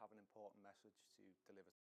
have an important message to deliver.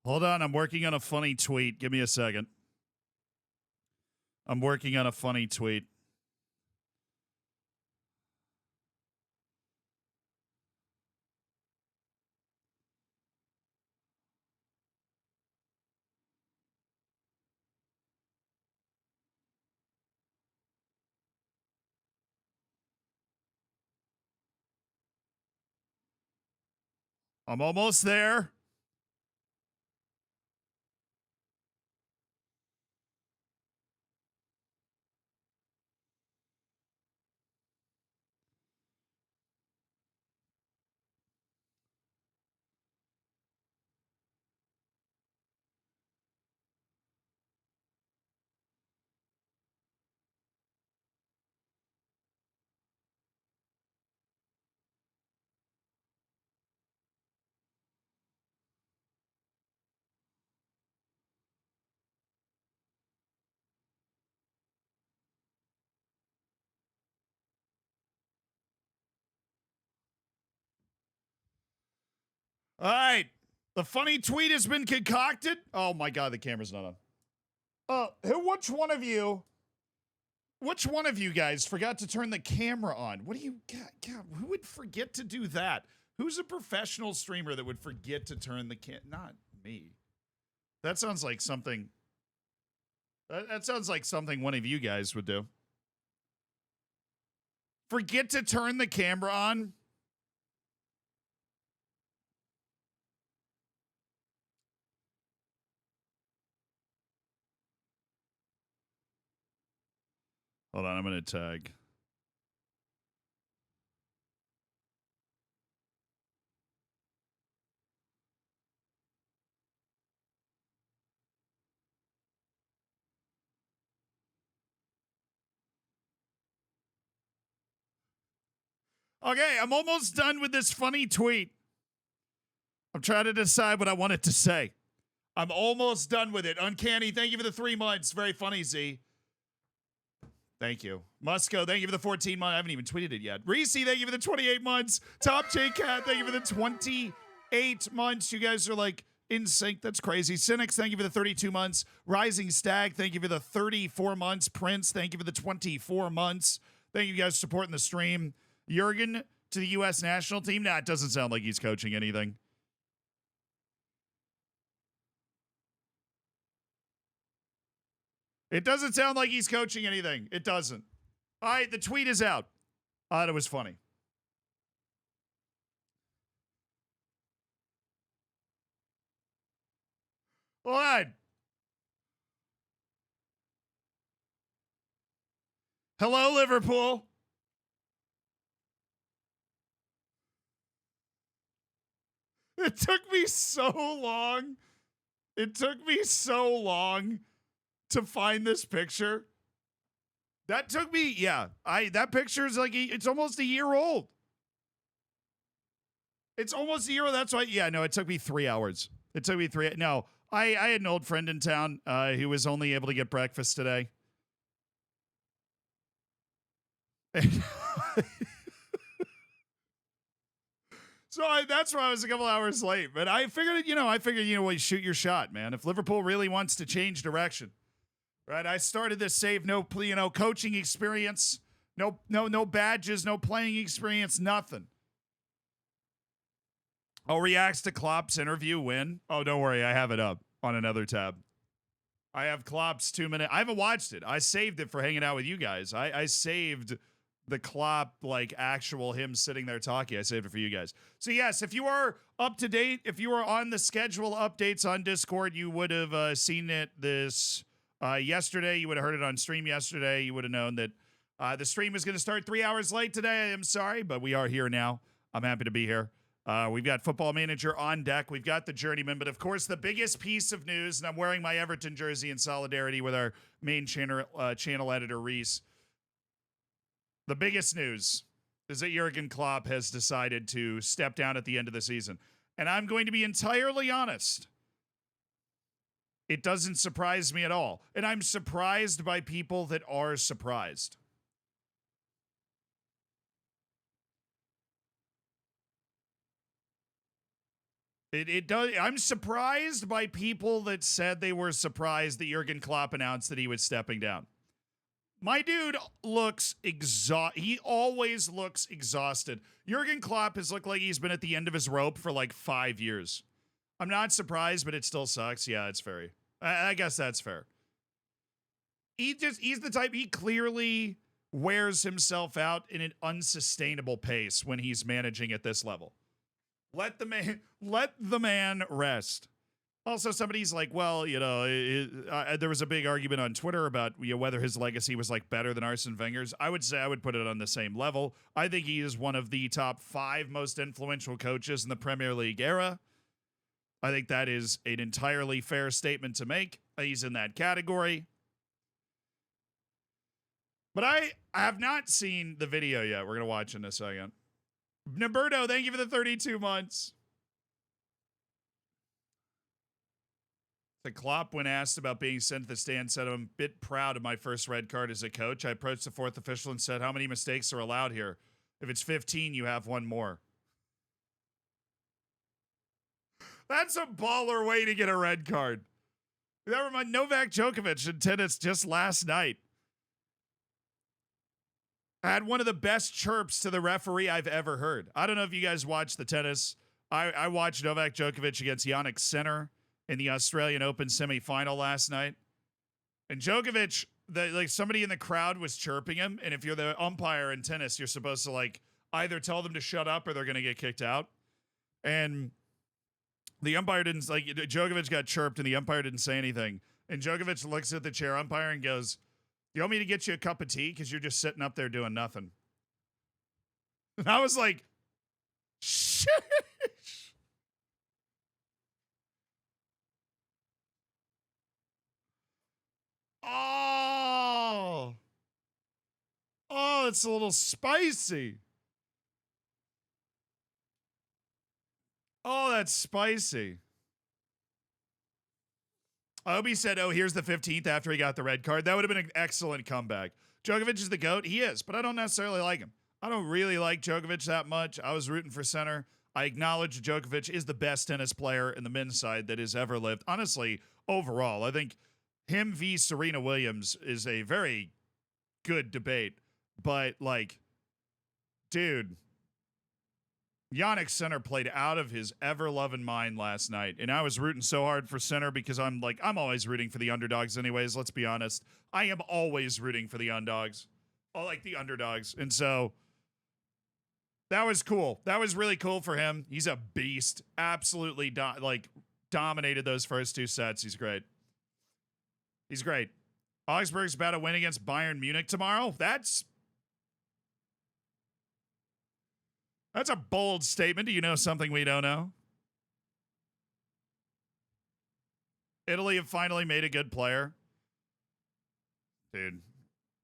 Hold on, I'm working on a funny tweet. Give me a second. I'm working on a funny tweet. I'm almost there. All right. The funny tweet has been concocted. Oh my God, the camera's not on. Which one of you guys forgot to turn the camera on? What do you, God, who would forget to do that? Who's a professional streamer that would forget to turn the Not me. That sounds like something. That sounds like something one of you guys would do. Forget to turn the camera on? Hold on, I'm going to tag. Okay, I'm almost done with this funny tweet. I'm trying to decide what I want it to say. I'm almost done with it. Uncanny, thank you for the 3 months. Very funny, Z. Thank you. Musco, thank you for the 14 months. I haven't even tweeted it yet. Reese, thank you for the 28 months. Top J Cat, thank you for the 28 months. You guys are like in sync. That's crazy. Cynics, thank you for the 32 months. Rising Stag, thank you for the 34 months. Prince, thank you for the 24 months. Thank you guys for supporting the stream. Jurgen to the U.S. national team. Nah, it doesn't sound like he's coaching anything. It doesn't sound like he's coaching anything. It doesn't. All right, the tweet is out. I thought it was funny. All right. Hello, Liverpool. It took me so long. It took me so long to find this picture. That took me, yeah. That picture is like, it's almost a year old. It's almost a year old. That's why, yeah, no, it took me 3 hours. It took me no, I had an old friend in town who was only able to get breakfast today. So that's why I was a couple hours late. But I figured, you shoot your shot, man. If Liverpool really wants to change direction, right? I started this save no, coaching experience, no badges, no playing experience, nothing. Oh, reacts to Klopp's interview win. Oh, don't worry, I have it up on another tab. I have Klopp's 2 minute. I haven't watched it. I saved it for hanging out with you guys. I saved the Klopp, like actual him sitting there talking. I saved it for you guys. So yes, if you are up to date, if you are on the schedule updates on Discord, you would have seen it this yesterday. You would have heard it on stream yesterday. You would have known that the stream is going to start 3 hours late today. I am sorry, but we are here now. I'm happy to be here. We've got Football Manager on deck. We've got the Journeyman, but of course the biggest piece of news, and I'm wearing my Everton jersey in solidarity with our main channel editor, Reese. The biggest news is that Jurgen Klopp has decided to step down at the end of the season. And I'm going to be entirely honest. It doesn't surprise me at all. And I'm surprised by people that are surprised. It does. I'm surprised by people that said they were surprised that Jurgen Klopp announced that he was stepping down. My dude looks he always looks exhausted. Jurgen Klopp has looked like he's been at the end of his rope for like 5 years. I'm not surprised, but it still sucks. Yeah, it's fair. I guess that's fair. He's the type, he clearly wears himself out in an unsustainable pace when he's managing at this level. Let the man rest. Also, somebody's like, well, you know, there was a big argument on Twitter about whether his legacy was like better than Arsene Wenger's. I would say I would put it on the same level. I think he is one of the top 5 most influential coaches in the Premier League era. I think that is an entirely fair statement to make. He's in that category. But I have not seen the video yet. We're going to watch in a second. Naberto, thank you for the 32 months. The Klopp, when asked about being sent to the stand, said, I'm a bit proud of my first red card as a coach. I approached the 4th official and said, how many mistakes are allowed here? If it's 15, you have one more. That's a baller way to get a red card. That reminds Novak Djokovic in tennis just last night. I had one of the best chirps to the referee I've ever heard. I don't know if you guys watched the tennis. I watched Novak Djokovic against Jannik Sinner in the Australian Open semifinal last night. And Djokovic, like somebody in the crowd was chirping him. And if you're the umpire in tennis, you're supposed to like either tell them to shut up or they're going to get kicked out. And the umpire didn't, like, Djokovic got chirped and the umpire didn't say anything. And Djokovic looks at the chair umpire and goes, you want me to get you a cup of tea? Because you're just sitting up there doing nothing. And I was like, shit. Oh, it's a little spicy. Oh, that's spicy. Obi said, oh, here's the 15th after he got the red card. That would have been an excellent comeback. Djokovic is the GOAT. He is, but I don't necessarily like him. I don't really like Djokovic that much. I was rooting for Center. I acknowledge Djokovic is the best tennis player in the men's side that has ever lived. Honestly, overall, I think him v. Serena Williams is a very good debate. But, like, dude, Jannik Sinner played out of his ever-loving mind last night. And I was rooting so hard for Sinner because I'm always rooting for the underdogs anyways, let's be honest. I am always rooting for the underdogs. I like the underdogs. And so that was cool. That was really cool for him. He's a beast. Absolutely, dominated those first 2 sets. He's great. He's great. Augsburg's about to win against Bayern Munich tomorrow. That's a bold statement. Do you know something we don't know? Italy have finally made a good player. Dude,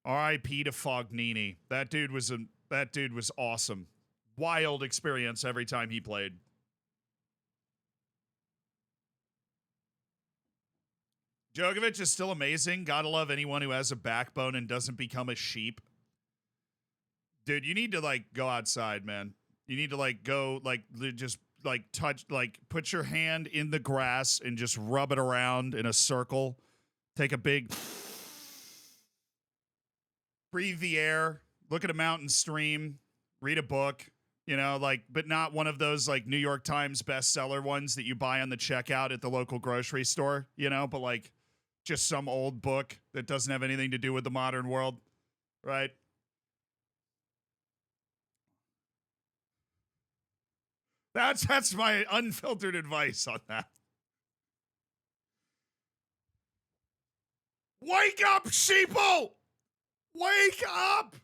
R.I.P. to Fognini. That dude was awesome. Wild experience every time he played. Djokovic is still amazing. Gotta love anyone who has a backbone and doesn't become a sheep. Dude, you need to, like, go outside, man. You need to, like, go, like, just, like, touch, like, put your hand in the grass and just rub it around in a circle. Take a big... breathe the air. Look at a mountain stream. Read a book. You know, like, but not one of those, like, New York Times bestseller ones that you buy on the checkout at the local grocery store, you know, but, like, just some old book that doesn't have anything to do with the modern world, right? That's my unfiltered advice on that. Wake up, sheeple! Wake up!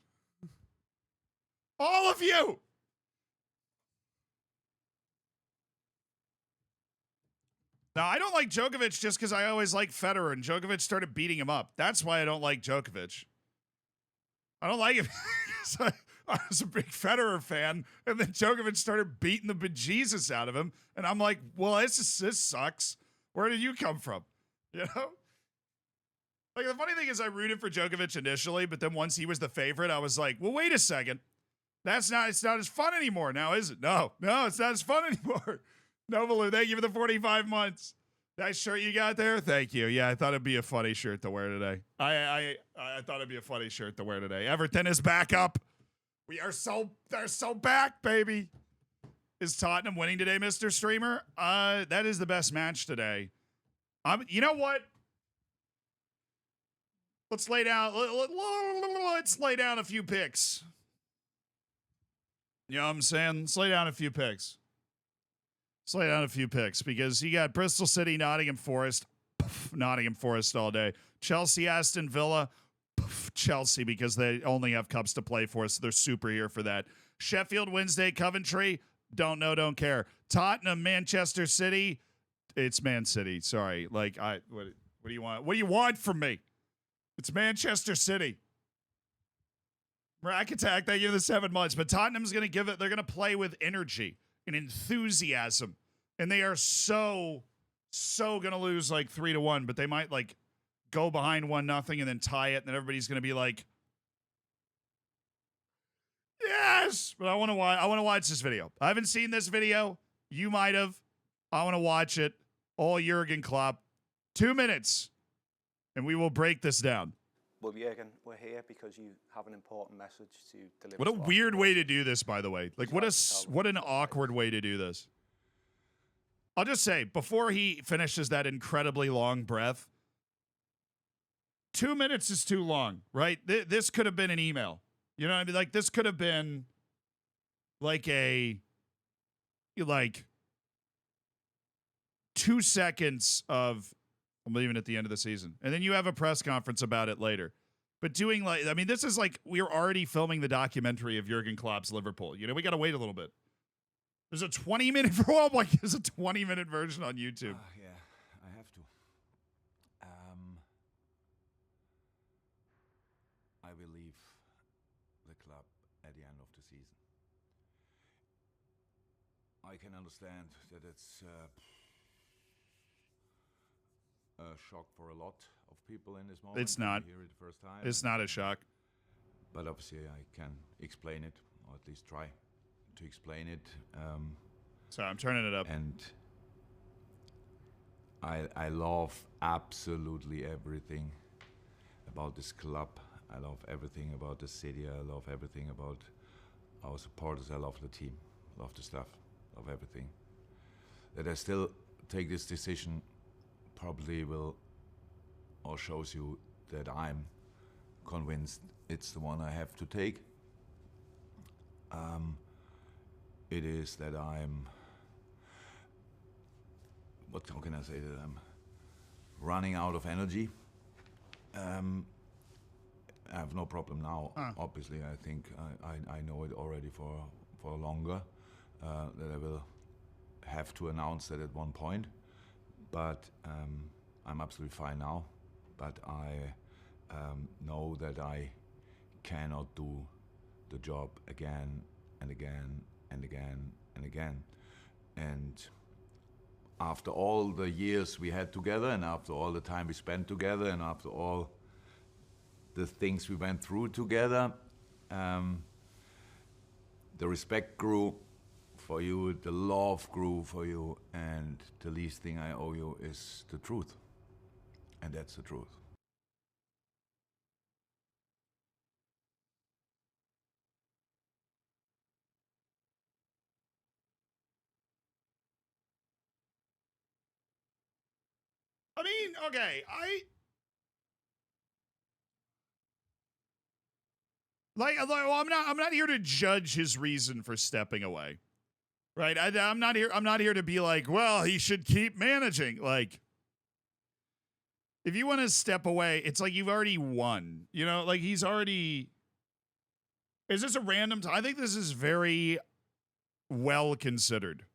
All of you! Now, I don't like Djokovic just because I always like Federer, and Djokovic started beating him up. That's why I don't like Djokovic. I don't like him because I was a big Federer fan, and then Djokovic started beating the bejesus out of him, and I'm like, well, this sucks. Where did you come from? You know? Like, the funny thing is I rooted for Djokovic initially, but then once he was the favorite, I was like, well, wait a second. It's not as fun anymore now, is it? No, it's not as fun anymore. Novalu, thank you for the 45 months. That shirt you got there? Thank you. Yeah, I thought it'd be a funny shirt to wear today. I thought it'd be a funny shirt to wear today. Everton is back up. They're so back, baby. Is Tottenham winning today, Mr. Streamer? That is the best match today. You know what? Let's lay down a few picks. You know what I'm saying? Let's lay down a few picks. Let's lay down a few picks because you got Bristol City, Nottingham Forest, Nottingham Forest all day. Chelsea, Aston Villa, Chelsea because they only have cups to play for, so they're super here for that. Sheffield Wednesday, Coventry, don't know, don't care. Tottenham, Manchester City, it's Man City. Sorry, like what do you want? What do you want from me? It's Manchester City. Rack attack. They give the 7 months, but Tottenham's going to give it. They're going to play with energy and enthusiasm, and they are so going to lose like 3-1, but they might like go behind 1-0 and then tie it, and then everybody's going to be like, yes. But I want to watch this video. I haven't seen this video. You might have. I want to watch it. All Jurgen Klopp. 2 minutes, and we will break this down. Well, Jurgen, we're here because you have an important message to deliver. What a weird way to do this, by the way. Like, what an awkward way to do this. I'll just say, before he finishes that incredibly long breath, 2 minutes is too long, right? This could have been an email. You know what I mean? Like, this could have been like 2 seconds of, I'm leaving at the end of the season. And then you have a press conference about it later. But doing like, I mean, this is like, we're already filming the documentary of Jurgen Klopp's Liverpool. You know, we got to wait a little bit. There's a 20-minute, oh my, there's a 20-minute version on YouTube. Yeah, I have to. I will leave the club at the end of the season. I can understand that it's a shock for a lot of people in this moment. It's not. Hear it the first time. It's not a shock. But obviously I can explain it, or at least try to explain it. Sorry, I'm turning it up. And I love absolutely everything about this club. I love everything about the city. I love everything about our supporters. I love the team. Love the stuff. Love everything. That I still take this decision probably will, or shows you that I'm convinced it's the one I have to take. It is that I'm, how can I say, that I'm running out of energy. I have no problem now. Obviously, I think I know it already for longer, that I will have to announce that at one point. But I'm absolutely fine now. But I know that I cannot do the job again and again and again and again. And after all the years we had together, and after all the time we spent together, and after all the things we went through together, the respect grew for you, the love grew for you, and the least thing I owe you is the truth. And that's the truth. I mean, okay, well, I'm not here to judge his reason for stepping away. Right? I'm not here to be like, well, he should keep managing. Like, if you want to step away, it's like you've already won. You know, like he's already. Is this a random I think this is very well considered.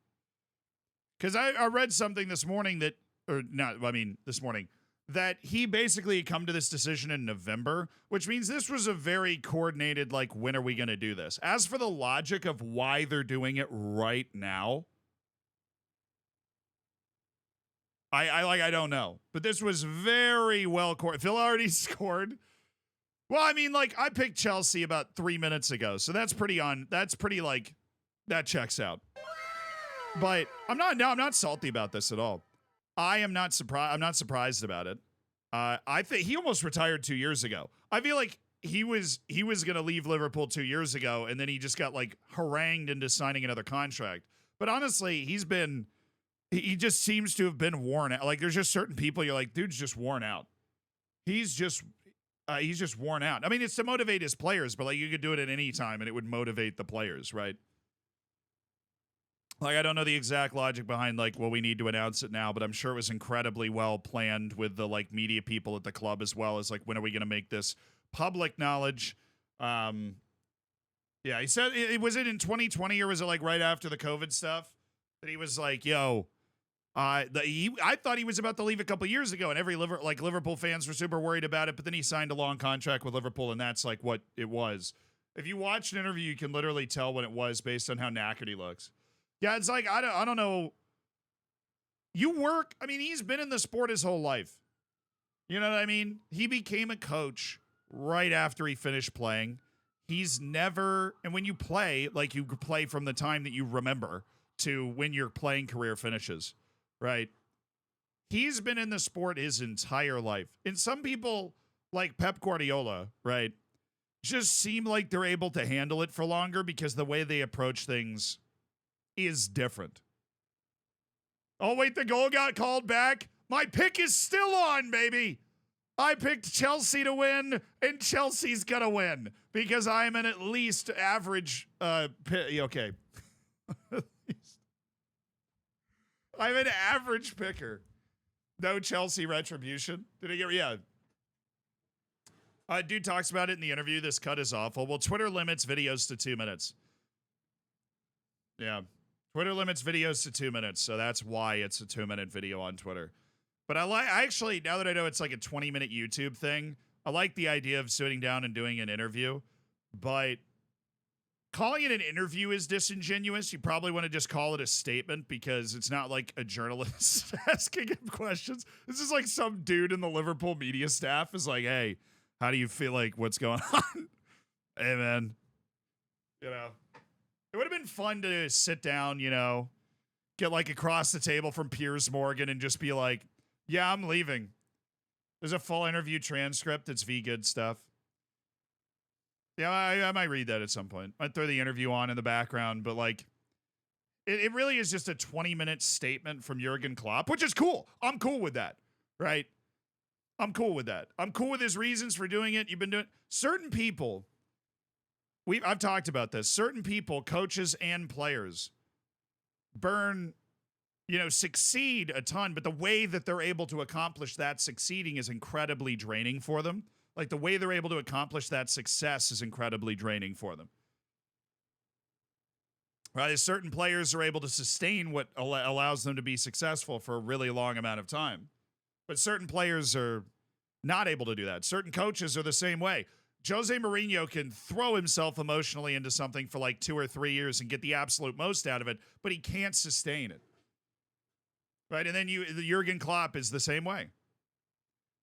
Because I read something this morning that, or not, I mean, this morning, that he basically come to this decision in November, which means this was a very coordinated, like, when are we going to do this? As for the logic of why they're doing it right now, I don't know. But this was very well coordinated. Phil already scored. Well, I mean, like, I picked Chelsea about 3 minutes ago, so that's pretty like, that checks out. But I'm not salty about this at all. I'm not surprised about it. I think he almost retired 2 years ago. I feel like he was going to leave Liverpool 2 years ago, and then he just got like harangued into signing another contract. But honestly, he just seems to have been worn out. Like, there's just certain people you're like, dude's just worn out. He's just worn out. I mean, it's to motivate his players, but like you could do it at any time and it would motivate the players, right? Like, I don't know the exact logic behind, like, well, we need to announce it now, but I'm sure it was incredibly well planned with the, like, media people at the club, as well as, like, when are we going to make this public knowledge? Yeah, he said, was it in 2020 or was it, like, right after the COVID stuff? That he was like, yo, I thought he was about to leave a couple years ago, and every Liverpool fans were super worried about it, but then he signed a long contract with Liverpool, and that's, like, what it was. If you watch an interview, you can literally tell when it was based on how knackered he looks. Yeah, it's like, I don't know. You work, I mean, he's been in the sport his whole life. You know what I mean? He became a coach right after he finished playing. He's never, and when you play, like, you play from the time that you remember to when your playing career finishes, right? He's been in the sport his entire life. And some people, like Pep Guardiola, right, just seem like they're able to handle it for longer because the way they approach things is different. Oh, wait, the goal got called back. My pick is still on, baby. I picked Chelsea to win, and Chelsea's gonna win because I'm an at least average okay. I'm an average picker. No Chelsea retribution. Did I get, yeah. Dude talks about it in the interview. This cut is awful. Well, Twitter limits videos to 2 minutes. Yeah. Twitter limits videos to 2 minutes, so that's why it's a 2-minute video on Twitter. But I actually, now that I know it's like a 20-minute YouTube thing, I like the idea of sitting down and doing an interview. But calling it an interview is disingenuous. You probably want to just call it a statement because it's not like a journalist asking him questions. This is like some dude in the Liverpool media staff is like, hey, how do you feel, like, what's going on? Hey, man. You know. It would have been fun to sit down, you know, get, like, across the table from Piers Morgan and just be like, yeah, I'm leaving. There's a full interview transcript. It's V-Good stuff. Yeah, I might read that at some point. I'd throw the interview on in the background, but, like, it really is just a 20-minute statement from Jurgen Klopp, which is cool. I'm cool with that, right? I'm cool with that. I'm cool with his reasons for doing it. You've been doing certain people. I've talked about this. Certain people, coaches and players, succeed a ton, but the way that they're able to accomplish that succeeding is incredibly draining for them. Like, the way they're able to accomplish that success is incredibly draining for them. Right? Certain players are able to sustain what allows them to be successful for a really long amount of time. But certain players are not able to do that. Certain coaches are the same way. Jose Mourinho can throw himself emotionally into something for like 2 or 3 years and get the absolute most out of it, but he can't sustain it. Right? And then Jurgen Klopp is the same way.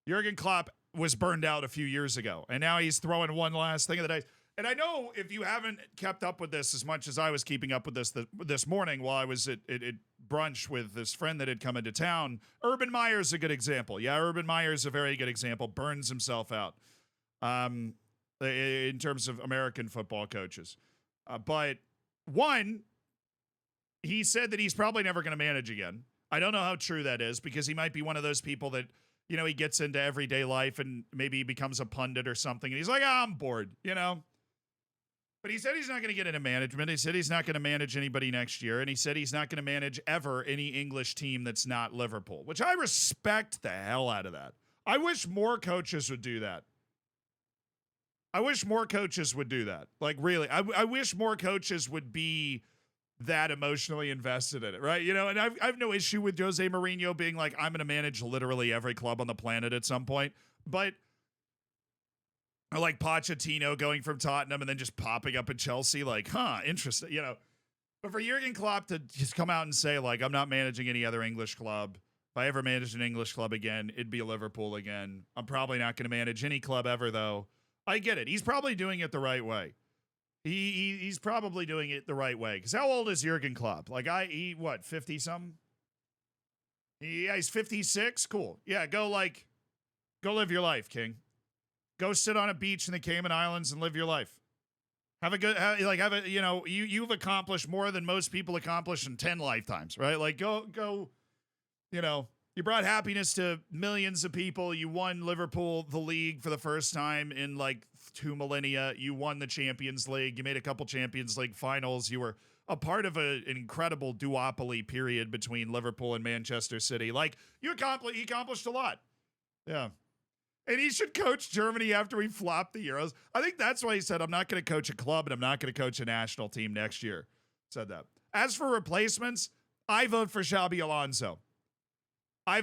Jurgen Klopp was burned out a few years ago, and now he's throwing one last thing of the day. And I know if you haven't kept up with this as much as I was keeping up with this morning while I was at brunch with this friend that had come into town, Urban Meyer's a good example. Yeah, Urban Meyer's a very good example. Burns himself out. In terms of American football coaches. But one, he said that he's probably never going to manage again. I don't know how true that is because he might be one of those people that, you know, he gets into everyday life and maybe he becomes a pundit or something. And he's like, I'm bored, you know. But he said he's not going to get into management. He said he's not going to manage anybody next year. And he said he's not going to manage ever any English team that's not Liverpool, which I respect the hell out of that. I wish more coaches would do that. I wish more coaches would do that. Like, really, I wish more coaches would be that emotionally invested in it, right? You know, and I've no issue with Jose Mourinho being like, I'm going to manage literally every club on the planet at some point. But, or like Pochettino going from Tottenham and then just popping up at Chelsea, like, interesting, you know. But for Jurgen Klopp to just come out and say, like, I'm not managing any other English club. If I ever managed an English club again, it'd be Liverpool again. I'm probably not going to manage any club ever, though. I get it. He's probably doing it the right way. He's probably doing it the right way. Because how old is Jurgen Klopp? Like, 50-something? Yeah, he's 56? Cool. Yeah, go live your life, King. Go sit on a beach in the Cayman Islands and live your life. You've accomplished more than most people accomplish in 10 lifetimes, right? Like, go, you know. You brought happiness to millions of people. You won Liverpool, the league, for the first time in like 2 millennia. You won the Champions League. You made a couple Champions League finals. You were a part of an incredible duopoly period between Liverpool and Manchester City. Like, he accomplished a lot. Yeah. And he should coach Germany after we flop the Euros. I think that's why he said, I'm not going to coach a club and I'm not going to coach a national team next year. Said that. As for replacements, I vote for Xabi Alonso. I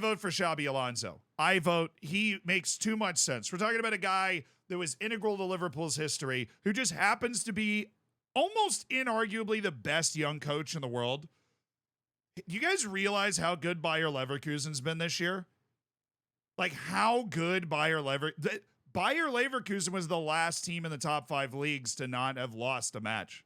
vote he makes too much sense. We're talking about a guy that was integral to Liverpool's history who just happens to be almost inarguably the best young coach in the world. Do you guys realize how good Bayer Leverkusen's been this year? Like, how good Bayer Leverkusen was the last team in the top 5 leagues to not have lost a match.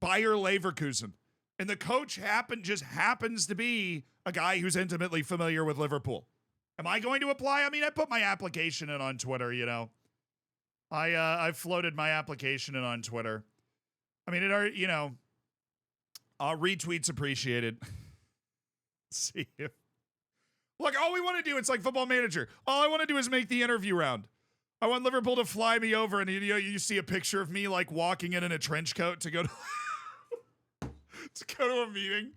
Bayer Leverkusen. And the coach happens to be a guy who's intimately familiar with Liverpool. Am I going to apply? I mean, I put my application in on Twitter, you know. I floated my application in on Twitter. I mean, retweets appreciated. See you. Look, all we want to do, it's like Football Manager. All I want to do is make the interview round. I want Liverpool to fly me over, and you see a picture of me like walking in a trench coat to go to a meeting.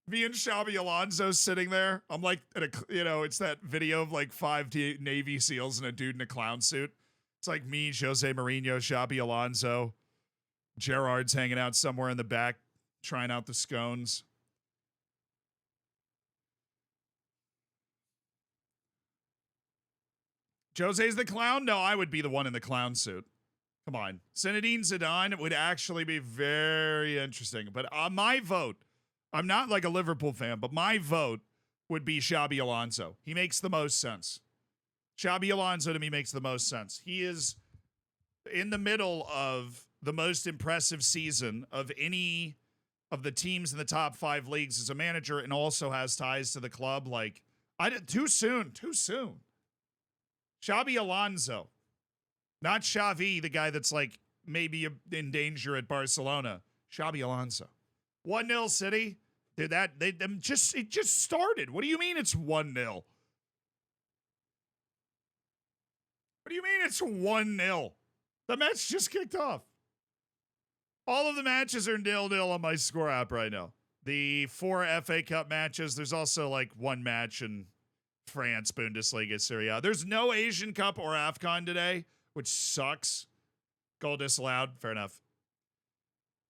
Me and Xabi Alonso sitting there. I'm like, it's that video of like 5 Navy SEALs and a dude in a clown suit. It's like me, Jose Mourinho, Xabi Alonso. Gerrard's hanging out somewhere in the back, trying out the scones. Jose's the clown? No, I would be the one in the clown suit. Come on. Zinedine Zidane would actually be very interesting. But my vote, I'm not like a Liverpool fan, but my vote would be Xabi Alonso. He makes the most sense. Xabi Alonso to me makes the most sense. He is in the middle of the most impressive season of any of the teams in the top 5 leagues as a manager, and also has ties to the club. Like, too soon. Xabi Alonso. Not Xavi, the guy that's like maybe in danger at Barcelona. Xabi Alonso. 1-0 City. Dude, it just started. What do you mean it's 1-0? What do you mean it's 1-0? The match just kicked off. All of the matches are 0-0 on my score app right now. The 4 FA Cup matches, there's also like 1 match in France, Bundesliga, Serie A. There's no Asian Cup or AFCON today, which sucks. Goal disallowed. Fair enough.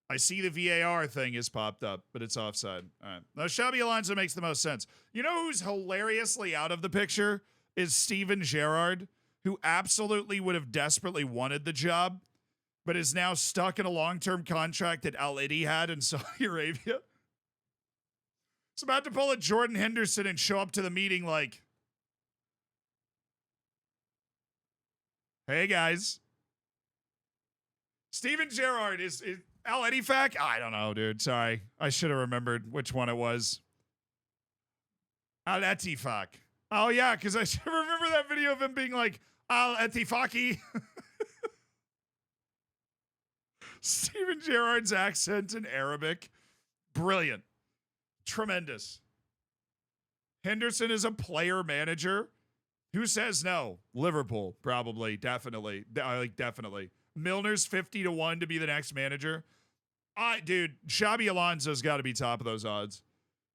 I see the VAR thing has popped up, but it's offside. All right. Now, Xabi Alonso makes the most sense. You know who's hilariously out of the picture? Is Steven Gerrard, who absolutely would have desperately wanted the job, but is now stuck in a long-term contract that Al Ittihad in Saudi Arabia. It's about to pull a Jordan Henderson and show up to the meeting like, hey, guys. Steven Gerrard is Al Ettifaq? I don't know, dude. Sorry. I should have remembered which one it was. Al Ettifaq. Oh, yeah, because I should remember that video of him being like, Al Ettifaqi. Steven Gerrard's accent in Arabic. Brilliant. Tremendous. Henderson is a player manager. Who says no? Liverpool, probably, definitely. Definitely. Milner's 50-1 to be the next manager. Dude, Xabi Alonso's got to be top of those odds.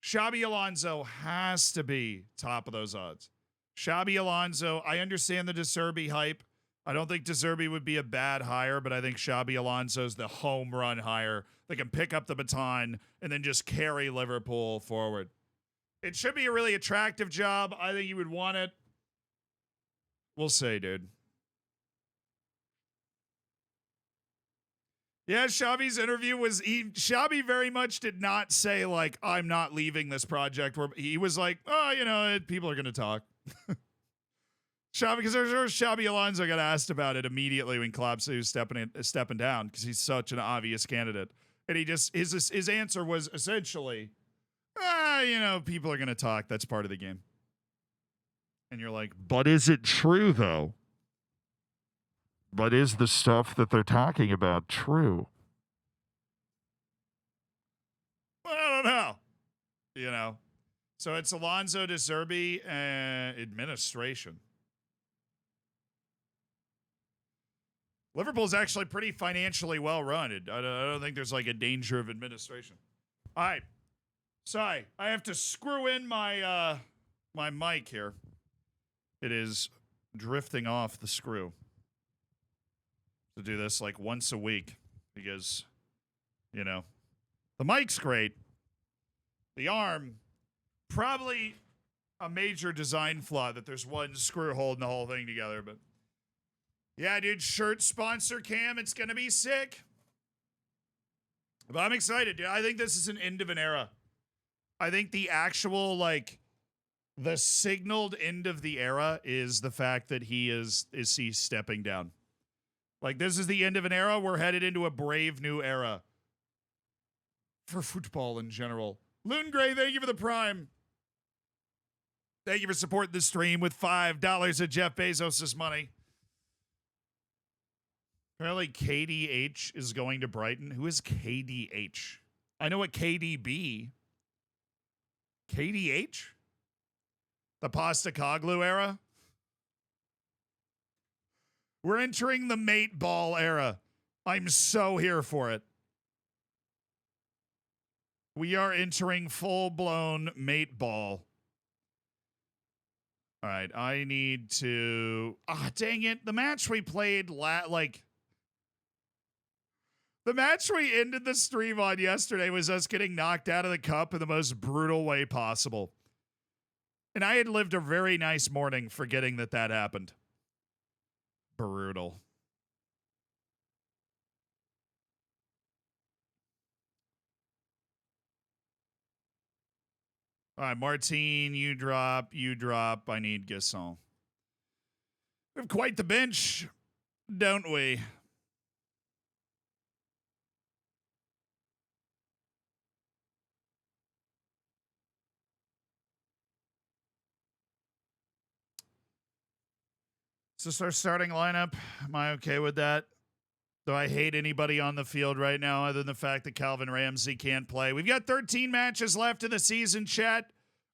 Xabi Alonso has to be top of those odds. Xabi Alonso, I understand the De Zerbi hype. I don't think De Zerbi would be a bad hire, but I think Xabi Alonso's the home run hire that can pick up the baton and then just carry Liverpool forward. It should be a really attractive job. I think you would want it. We'll see, dude. Yeah, Xavi's interview Xavi very much did not say, like, I'm not leaving this project. He was like, oh, people are going to talk. Xavi, because there's sure Xabi Alonso got asked about it immediately when Klopp was stepping down because he's such an obvious candidate. And he just, his answer was essentially, people are going to talk. That's part of the game. And you're like, but is it true, though? But is the stuff that they're talking about true? I don't know. So it's Alonso, De Zerbi, and administration. Liverpool's actually pretty financially well run. I don't think there's like a danger of administration. All right. Sorry, I have to screw in my my mic here. It is drifting off the screw. To do this like once a week because, you know, the mic's great. The arm, probably a major design flaw that there's one screw holding the whole thing together, but yeah, dude, shirt sponsor cam, it's gonna be sick. But I'm excited, dude. I think this is an end of an era. I think the actual, like, the signaled end of the era is the fact that he's stepping down. Like, this is the end of an era. We're headed into a brave new era for football in general. Loon Gray, thank you for the prime. Thank you for supporting the stream with $5 of Jeff Bezos' money. Apparently, KDH is going to Brighton. Who is KDH? I know what KDB. KDH? The Postecoglou era? We're entering the mate ball era. I'm so here for it. We are entering full-blown mate ball. All right, I need to... dang it. The match we played, the match we ended the stream on yesterday was us getting knocked out of the cup in the most brutal way possible. And I had lived a very nice morning forgetting that happened. Brutal. All right, Martine, you drop. I need Gasson. We have quite the bench, don't we? Is this our starting lineup? Am I okay with that? Do I hate anybody on the field right now other than the fact that Calvin Ramsey can't play? We've got 13 matches left in the season, chat.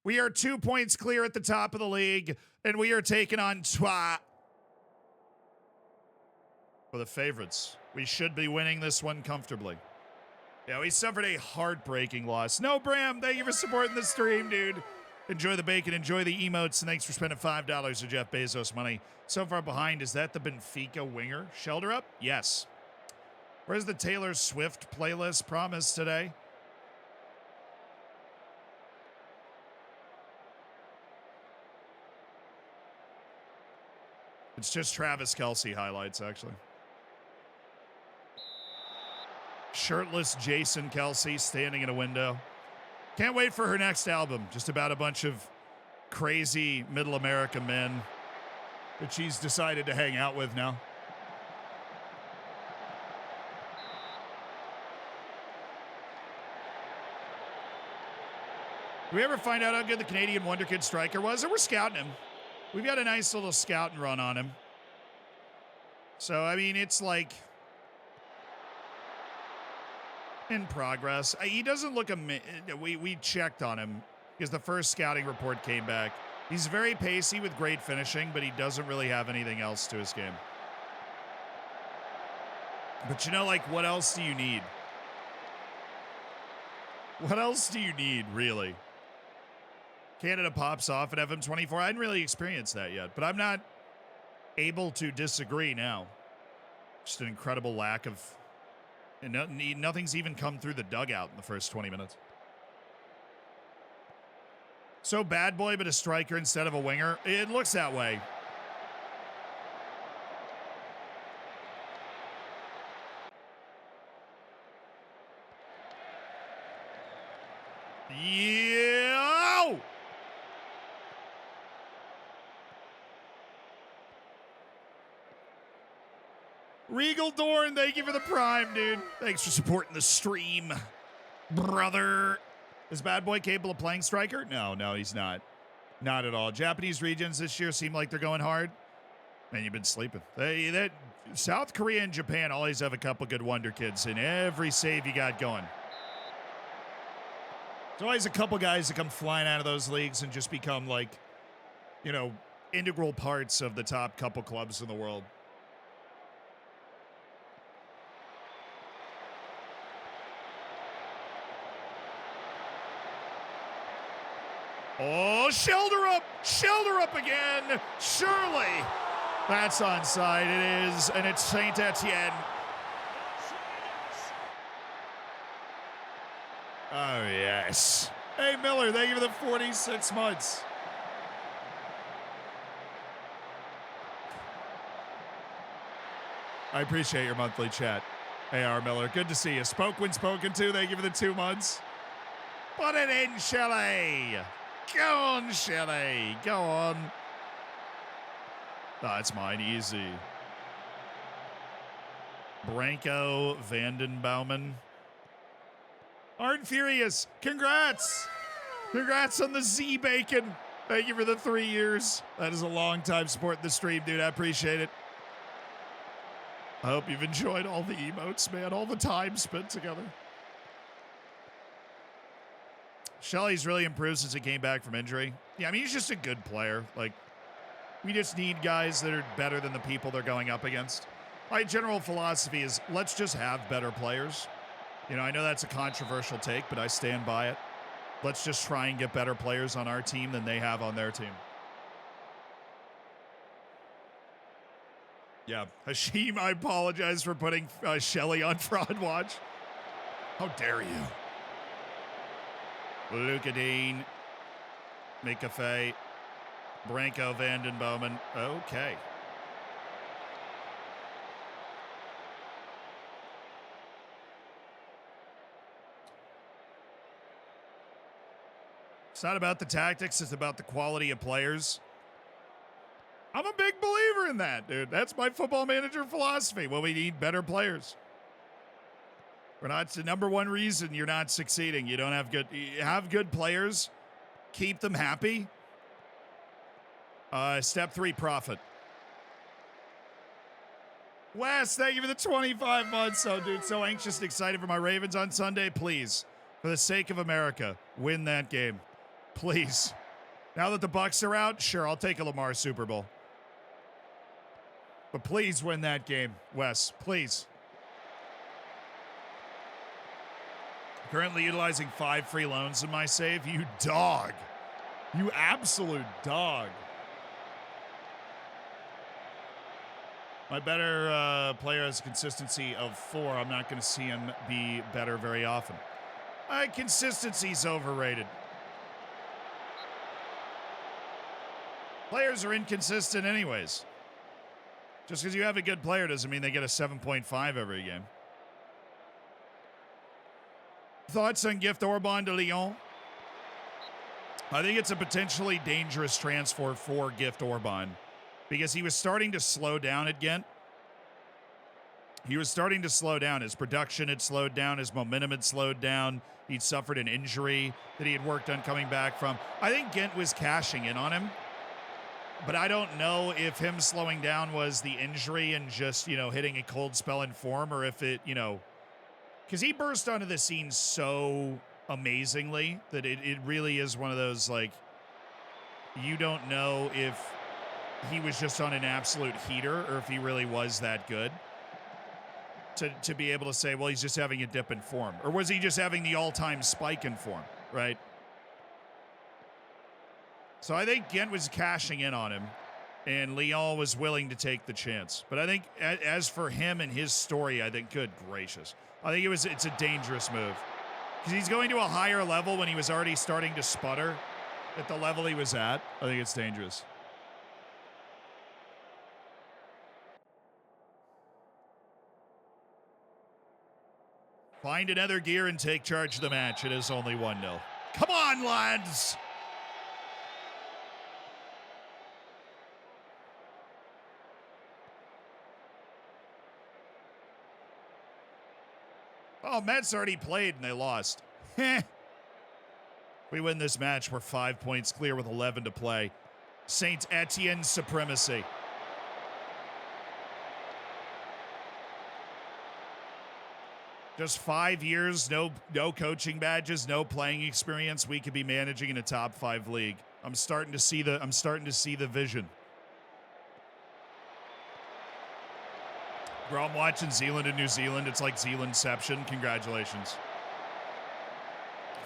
We are 2 points clear at the top of the league, and we are taking on Troyes for the favorites. We should be winning this one comfortably. Yeah, we suffered a heartbreaking loss. No, Bram, thank you for supporting the stream, dude. Enjoy the bacon, enjoy the emotes, and thanks for spending $5 of Jeff Bezos money. So far behind, is that the Benfica winger? Shelter up? Yes. Where's the Taylor Swift playlist promised today? It's just Travis Kelce highlights, actually. Shirtless Jason Kelce standing in a window. Can't wait for her next album. Just about a bunch of crazy middle America men that she's decided to hang out with now. Did we ever find out how good the Canadian Wonder Kid striker was? Or we're scouting him. We've got a nice little scouting run on him. So, I mean, it's like in progress. He doesn't look we checked on him because the first scouting report came back. He's very pacey with great finishing, but he doesn't really have anything else to his game. But you know, like, what else do you need? What else do you need, really? Canada pops off at FM24. I didn't really experience that yet, but I'm not able to disagree now. Just an incredible lack of... And nothing's even come through the dugout in the first 20 minutes. So bad boy, but a striker instead of a winger. It looks that way. Yeah! Regal Dorn, thank you for the prime, dude. Thanks for supporting the stream, brother. Is Bad Boy capable of playing striker? No, he's not. Not at all. Japanese regions this year seem like they're going hard. Man, you've been sleeping. South Korea and Japan always have a couple good wonder kids in every save you got going. There's always a couple guys that come flying out of those leagues and just become, like, you know, integral parts of the top couple clubs in the world. Oh, shoulder up again. Surely that's onside. It is, and it's Saint Etienne. Oh, yes. Hey, Miller, thank you for the 46 months. I appreciate your monthly chat. AR Miller, good to see you. Spoke when spoken to, thank you for the 2 months. Put it in, Shelley. Go on, Shelley. Go on. That's mine, easy. Branko Vandenbouwen. Aren't Furious, congrats. Congrats on the Z-Bacon. Thank you for the 3 years. That is a long time supporting the stream, dude. I appreciate it. I hope you've enjoyed all the emotes, man. All the time spent together. Shelley's really improved since he came back from injury. Yeah, I mean, he's just a good player. Like, we just need guys that are better than the people they're going up against. My general philosophy is let's just have better players. You know, I know that's a controversial take, but I stand by it. Let's just try and get better players on our team than they have on their team. Yeah, Hashim, I apologize for putting Shelley on Fraud Watch. How dare you? Luca Dean, McAfee, Branko Vandenbouwen. Okay. It's not about the tactics, it's about the quality of players. I'm a big believer in that, dude. That's my football manager philosophy. Well, we need better players. It's the number one reason you're not succeeding. You don't have good players. Keep them happy. Step 3, profit. Wes, thank you for the 25 months. Oh, dude, so anxious and excited for my Ravens on Sunday. Please, for the sake of America, win that game. Please. Now that the Bucs are out, sure, I'll take a Lamar Super Bowl. But please win that game, Wes. Please. Currently utilizing 5 free loans in my save. You dog. You absolute dog. My better player has a consistency of 4. I'm not going to see him be better very often. Consistency's overrated. Players are inconsistent anyways. Just because you have a good player doesn't mean they get a 7.5 every game. Thoughts on Gift Orban to Lyon? I think it's a potentially dangerous transfer for Gift Orban because he was starting to slow down at Ghent. He was starting to slow down. His production had slowed down. His momentum had slowed down. He'd suffered an injury that he had worked on coming back from. I think Ghent was cashing in on him. But I don't know if him slowing down was the injury and just, hitting a cold spell in form or if it, because he burst onto the scene so amazingly that it really is one of those, like, you don't know if he was just on an absolute heater or if he really was that good to be able to say, well, he's just having a dip in form. Or was he just having the all-time spike in form, right? So I think Ghent was cashing in on him, and Lyon was willing to take the chance. But I think as for him and his story, I think, good gracious, I think it's a dangerous move. Because he's going to a higher level when he was already starting to sputter at the level he was at. I think it's dangerous. Find another gear and take charge of the match. It is only 1-0. Come on, lads! Oh, Mets already played and they lost. We win this match. We're 5 points clear with 11 to play. Saint Etienne supremacy. Just 5 years, no coaching badges, no playing experience. We could be managing in a top 5 league. I'm starting to see the vision. Bro, I'm watching Zealand and New Zealand. It's like Zealandception. Congratulations.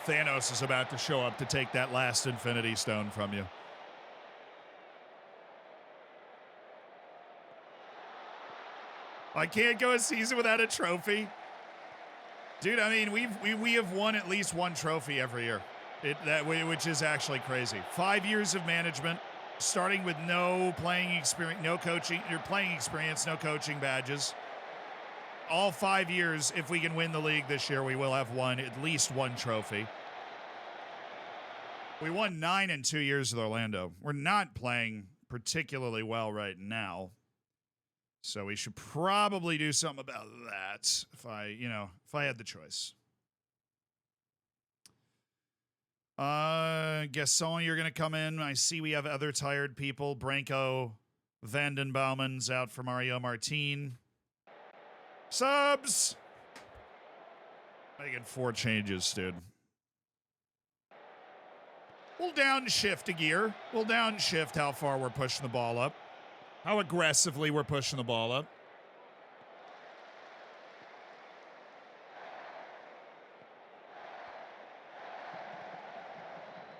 Thanos is about to show up to take that last Infinity Stone from you. I can't go a season without a trophy. Dude, I mean, we have won at least one trophy every year. Which is actually crazy. 5 years of management, starting with no playing experience, no coaching, or playing experience, no coaching badges. All 5 years, if we can win the league this year, we will have won at least one trophy. We won 9 in 2 years with Orlando. We're not playing particularly well right now. So we should probably do something about that if I had the choice. Gasson, you're going to come in. I see we have other tired people. Branko Vandenbouwen's out for Mario Martin. Subs! I get 4 changes, dude. We'll downshift a gear. We'll downshift how far we're pushing the ball up. How aggressively we're pushing the ball up.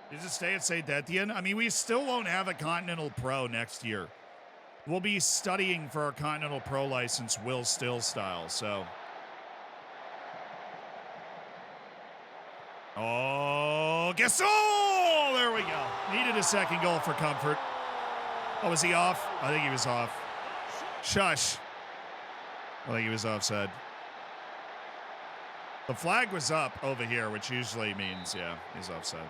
Does it stay at St. Etienne? I mean, we still won't have a Continental Pro next year. We'll be studying for our Continental Pro license Will Still style, so. Oh, Gasol! There we go. Needed a second goal for comfort. Oh, was he off? I think he was off. Shush. I think he was offside. The flag was up over here, which usually means, yeah, he's offside.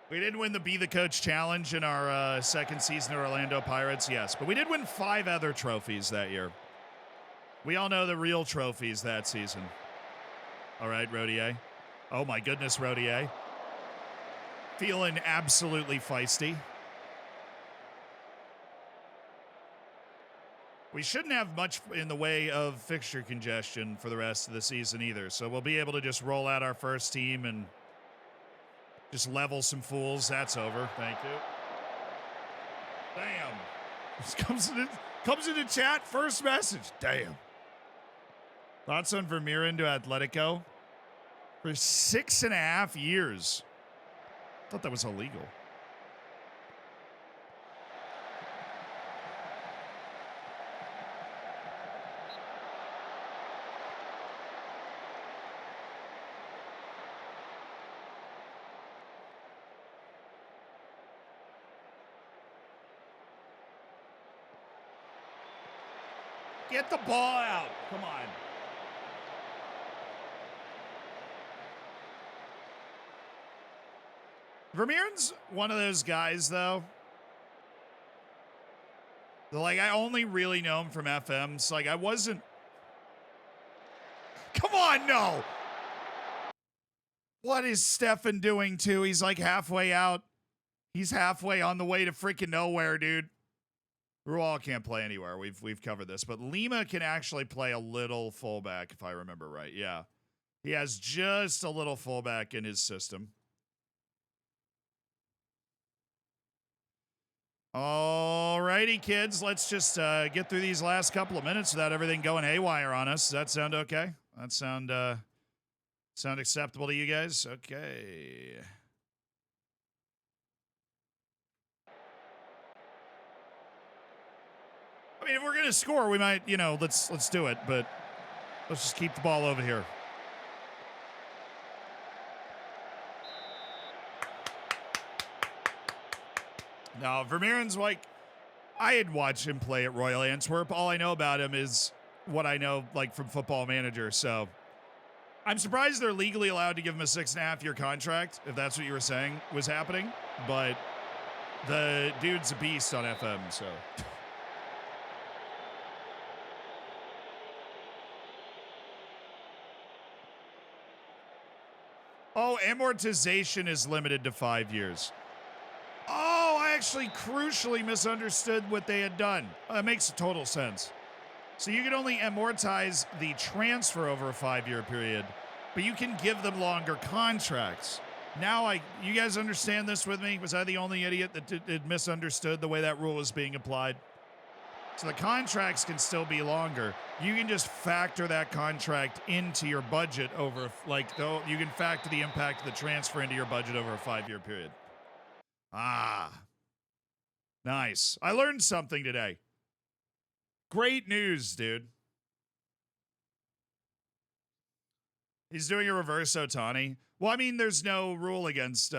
We didn't win the Be the Coach challenge in our second season of Orlando Pirates, yes. But we did win 5 other trophies that year. We all know the real trophies that season. All right, Rodier. Oh, my goodness, Rodier. Feeling absolutely feisty. We shouldn't have much in the way of fixture congestion for the rest of the season either. So we'll be able to just roll out our first team and just level some fools. That's over. Thank you. Damn. This comes into chat. First message. Damn. Thoughts on Vermeer into Atletico? For 6.5 years. I thought that was illegal. Get the ball out. Come on. Vermeer's one of those guys, though. Like, I only really know him from FMs. Like, I wasn't... Come on, no! What is Stefan doing, too? He's, like, halfway out. He's halfway on the way to freaking nowhere, dude. Rual can't play anywhere. We've covered this. But Lima can actually play a little fullback, if I remember right. Yeah. He has just a little fullback in his system. Alrighty, kids. Let's just get through these last couple of minutes without everything going haywire on us. Does that sound okay? That sound acceptable to you guys? Okay. I mean, if we're gonna score, we might, let's do it. But let's just keep the ball over here. No, Vermeeren's like, I had watched him play at Royal Antwerp. All I know about him is what I know, like, from Football Manager. So I'm surprised they're legally allowed to give him a 6.5-year contract, if that's what you were saying was happening. But the dude's a beast on FM, so. Oh, amortization is limited to 5 years. Oh, I actually crucially misunderstood what they had done. That makes total sense. So you can only amortize the transfer over a 5-year period, but you can give them longer contracts. Now you guys understand this with me? Was I the only idiot that misunderstood the way that rule was being applied? So the contracts can still be longer. You can just factor that contract into your budget over, you can factor the impact of the transfer into your budget over a 5-year period. Ah, nice. I learned something today. Great news, dude. He's doing a reverse Ohtani. Well, I mean, there's no rule against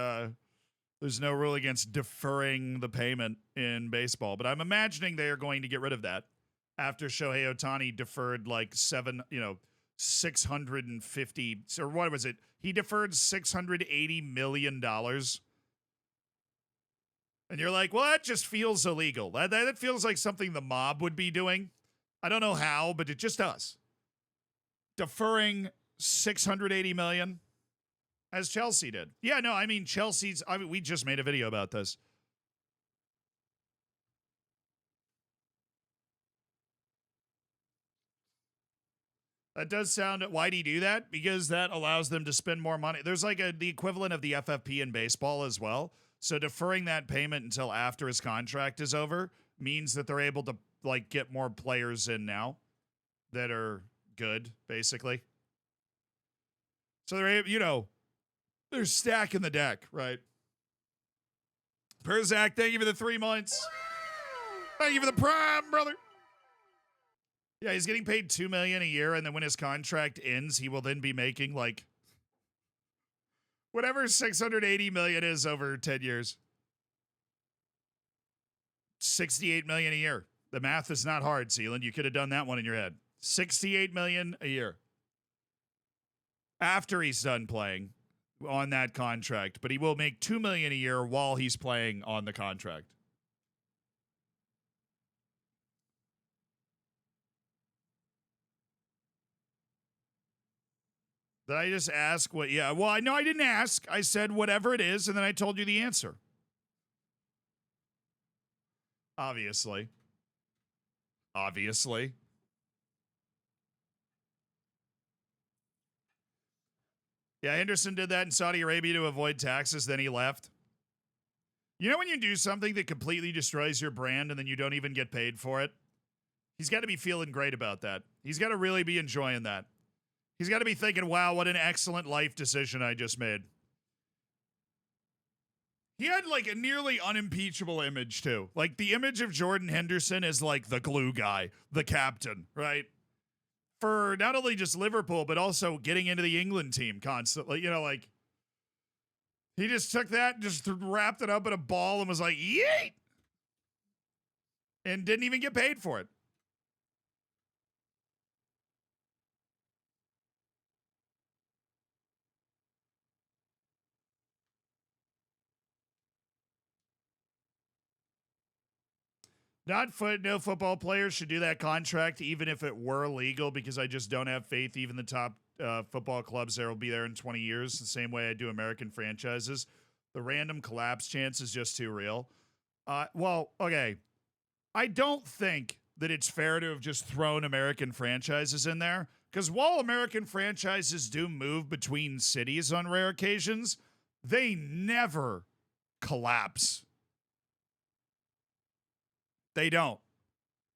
deferring the payment in baseball, but I'm imagining they are going to get rid of that after Shohei Ohtani deferred 650, or what was it? He deferred $680 million. And you're like, well, that just feels illegal. That feels like something the mob would be doing. I don't know how, but it just does. Deferring $680 million, as Chelsea did. Yeah, no, I mean, we just made a video about this. That does sound, why'd he do that? Because that allows them to spend more money. There's the equivalent of the FFP in baseball as well. So deferring that payment until after his contract is over means that they're able to get more players in now that are good, basically. So they're stacking the deck, right? Perzak, thank you for the 3 months. Thank you for the prime, brother. Yeah, he's getting paid $2 million a year, and then when his contract ends, he will then be making whatever $680 million is over 10 years. $68 million a year. The math is not hard, Sealand. You could have done that one in your head. $68 million a year. After he's done playing on that contract, but he will make $2 million a year while he's playing on the contract. Did I just ask what? Yeah, well, I know I didn't ask. I said whatever it is, and then I told you the answer. Obviously. Yeah, Henderson did that in Saudi Arabia to avoid taxes, then he left. You know when you do something that completely destroys your brand and then you don't even get paid for it? He's got to be feeling great about that. He's got to really be enjoying that. He's got to be thinking, wow, what an excellent life decision I just made. He had a nearly unimpeachable image too. The image of Jordan Henderson is the glue guy, the captain, right? For not only just Liverpool, but also getting into the England team constantly. He just took that and just wrapped it up in a ball and was like, yeet! And didn't even get paid for it. No football players should do that contract, even if it were legal, because I just don't have faith even the top football clubs there will be there in 20 years, the same way I do American franchises. The random collapse chance is just too real. Well, okay. I don't think that it's fair to have just thrown American franchises in there, because while American franchises do move between cities on rare occasions, they never collapse. They don't.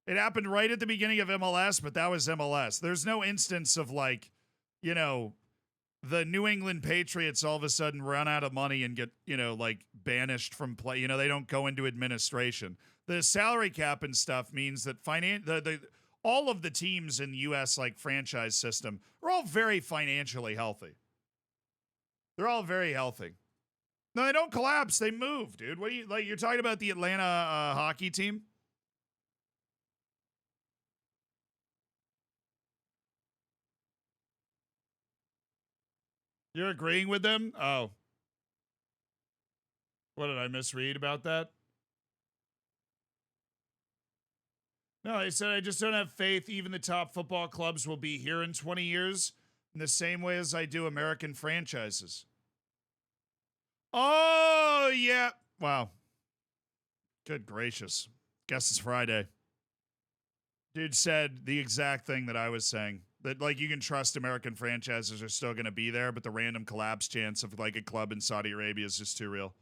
It happened right at the beginning of MLS, but that was MLS. There's no instance of the New England Patriots all of a sudden run out of money and get, banished from play. They don't go into administration. The salary cap and stuff means that all of the teams in the U.S. franchise system are all very financially healthy. They're all very healthy. No, they don't collapse. They move, dude. What do you you're talking about the Atlanta hockey team? You're agreeing with them? Oh. What did I misread about that? No, I said I just don't have faith even the top football clubs will be here in 20 years in the same way as I do American franchises. Oh, yeah. Wow. Good gracious. Guess it's Friday. Dude said the exact thing that I was saying. That, like, you can trust American franchises are still going to be there, but the random collapse chance of, like, a club in Saudi Arabia is just too real.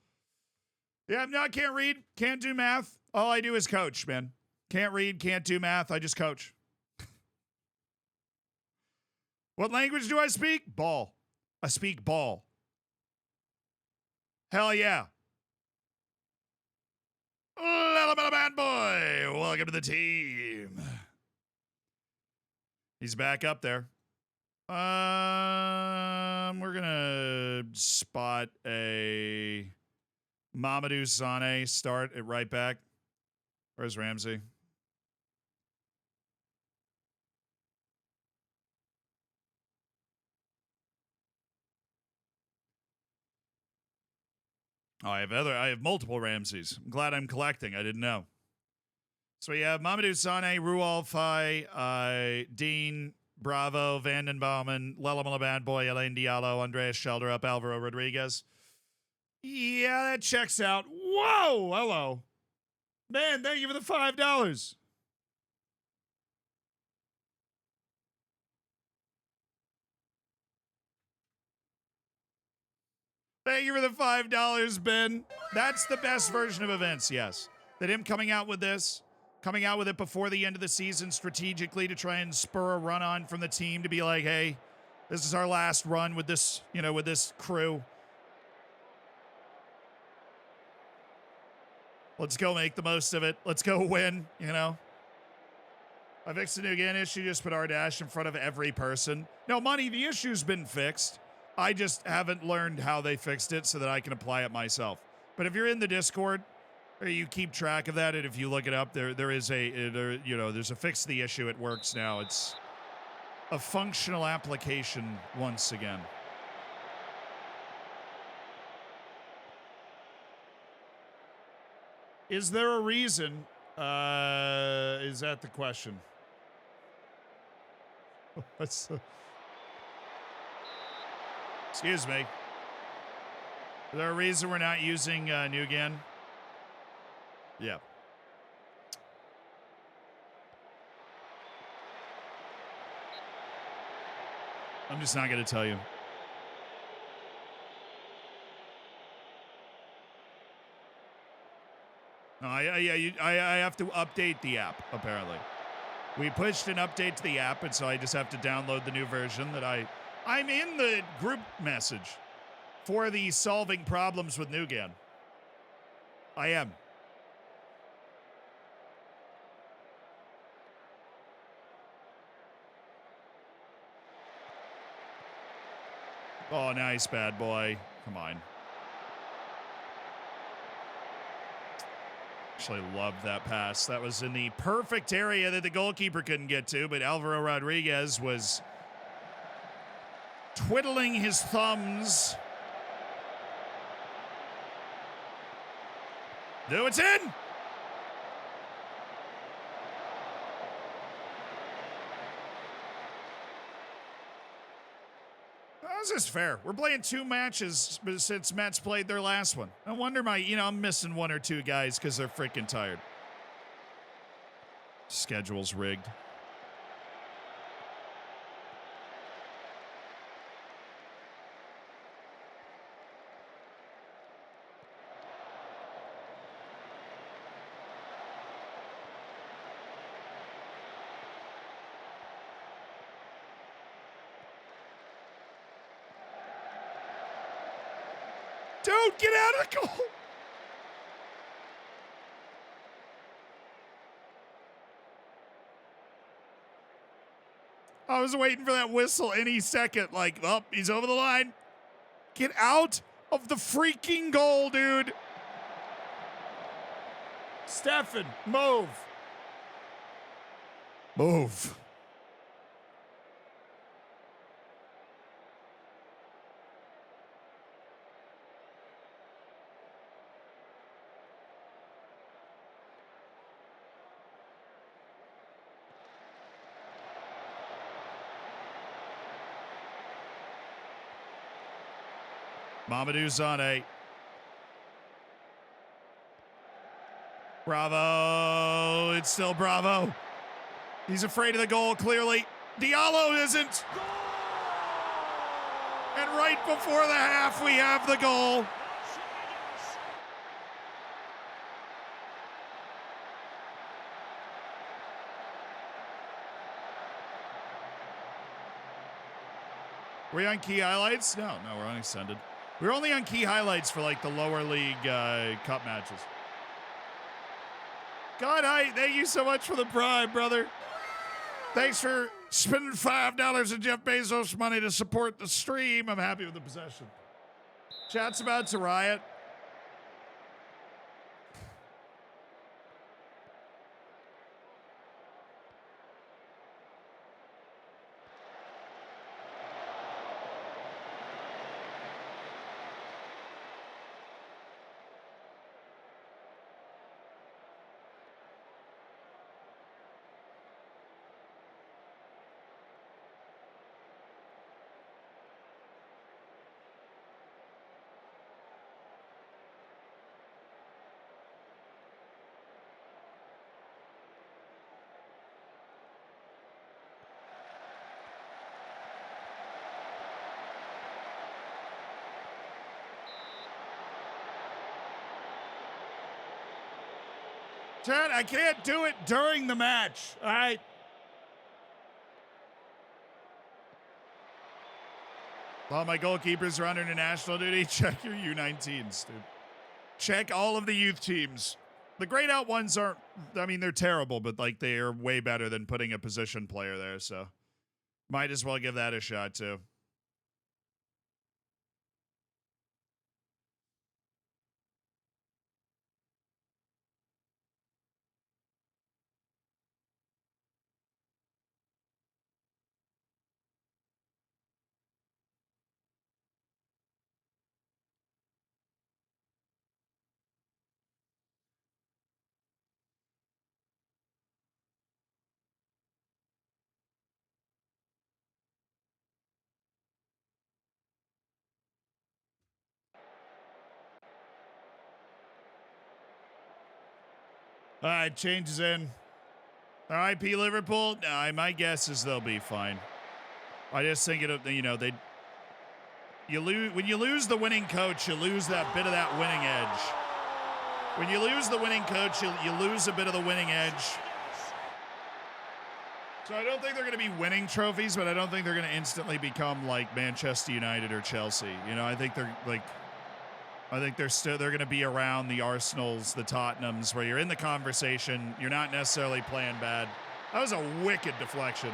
Yeah, no, I can't read, can't do math. All I do is coach, man. Can't read, can't do math. I just coach. What language do I speak? Ball. I speak ball. Hell yeah. Little bad boy. Welcome to the team. He's back up there. We're gonna spot a Mamadou Sane start at right back. Where's Ramsey? Oh, I have multiple Ramseys. I'm glad I'm collecting. I didn't know. So we have Mamadou Sane, Rual Fai, Dean, Bravo, Vanden Bauman, Lelamala Bad Boy, Elaine Diallo, Andreas Schelderup, Alvaro Rodriguez. Yeah, that checks out. Whoa! Hello. Man, thank you for the $5. Thank you for the $5, Ben. That's the best version of events, yes. That him coming out with this, coming out with it before the end of the season strategically to try and spur a run on from the team to be like, hey, this is our last run with this, you know, with this crew. Let's go make the most of it. Let's go win, you know. I fixed the new again issue, just put R-Dash in front of every person. No, Money, the issue's been fixed. I just haven't learned how they fixed it so that I can apply it myself. But if you're in the Discord, or you keep track of that, and if you look it up, there's a fix the issue. It works now. It's a functional application once again. Is there a reason? Is that the question? Excuse me. Is there a reason we're not using Nugan? Yeah. I'm just not going to tell you. No, I have to update the app, apparently. We pushed an update to the app, and so I just have to download the new version that I'm in the group message for the solving problems with Nugan. I am. Oh, nice, bad boy. Come on. Actually love that pass. That was in the perfect area that the goalkeeper couldn't get to, but Alvaro Rodriguez was twiddling his thumbs. No, it's in! How's this fair? We're playing 2 matches since Mets played their last one. I wonder I'm missing 1 or 2 guys because they're freaking tired. Schedule's rigged. Dude, get out of the goal! I was waiting for that whistle any second. Like, oh, he's over the line. Get out of the freaking goal, dude. Stefan, move. Move. Mamadou Sane. Bravo. It's still Bravo. He's afraid of the goal, clearly. Diallo isn't. And right before the half, we have the goal. Were we on key highlights? No, we're on extended. We were only on key highlights for like the lower league cup matches. God, thank you so much for the prime, brother. Thanks for spending $5 of Jeff Bezos money to support the stream. I'm happy with the possession. Chat's about to riot. Chad, I can't do it during the match. All right. While my goalkeepers are on international duty, check your U19s, dude. Check all of the youth teams. The grayed out ones aren't, I mean, they're terrible, but like they are way better than putting a position player there, so might as well give that a shot too. All right, changes in. R.I.P. Liverpool. No, my guess is they'll be fine. I just think you lose when you lose the winning coach, you lose that bit of that winning edge. When you lose the winning coach, you lose a bit of the winning edge. So I don't think they're going to be winning trophies, but I don't think they're going to instantly become like Manchester United or Chelsea. You know, I think they're going to be around the Arsenals, the Tottenhams, where you're in the conversation. You're not necessarily playing bad. That was a wicked deflection.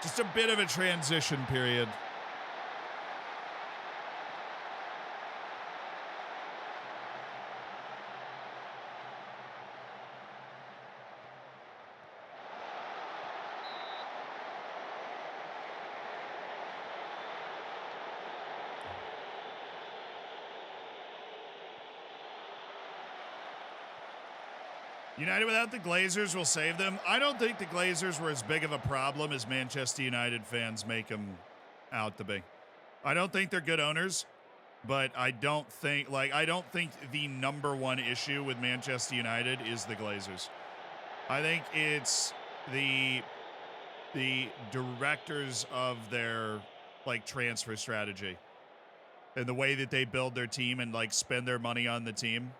Just a bit of a transition period. United without the Glazers will save them. I don't think the Glazers were as big of a problem as Manchester United fans make them out to be. I don't think they're good owners, but I don't think the number one issue with Manchester United is the Glazers. I think it's the directors of their like transfer strategy and the way that they build their team and like spend their money on the team.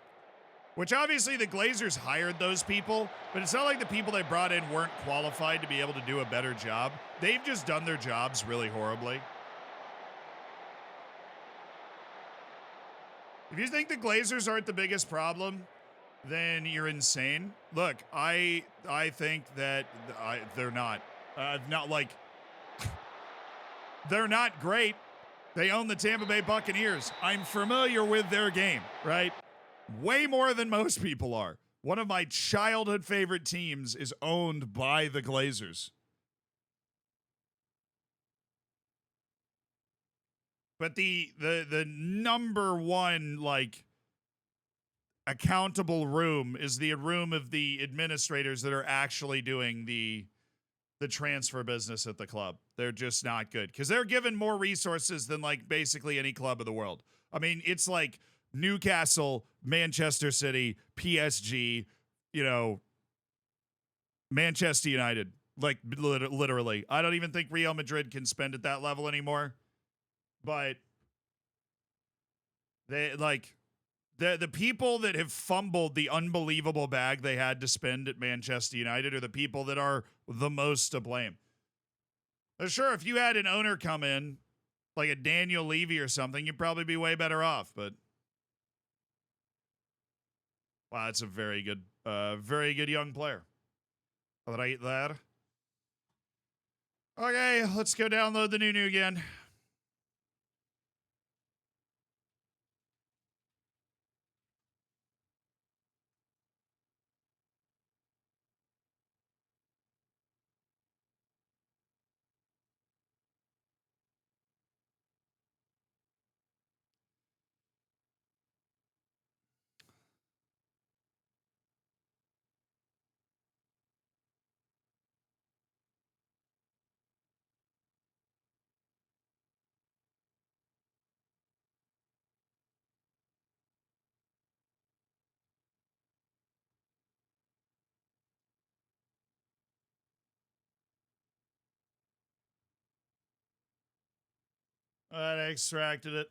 Which obviously the Glazers hired those people, but it's not like the people they brought in weren't qualified to be able to do a better job. They've just done their jobs really horribly. If you think the Glazers aren't the biggest problem, then you're insane. Look, I think that they're not. They're not great. They own the Tampa Bay Buccaneers. I'm familiar with their game, right? Way more than most people are. One of my childhood favorite teams is owned by the Glazers. But the number one like accountable room is the room of the administrators that are actually doing the transfer business at the club. They're just not good because they're given more resources than like basically any club of the world. I mean, it's like Newcastle, Manchester City, PSG, you know, Manchester United. Like, literally. I don't even think Real Madrid can spend at that level anymore. But they, like, the people that have fumbled the unbelievable bag they had to spend at Manchester United are the people that are the most to blame. Sure, if you had an owner come in, like a Daniel Levy or something, you'd probably be way better off. But, wow, that's a very good young player. Right there. Okay, let's go download the new again. I extracted it.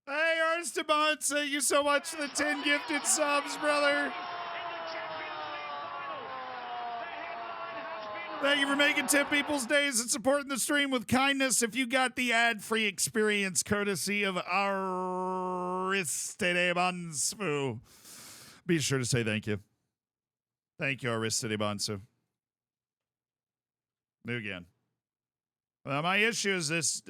Hey, Arsteban, thank you so much for the 10 gifted subs, brother. Thank you for making 10 people's days and supporting the stream with kindness. If you got the ad-free experience courtesy of Aristidebansu, be sure to say thank you. Thank you, Aristidebansu. New again. Well, my issue is this...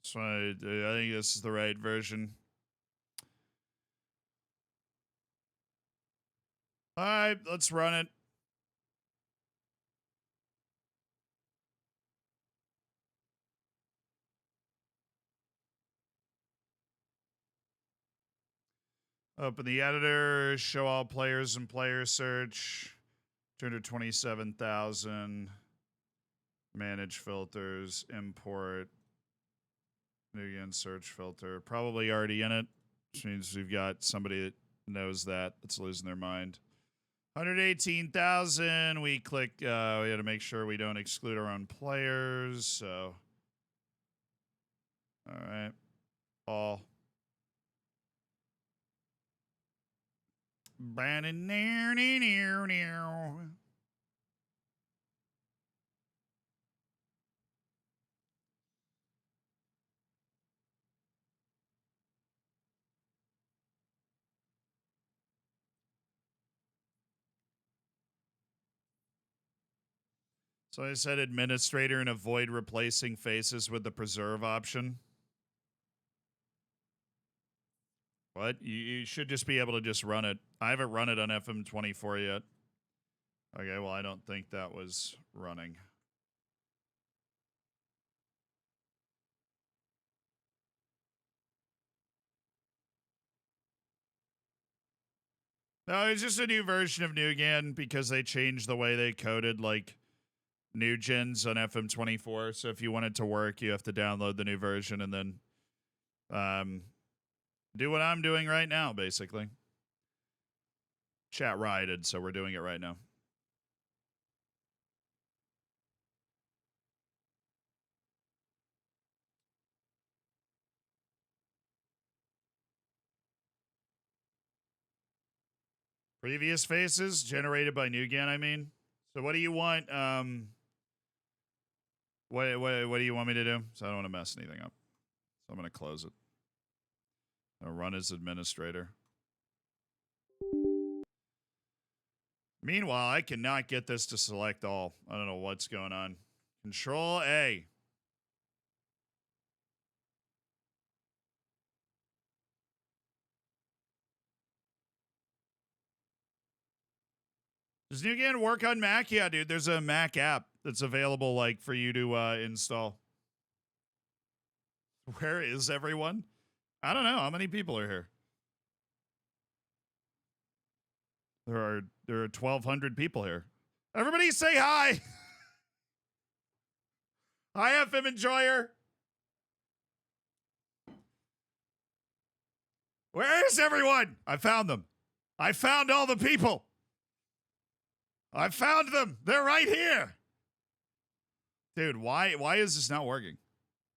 So I think this is the right version. All right, let's run it. Open the editor, show all players and player search. 227,000. Manage filters, import. New again, search filter. Probably already in it, which means we've got somebody that knows that that's losing their mind. 118,000. We click, we had to make sure we don't exclude our own players. So, all right. All. So I said administrator and avoid replacing faces with the preserve option. What? You should just be able to just run it. I haven't run it on FM24 yet. Okay, well, I don't think that was running. No, it's just a new version of Nugan because they changed the way they coded like new gens on FM24. So if you want it to work, you have to download the new version and then do what I'm doing right now, basically. Chat rioted, so we're doing it right now. Previous faces generated by Nugan, I mean. So what do you want? What do you want me to do? So I don't want to mess anything up. So I'm going to close it. I'll run as administrator. Meanwhile, I cannot get this to select all. I don't know what's going on. Control A. Does Nugan work on Mac? Yeah, dude. There's a Mac app that's available, like, for you to install. Where is everyone? I don't know. How many people are here? There are 1,200 people here. Everybody say hi. Hi, FM Enjoyer. Where is everyone? I found them. I found all the people. I found them. They're right here. Dude, why is this not working?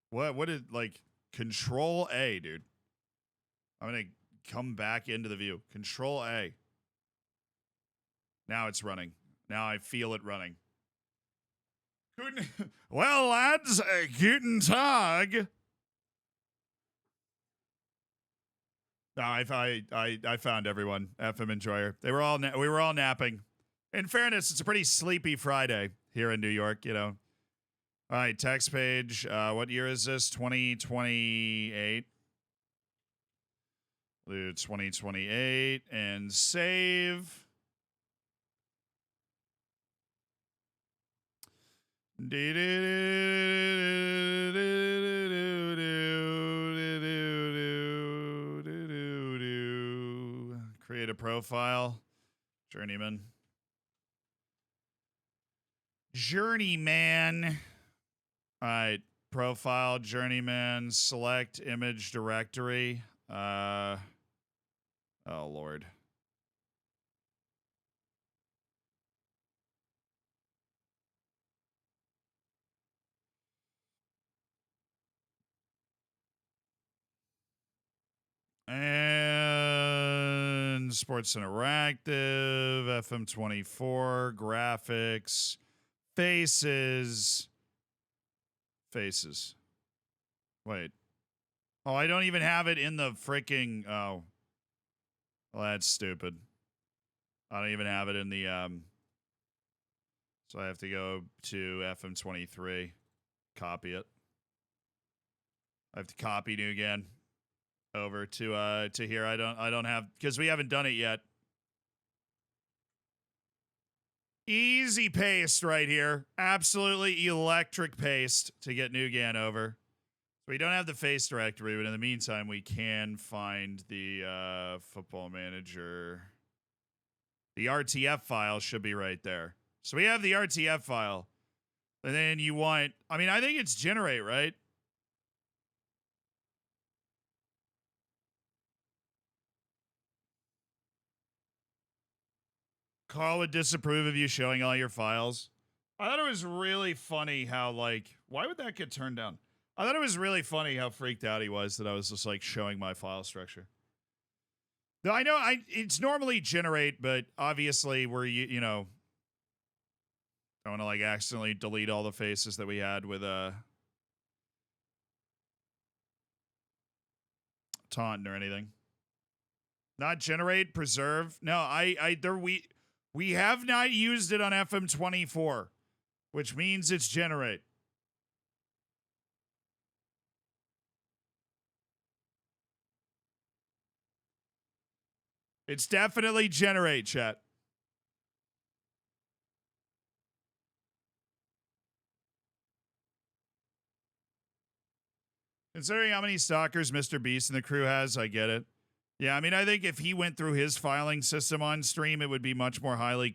What is, like, Control A, dude? I'm going to come back into the view. Control A. Now it's running. Now I feel it running. Well, lads, guten Tag. No, I found everyone. FM Enjoyer. We were all napping. In fairness, it's a pretty sleepy Friday here in New York, you know. All right, text page. What year is this? 2028. Do 2028 and save. Create a profile. Journeyman. All right. Profile, Journeyman, select image directory. Oh, Lord. And Sports Interactive, FM24, graphics, faces. Wait. Oh, I don't even have it in the freaking, oh. Well, that's stupid. I don't even have it in the, so I have to go to FM23, copy it. I have to copy Nugan over to here. I don't have, because we haven't done it yet. Easy paste right here. Absolutely electric paste to get Nugan over. We don't have the face directory, but in the meantime, we can find the football manager. The RTF file should be right there. So we have the RTF file. And then you want, I mean, I think it's generate, right? Carl would disapprove of you showing all your files. I thought it was really funny how, like, why would that get turned down? I thought it was really funny how freaked out he was that I was just, like, showing my file structure. Now, I know it's normally generate, but obviously we're, you know, I want to, like, accidentally delete all the faces that we had with Taunton or anything. Not generate, preserve. No, we have not used it on FM24, which means it's generate. It's definitely generate, chat. Considering how many stalkers Mr. Beast and the crew has, I get it. Yeah, I mean, I think if he went through his filing system on stream, it would be much more highly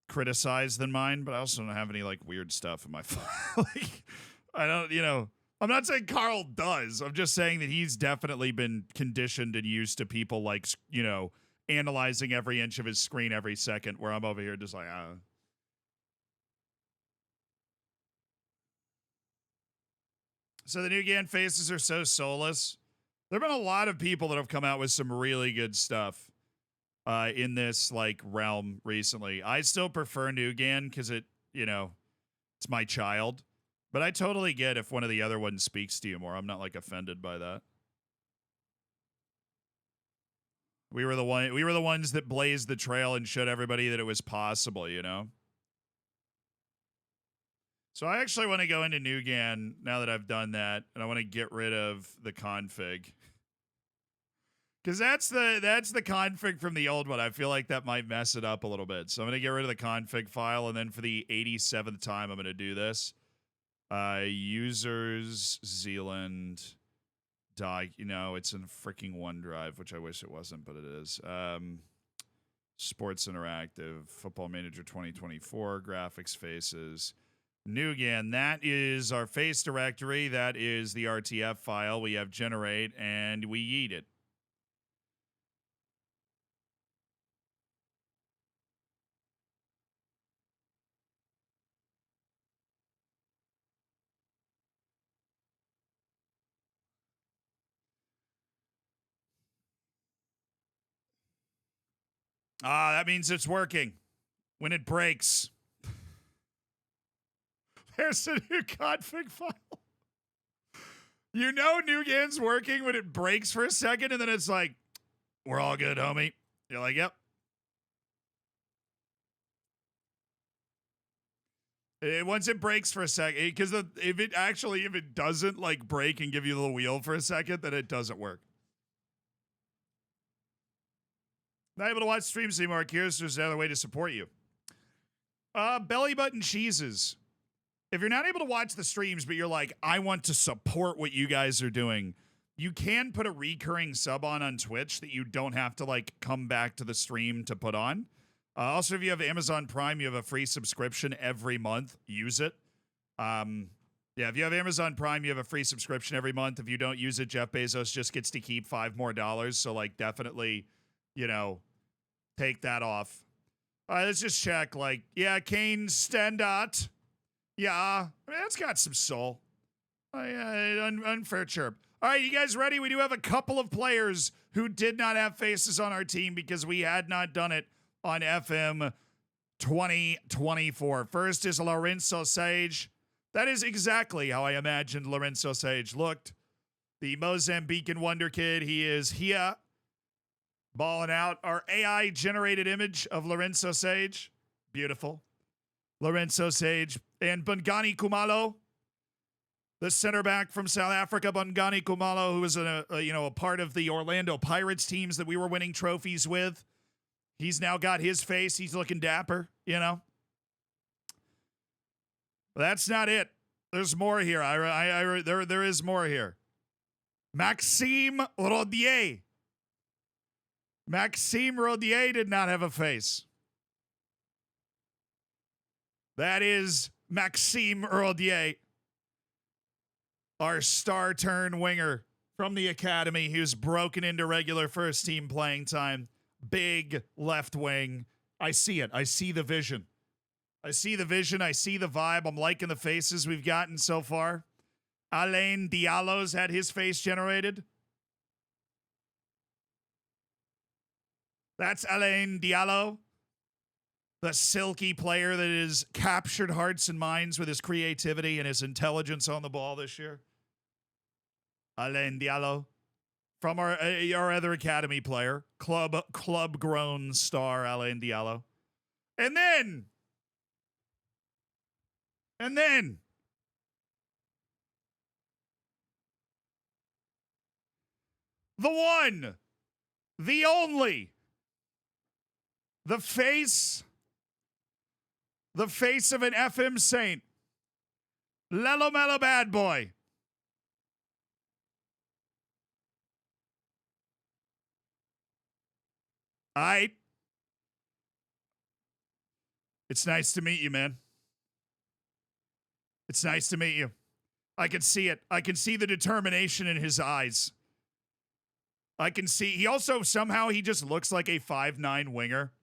criticized than mine. But I also don't have any like weird stuff in my file. Like, I don't, I'm not saying Carl does. I'm just saying that he's definitely been conditioned and used to people like, analyzing every inch of his screen every second. Where I'm over here just like, So the new GAN faces are so soulless. There have been a lot of people that have come out with some really good stuff in this like realm recently. I still prefer New GAN because it's my child. But I totally get if one of the other ones speaks to you more. I'm not like offended by that. We were the ones that blazed the trail and showed everybody that it was possible, So I actually want to go into New GAN now that I've done that, and I want to get rid of the config. Because that's the config from the old one. I feel like that might mess it up a little bit. So I'm going to get rid of the config file, and then for the 87th time, I'm going to do this. Users, Zealand, doc, it's in freaking OneDrive, which I wish it wasn't, but it is. Sports Interactive, Football Manager 2024, graphics faces. New GAN, that is our face directory. That is the RTF file. We have generate, and we yeet it. That means it's working. When it breaks. There's a new config file. New GAN's working when it breaks for a second, and then it's like, we're all good, homie. You're like, yep. Once it breaks for a second, because if it doesn't like break and give you a little wheel for a second, then it doesn't work. Not able to watch streams anymore. Here's there's another way to support you. Belly button cheeses. If you're not able to watch the streams, but you're like, I want to support what you guys are doing, you can put a recurring sub on Twitch that you don't have to like come back to the stream to put on. Also, if you have Amazon Prime, you have a free subscription every month. Use it. If you have Amazon Prime, you have a free subscription every month. If you don't use it, Jeff Bezos just gets to keep $5 more. So like definitely, take that off. All right, let's just check. Like, yeah, Kane Stendot. Yeah, I mean, that's got some soul. Unfair chirp. All right, you guys ready? We do have a couple of players who did not have faces on our team because we had not done it on FM 2024. First is Lorenzo Sage. That is exactly how I imagined Lorenzo Sage looked. The Mozambican wonder kid. He is here, balling out. Our AI-generated image of Lorenzo Sage. Beautiful. Lorenzo Sage. And Bongani Kumalo, the center back from South Africa, Bongani Kumalo, who was a part of the Orlando Pirates teams that we were winning trophies with. He's now got his face. He's looking dapper, That's not it. There's more here. There is more here. Maxime Rodier. Maxime Rodier did not have a face. That is Maxime Rodier, our star turn winger from the academy who's broken into regular first team playing time. Big left wing. I see it. I see the vision. I see the vision. I see the vibe. I'm liking the faces we've gotten so far. Alain Diallo's had his face generated. That's Alain Diallo, the silky player that has captured hearts and minds with his creativity and his intelligence on the ball this year. Alain Diallo. From our other academy player, club grown star Alain Diallo. And then the one, the only, the face of an FM saint, Lelo Melo Bad Boy. All right. It's nice to meet you, man. It's nice to meet you. I can see it. I can see the determination in his eyes. I can see. He also, somehow, he just looks like a 5'9" winger.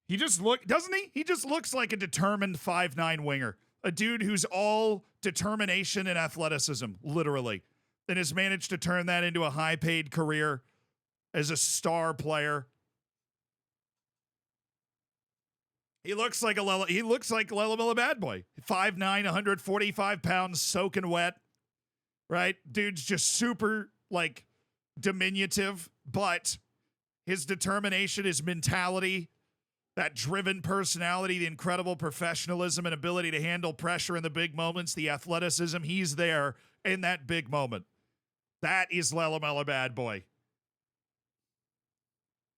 He just doesn't he? He just looks like a determined 5'9" winger. A dude who's all determination and athleticism, literally. And has managed to turn that into a high-paid career as a star player. He looks like Lella Bad Boy. 5'9", 145 pounds, soaking wet. Right? Dude's just super, like, diminutive, but his determination, his mentality, that driven personality, the incredible professionalism and ability to handle pressure in the big moments, the athleticism, he's there in that big moment. That is Lella Bad Boy.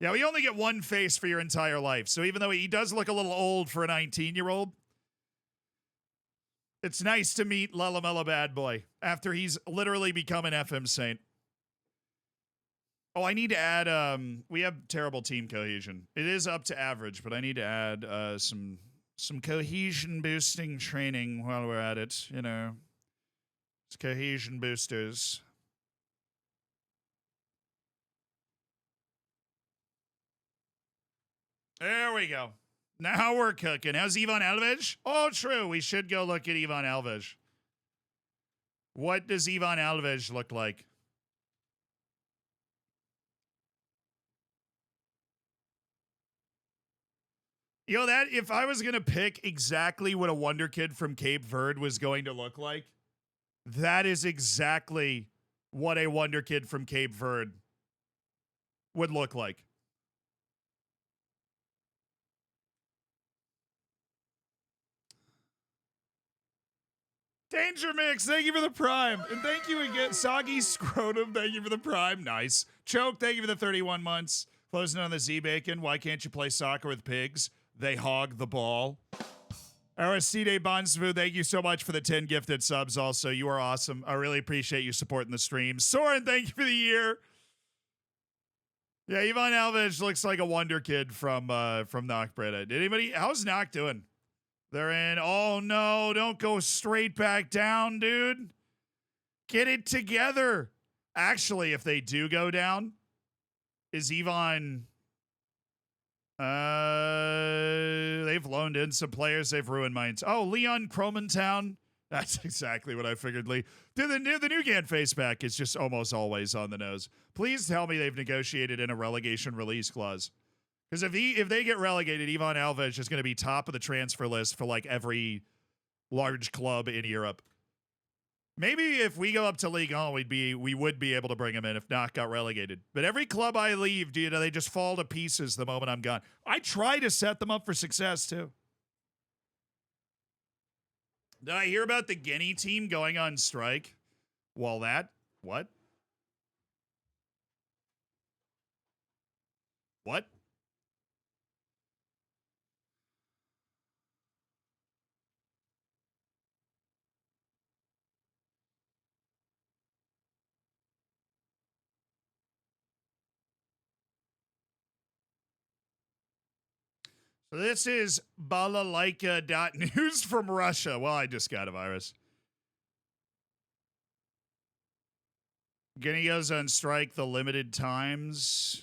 Yeah, we only get one face for your entire life. So even though he does look a little old for a 19-year-old, it's nice to meet Lella Bad Boy after he's literally become an FM saint. Oh, I need to add, we have terrible team cohesion. It is up to average, but I need to add some cohesion boosting training while we're at it, you know. It's cohesion boosters. There we go. Now we're cooking. How's Ivan Alves? Oh, true. We should go look at Ivan Alves. What does Ivan Alves look like? You know, that if I was going to pick exactly what a wonder kid from Cape Verde was going to look like, that is exactly what a wonder kid from Cape Verde would look like. Danger Mix, thank you for the prime. And thank you again. Soggy Scrotum, thank you for the prime. Nice. Choke, thank you for the 31 months. Closing on the Z-Bacon. Why can't you play soccer with pigs? They hog the ball. Aristide Bonsvu, thank you so much for the 10 gifted subs also. You are awesome. I really appreciate you supporting the stream. Soren, thank you for the year. Yeah, Ivan Alves looks like a wonder kid from Knockbreda. Did anybody, how's Knock doing? They're in. Oh, no, don't go straight back down, dude. Get it together. Actually, if they do go down, is Ivan... they've loaned in some players. They've ruined minds. Oh, Leon Cromantown. That's exactly what I figured, Lee. Dude, the new Gan face back is just almost always on the nose. Please tell me they've negotiated in a relegation release clause. Because if they get relegated, Ivan Alves is going to be top of the transfer list for like every large club in Europe. Maybe if we go up to League One, we would be able to bring him in if not got relegated. But every club I leave, you know, they just fall to pieces the moment I'm gone. I try to set them up for success too. Did I hear about the Guinea team going on strike? Well, what? What? So this is balalaika.news from Russia. Well, I just got a virus. Guinea goes on strike, the limited times.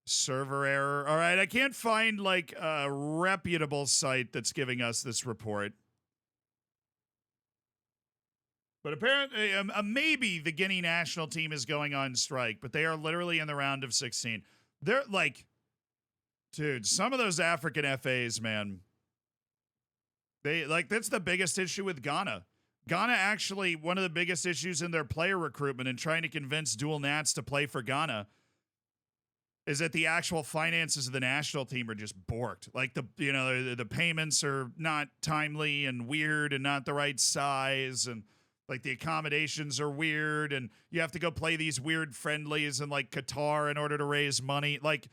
Server error. All right, I can't find like a reputable site that's giving us this report. But apparently, maybe the Guinea national team is going on strike, but they are literally in the round of 16. They're like, dude, some of those African FAs, man, they like, that's the biggest issue with Ghana. Ghana actually, one of the biggest issues in their player recruitment and trying to convince dual Nats to play for Ghana is that the actual finances of the national team are just borked. Like the payments are not timely and weird and not the right size, and like the accommodations are weird, and you have to go play these weird friendlies in like Qatar in order to raise money. Like,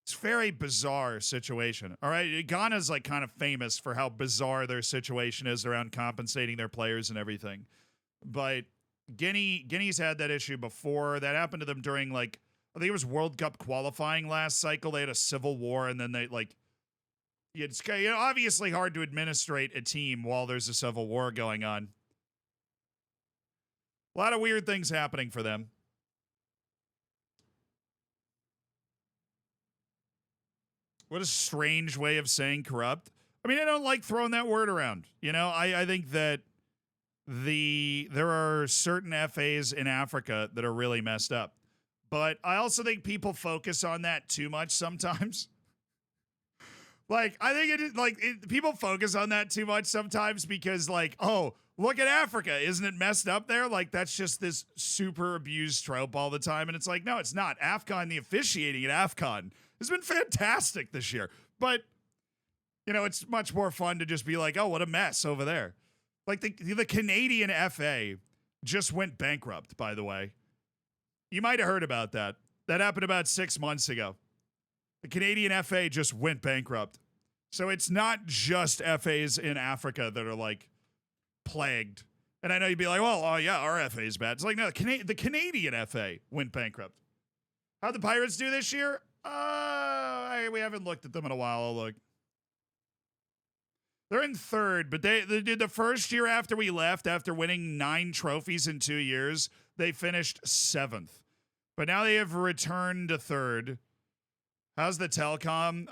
it's a very bizarre situation. All right, Ghana's like kind of famous for how bizarre their situation is around compensating their players and everything. But Guinea's had that issue before. That happened to them during like I think it was World Cup qualifying last cycle. They had a civil war, and then they like. It's obviously hard to administrate a team while there's a civil war going on. A lot of weird things happening for them. What a strange way of saying corrupt. I mean, I don't like throwing that word around. I think that there are certain FAs in Africa that are really messed up. But I also think people focus on that too much sometimes. Like, I think people focus on that too much sometimes because, like, oh, look at Africa. Isn't it messed up there? Like, that's just this super abused trope all the time. And it's like, no, it's not. AFCON, the officiating at AFCON has been fantastic this year. But, it's much more fun to just be like, oh, what a mess over there. Like, the Canadian FA just went bankrupt, by the way. You might have heard about that. That happened about 6 months ago. The Canadian FA just went bankrupt. So it's not just FAs in Africa that are, like, plagued. And I know you'd be like, well, oh, yeah, our FA is bad. It's like, no, the Canadian FA went bankrupt. How'd the Pirates do this year? We haven't looked at them in a while. I'll look. They're in third, but they did the first year after we left, after winning 9 trophies in 2 years, they finished 7th. But now they have returned to third. How's the Telcom?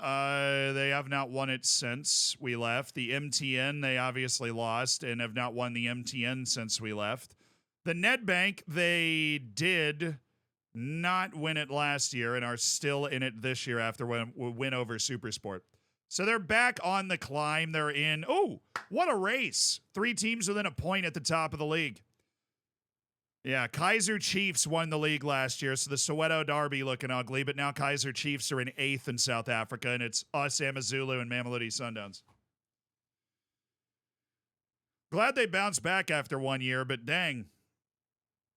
They have not won it since we left. The MTN, they obviously lost and have not won the MTN since we left. The Nedbank, they did not win it last year and are still in it this year after we win over Supersport. So they're back on the climb. They're in, oh, what a race. 3 teams within a point at the top of the league. Yeah, Kaiser Chiefs won the league last year, so the Soweto Derby looking ugly, but now Kaiser Chiefs are in 8th in South Africa, and it's us, Amazulu, and Mamelodi Sundowns. Glad they bounced back after 1 year, but dang,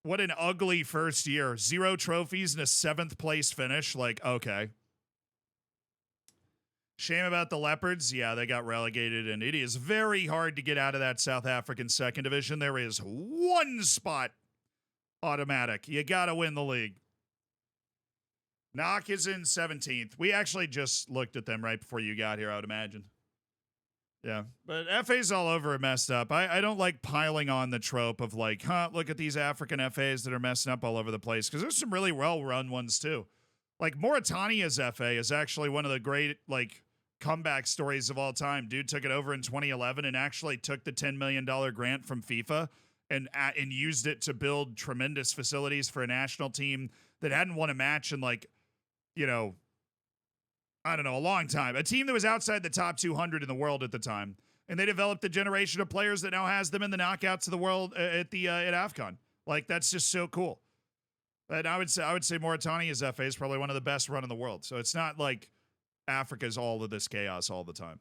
what an ugly first year. 0 trophies and a 7th place finish. Like, okay. Shame about the Leopards. Yeah, they got relegated, and it is very hard to get out of that South African second division. There is 1 spot automatic. You got to win the league. Knock is in 17th. We actually just looked at them right before you got here, I would imagine. Yeah, but FA's all over it messed up. I don't like piling on the trope of like, look at these African FAs that are messing up all over the place, because there's some really well-run ones too. Like Mauritania's FA is actually one of the great like comeback stories of all time. Dude took it over in 2011 and actually took the $10 million grant from FIFA and used it to build tremendous facilities for a national team that hadn't won a match in like, I don't know, a long time. A team that was outside the top 200 in the world at the time. And they developed a generation of players that now has them in the knockouts of the world at AFCON. Like, that's just so cool. And I would say Mauritania's FA is probably one of the best run in the world. So it's not like Africa's all of this chaos all the time.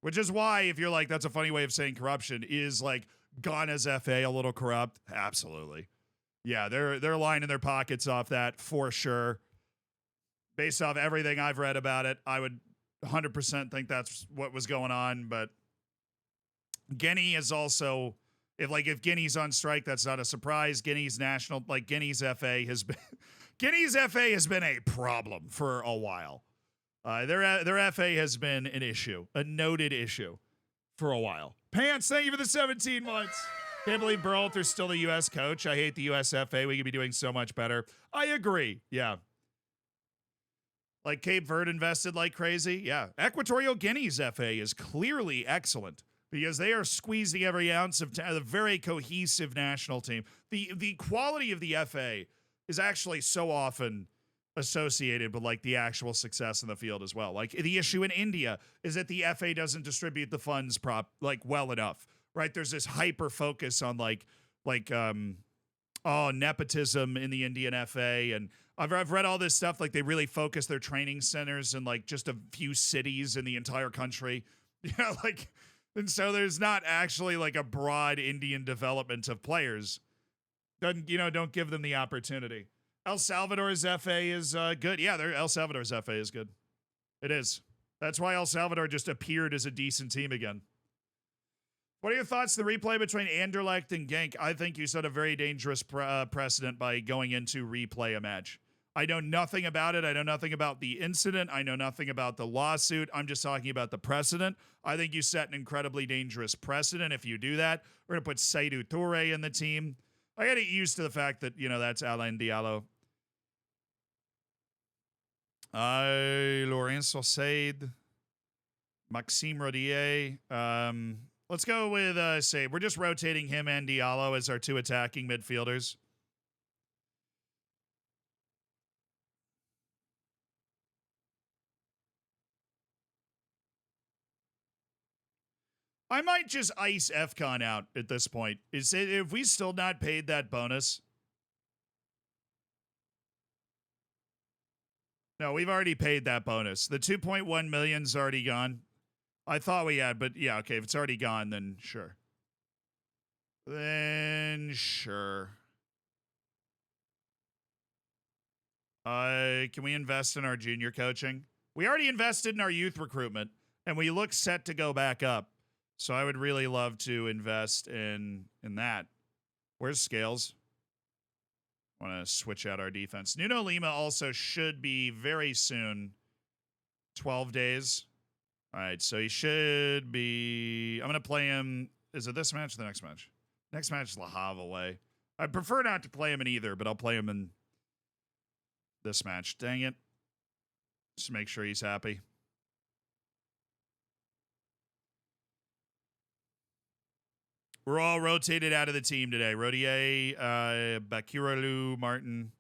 Which is why, if you're like, that's a funny way of saying corruption, is like Ghana's FA a little corrupt? Absolutely. Yeah, they're lining their pockets off that for sure. Based off everything I've read about it, I would 100% think that's what was going on. But Guinea is also, if Guinea's on strike, that's not a surprise. Guinea's FA has been a problem for a while. Their FA has been an issue, a noted issue for a while. Pants, thank you for the 17 months. Can't believe Berhalter's still the U.S. coach. I hate the U.S. FA. We could be doing so much better. I agree. Yeah. Like Cape Verde invested like crazy. Yeah. Equatorial Guinea's FA is clearly excellent because they are squeezing every ounce of a very cohesive national team. The quality of the FA is actually so often associated with like the actual success in the field as well. Like the issue in India is that the FA doesn't distribute the funds well enough, right? There's this hyper focus on nepotism in the Indian FA. And I've read all this stuff. Like they really focus their training centers in like just a few cities in the entire country. Yeah. And so there's not actually like a broad Indian development of players. Don't give them the opportunity. El Salvador's FA is good. Yeah, El Salvador's FA is good. It is. That's why El Salvador just appeared as a decent team again. What are your thoughts on the replay between Anderlecht and Genk? I think you set a very dangerous precedent by going into replay a match. I know nothing about it. I know nothing about the incident. I know nothing about the lawsuit. I'm just talking about the precedent. I think you set an incredibly dangerous precedent if you do that. We're going to put Seydou Touré in the team. I got to get used to the fact that, that's Alain Diallo. Lorenzo Said, Maxime Rodier. Let's go with Said. We're just rotating him and Diallo as our two attacking midfielders. I might just ice FCON out at this point. If we still not paid that bonus? No, we've already paid that bonus. The 2.1 million's already gone. I thought we had, but yeah, okay, if it's already gone, then sure. Then sure. Can we invest in our junior coaching? We already invested in our youth recruitment, and we look set to go back up. So I would really love to invest in that. Where's Scales? I want to switch out our defense. Nuno Lima also should be very soon. 12 days. All right, so he should be... I'm going to play him... Is it this match or the next match? Next match is La Havre away. I prefer not to play him in either, but I'll play him in this match. Dang it. Just to make sure he's happy. We're all rotated out of the team today. Rodier, Bakirolu, Martin,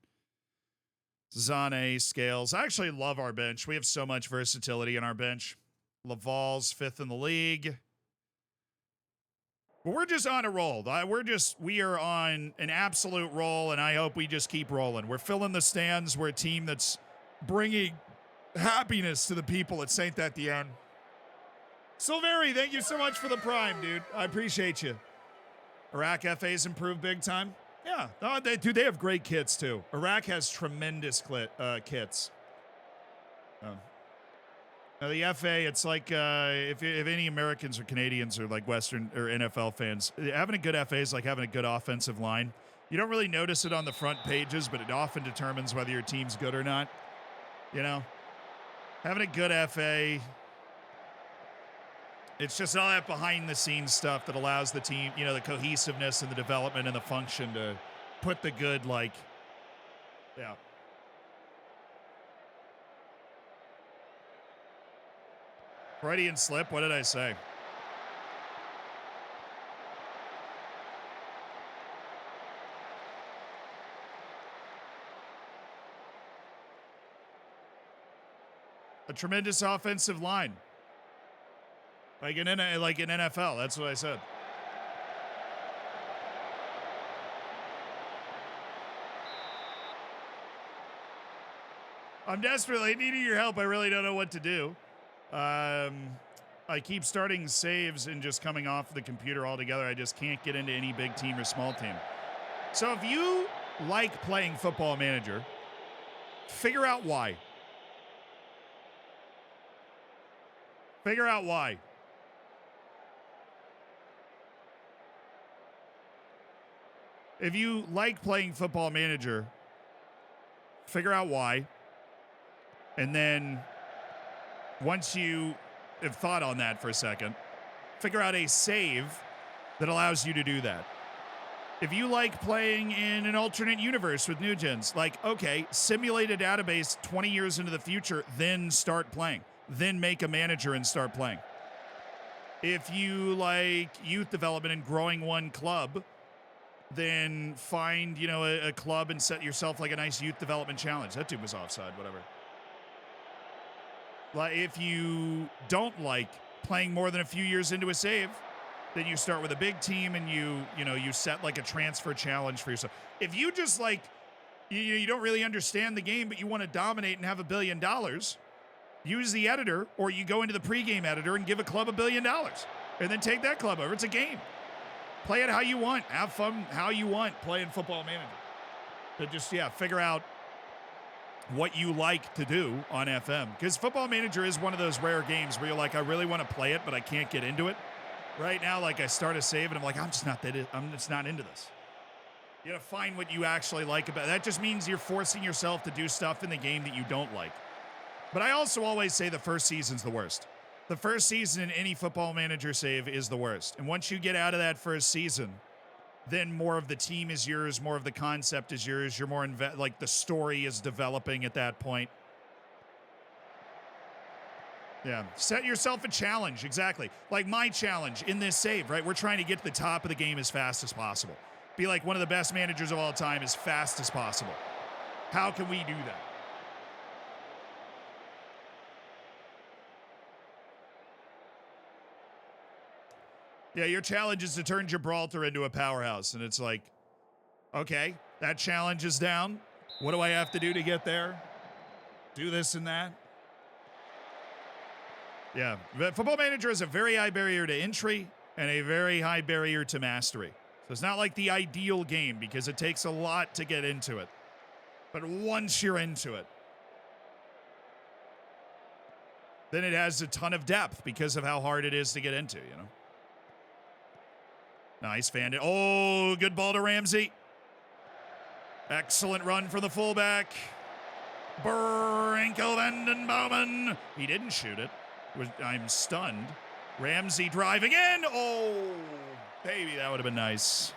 Zane, Scales. I actually love our bench. We have so much versatility in our bench. Laval's 5th in the league. But we're just on a roll. We are on an absolute roll, and I hope we just keep rolling. We're filling the stands. We're a team that's bringing happiness to the people at Saint Etienne. Silveri, thank you so much for the prime, dude. I appreciate you. Iraq FA's improved big time. Yeah. Oh, they have great kits, too. Iraq has tremendous kits. Now, the FA, it's like if any Americans or Canadians or like Western or NFL fans, having a good FA is like having a good offensive line. You don't really notice it on the front pages, but it often determines whether your team's good or not. Having a good FA... It's just all that behind-the-scenes stuff that allows the team, the cohesiveness and the development and the function to put the good, yeah. Freudian slip, what did I say? A tremendous offensive line. Like in NFL, that's what I said. I'm desperately needing your help. I really don't know what to do. I keep starting saves and just coming off the computer altogether. I just can't get into any big team or small team. So if you like playing Football Manager, figure out why. Figure out why. If you like playing Football Manager, figure out why. And then once you have thought on that for a second, figure out a save that allows you to do that. If you like playing in an alternate universe with New Gens, simulate a database 20 years into the future, then start playing. Then make a manager and start playing. If you like youth development and growing one club, then find, a club and set yourself like a nice youth development challenge. That dude was offside, whatever. If you don't like playing more than a few years into a save, then you start with a big team and you set like a transfer challenge for yourself. If you just you don't really understand the game, but you want to dominate and have $1 billion, use the editor, or you go into the pregame editor and give a club $1 billion and then take that club over. It's a game. Play it how you want. Have fun how you want playing Football Manager. But just, figure out what you like to do on FM. Because Football Manager is one of those rare games where you're like, I really want to play it, but I can't get into it. Right now, I start a save and I'm like, I'm just not into this. You gotta find what you actually like about it. That just means you're forcing yourself to do stuff in the game that you don't like. But I also always say the first season's the worst. The first season in any football manager save is the worst. And once you get out of that first season, then more of the team is yours, more of the concept is yours. You're more like the story is developing at that point. Yeah, set yourself a challenge, exactly. Like my challenge in this save, right? We're trying to get to the top of the game as fast as possible. Be like one of the best managers of all time as fast as possible. How can we do that? Yeah, your challenge is to turn Gibraltar into a powerhouse. And it's like, okay, that challenge is down. What do I have to do to get there? Do this and that. Yeah, Football Manager is a very high barrier to entry and a very high barrier to mastery. So it's not like the ideal game because it takes a lot to get into it. But once you're into it, then it has a ton of depth because of how hard it is to get into, you know? Nice fan. Oh, good ball to Ramsey. Excellent run for the fullback. Brinkel Vandenbouwen. He didn't shoot it. I'm stunned. Ramsey driving in. Oh, baby, that would have been nice.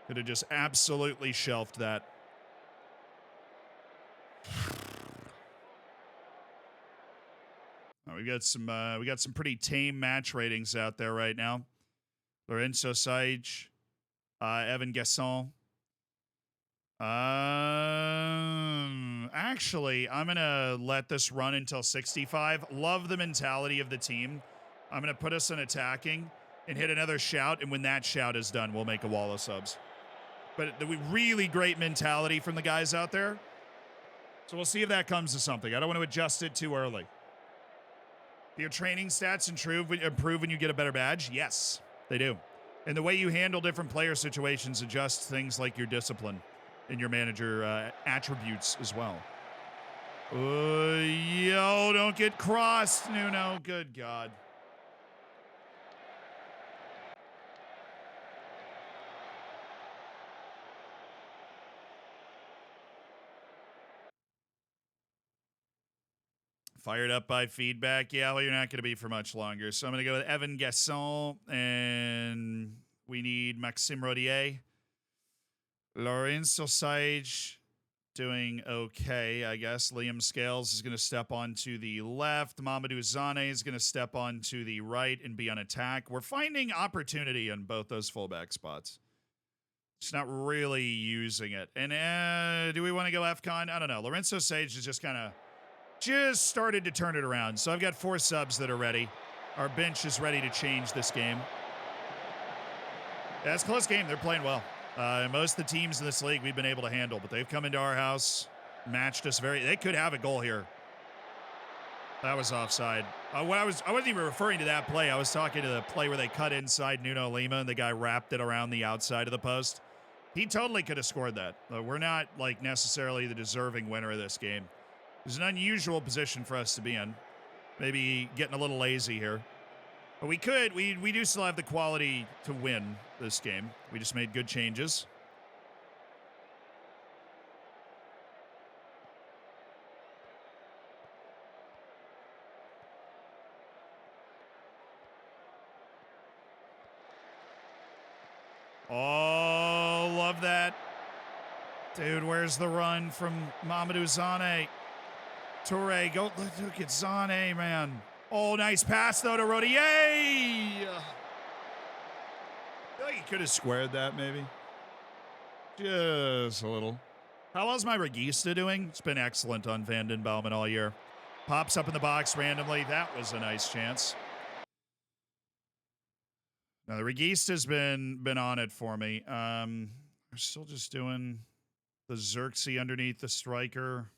Could have just absolutely shelved that. Oh, we got some pretty tame match ratings out there right now. Lorenzo Sage, Evan Gasson. Actually, I'm going to let this run until 65. Love the mentality of the team. I'm going to put us in attacking and hit another shout, and when that shout is done, we'll make a wall of subs. But the really great mentality from the guys out there. So we'll see if that comes to something. I don't want to adjust it too early. Do your training stats improve when you get a better badge? Yes, they do. And the way you handle different player situations adjusts things like your discipline and your manager attributes as well. Yo, don't get crossed, Nuno. Good God. Fired up by feedback. Yeah, well, you're not going to be for much longer. So I'm going to go with Evan Gasson, and we need Maxime Rodier. Lorenzo Sage doing okay, I guess. Liam Scales is going to step onto the left. Mamadou Zane is going to step onto the right and be on attack. We're finding opportunity on both those fullback spots. Just not really using it. And do we want to go AFCON? I don't know. Lorenzo Sage is just started to turn it around. So I've got 4 subs that are ready. Our bench is ready to change this game. Yeah, it's a close game. They're playing well. Most of the teams in this league we've been able to handle, but they've come into our house, matched us they could have a goal here. That was offside. I wasn't even referring to that play. I was talking to the play where they cut inside Nuno Lima and the guy wrapped it around the outside of the post. He totally could have scored that. We're not like necessarily the deserving winner of this game. It's an unusual position for us to be in. Maybe getting a little lazy here. But we do still have the quality to win this game. We just made good changes. Oh, love that. Dude, where's the run from Mamadou Zane? Toure, go look at Zane, man. Oh, nice pass, though, to Rodier. I feel like he could have squared that, maybe. Just a little. How well's my Regista doing? It's been excellent on Vandenbouwen all year. Pops up in the box randomly. That was a nice chance. Now, the Regista's been on it for me. We're still just doing the Xerxes underneath the striker.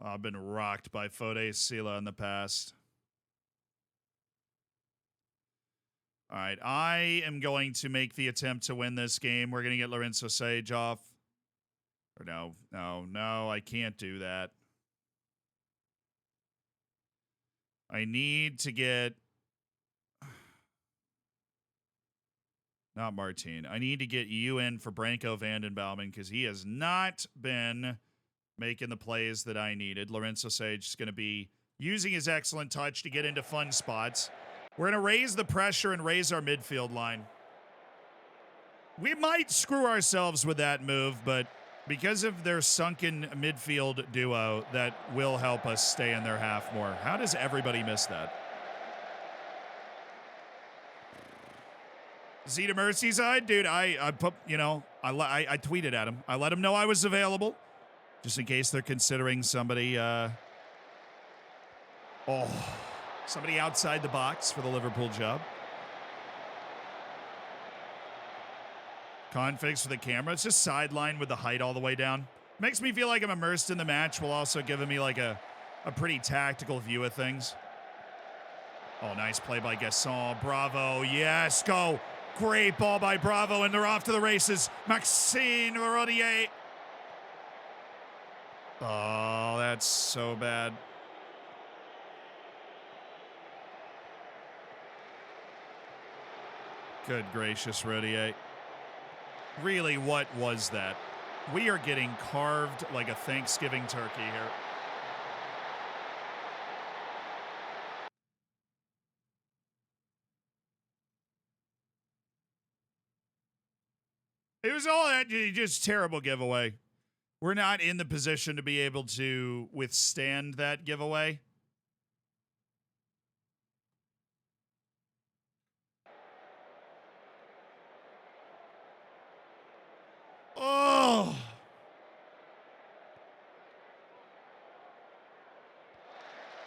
I've been rocked by Fode Sila in the past. All right, I am going to make the attempt to win this game. We're going to get Lorenzo Sage off. Or no, I can't do that. I need to get... Not Martin. I need to get you in for Branko Vandenbouwen because he has not been making the plays that I needed. Lorenzo Sage is going to be using his excellent touch to get into fun spots. We're going to raise the pressure and raise our midfield line. We might screw ourselves with that move, but because of their sunken midfield duo, that will help us stay in their half more. How does everybody miss that? Zeta Merseyside, dude, I put, you know, I tweeted at him. I let him know I was available, just in case they're considering somebody, somebody outside the box for the Liverpool job. Configs for the camera. It's just sideline with the height all the way down. Makes me feel like I'm immersed in the match while also giving me like a pretty tactical view of things. Oh, nice play by Gasson. Bravo. Yes, go. Great ball by Bravo, and they're off to the races. Maxime Rodier. Oh, that's so bad. Good gracious, Rodier. Really, what was that? We are getting carved like a Thanksgiving turkey here. It was all that just terrible giveaway. We're not in the position to be able to withstand that giveaway. Oh.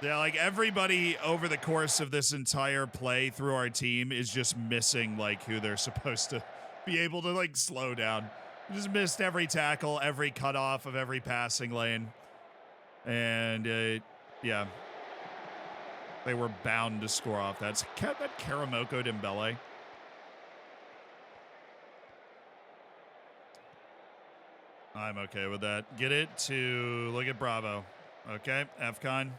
Yeah, like everybody over the course of this entire play through our team is just missing like who they're supposed to be able to like slow down. Just missed every tackle, every cutoff of every passing lane. And yeah, they were bound to score off that. That Karamoko Dembele. I'm okay with that. Get it to look at Bravo. Okay, FCon.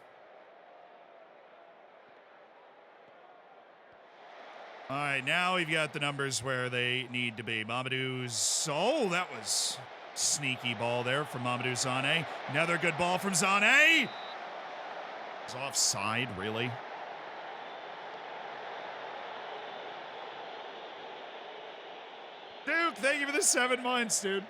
All right, now we've got the numbers where they need to be. Mamadou's, oh, that was sneaky ball there from Mamadou Sané. Another good ball from Sané. It's offside, really? Duke, thank you for the 7 months, dude.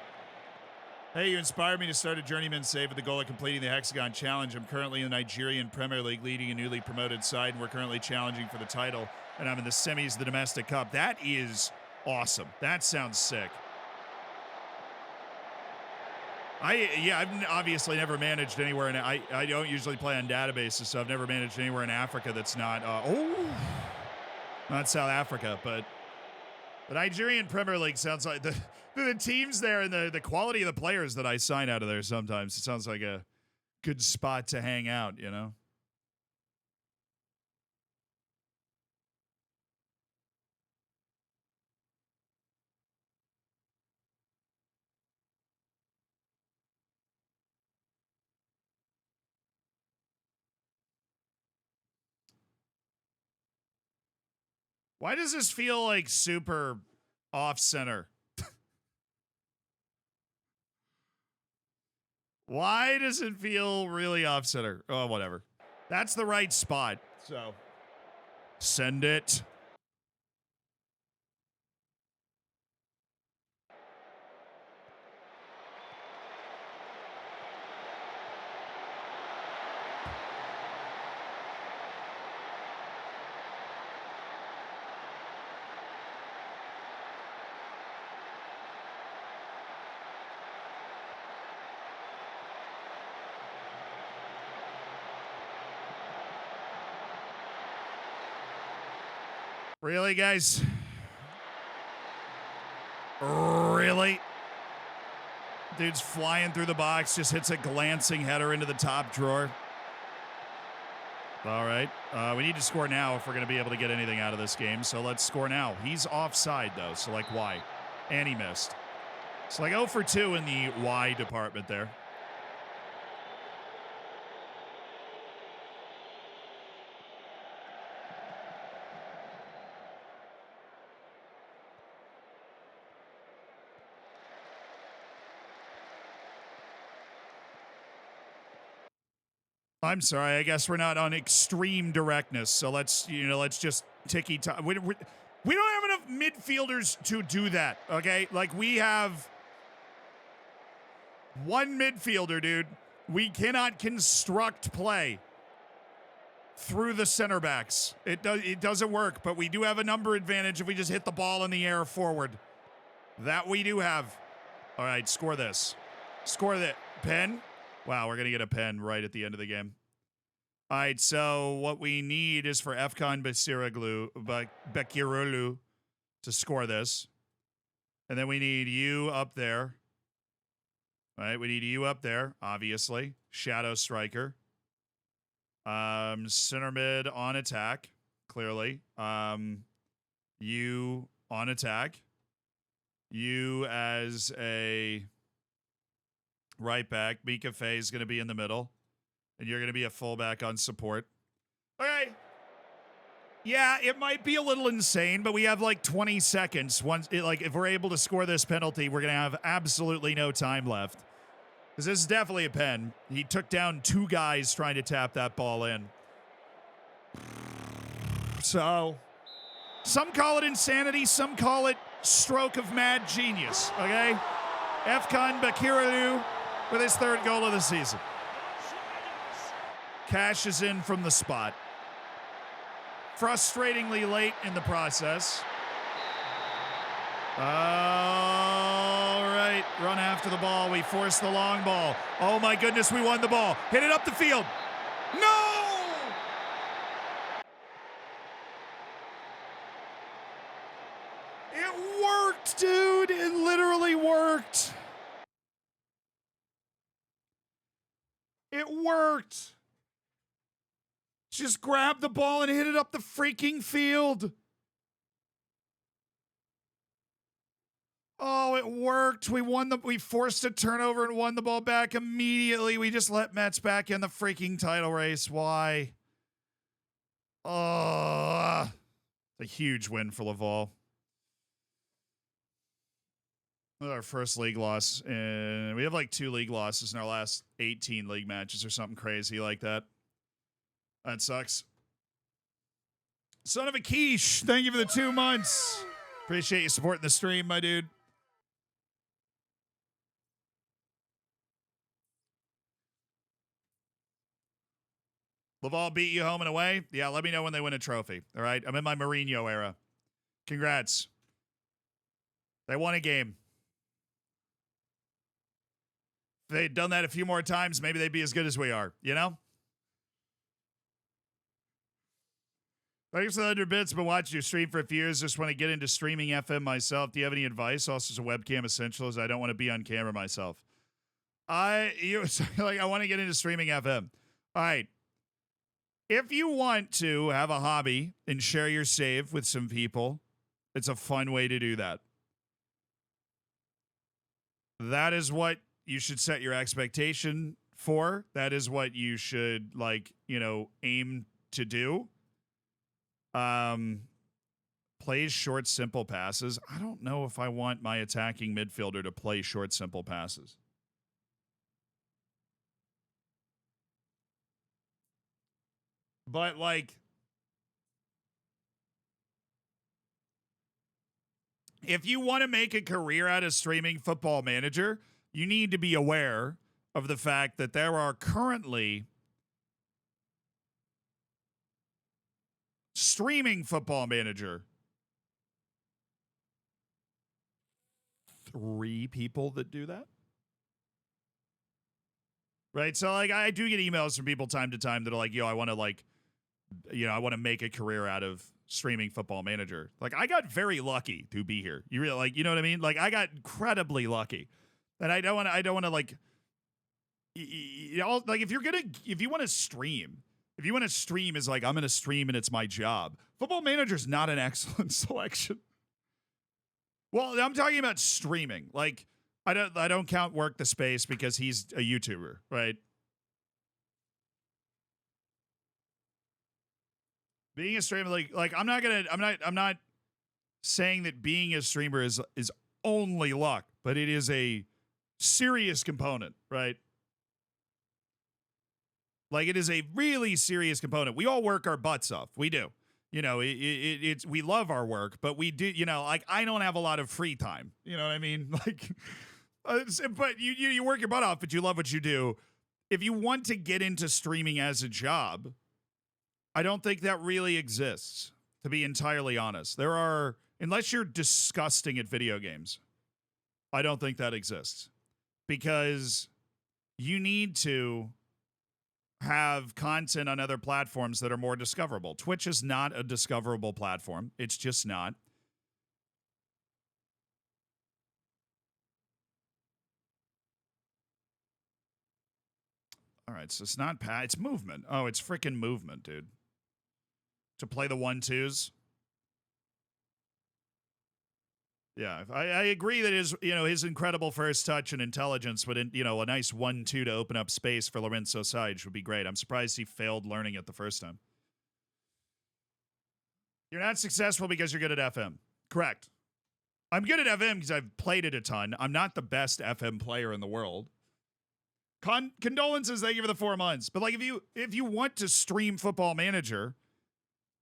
Hey, you inspired me to start a journeyman save with the goal of completing the Hexagon Challenge. I'm currently in the Nigerian Premier League leading a newly promoted side, and we're currently challenging for the title. And I'm in the semis of the Domestic Cup. That is awesome. That sounds sick. I've obviously never managed anywhere, and I don't usually play on databases, so I've never managed anywhere in Africa that's not, not South Africa, but the Nigerian Premier League sounds like the teams there and the quality of the players that I sign out of there sometimes. It sounds like a good spot to hang out, you know? Why does this feel like super off-center? Why does it feel really off-center? Oh, whatever. That's the right spot, so send it. Really, guys? Really? Dude's flying through the box, just hits a glancing header into the top drawer. All right. We need to score now if we're going to be able to get anything out of this game, so let's score now. He's offside, though, so, like, why? And he missed. It's like 0 for 2 in the Y department there. I'm sorry. I guess we're not on extreme directness. So let's just ticky tock. We don't have enough midfielders to do that. Okay, like we have one midfielder, dude. We cannot construct play through the center backs. It doesn't work. But we do have a number advantage if we just hit the ball in the air forward. That we do have. All right, score this. Score that. Pen. Wow, we're going to get a pen right at the end of the game. All right, so what we need is for Efkan Bekiroglu to score this. And then we need you up there. All right, we need you up there, obviously. Shadow striker. Center mid on attack, clearly. You on attack. You as a right back. Mika Faye is going to be in the middle. And you're going to be a fullback on support. Okay. Yeah, it might be a little insane, but we have like 20 seconds. If we're able to score this penalty, we're going to have absolutely no time left. Because this is definitely a pen. He took down 2 guys trying to tap that ball in. So, some call it insanity. Some call it stroke of mad genius. Okay? Efkan Bekiroglu with his 3rd goal of the season. Cashes in from the spot. Frustratingly late in the process. All right, run after the ball. We force the long ball. Oh my goodness, we won the ball. Hit it up the field. No! It worked, dude. It literally worked. It worked. Just grab the ball and hit it up the freaking field. Oh, it worked. We forced a turnover and won the ball back immediately. We just let Mets back in the freaking title race. Why? Oh, a huge win for Laval. Our first league loss. And we have like 2 league losses in our last 18 league matches or something crazy like that. That sucks. Son of a quiche, thank you for the 2 months. Appreciate you supporting the stream, my dude. Laval beat you home and away? Yeah, let me know when they win a trophy. All right, I'm in my Mourinho era. Congrats. They won a game. If they'd done that a few more times, maybe they'd be as good as we are, you know? Thanks for the 100 bits. I've been watching your stream for a few years. Just want to get into streaming FM myself. Do you have any advice? Also, as a webcam essential, as I don't want to be on camera myself. I want to get into streaming FM. All right. If you want to have a hobby and share your save with some people, it's a fun way to do that. That is what you should set your expectation for. That is what you should, aim to do. Plays short, simple passes. I don't know if I want my attacking midfielder to play short, simple passes. But, if you want to make a career out of streaming Football Manager, you need to be aware of the fact that there are currently streaming Football Manager 3 people that do that. Right? So, I do get emails from people time to time that are like, yo, I want to, I want to make a career out of streaming Football Manager. I got very lucky to be here. You really, you know what I mean? I got incredibly lucky. And I don't want to, if you want to stream, if you want to stream is I'm going to stream and it's my job. Football Manager's not an excellent selection. Well, I'm talking about streaming. I don't count Work the Space because he's a YouTuber, right? Being a streamer, I'm not saying that being a streamer is only luck, but it is a serious component, right? Like, it is a really serious component. We all work our butts off. We do. You know, it's we love our work, but we do, you know, like, I don't have a lot of free time. You know what I mean? Like, but you work your butt off, but you love what you do. If you want to get into streaming as a job, I don't think that really exists, to be entirely honest. There are, unless you're disgusting at video games, I don't think that exists. Because you need to have content on other platforms that are more discoverable. Twitch is not a discoverable platform. It's just not. All right, so it's not it's movement. Oh, it's freaking movement, dude. To play the 1-2s. Yeah, I agree that his incredible first touch and intelligence would, a nice 1-2 to open up space for Lorenzo Sage would be great. I'm surprised he failed learning it the first time. You're not successful because you're good at FM. Correct. I'm good at FM because I've played it a ton. I'm not the best FM player in the world. Condolences, thank you for the 4 months. But like, if you want to stream Football Manager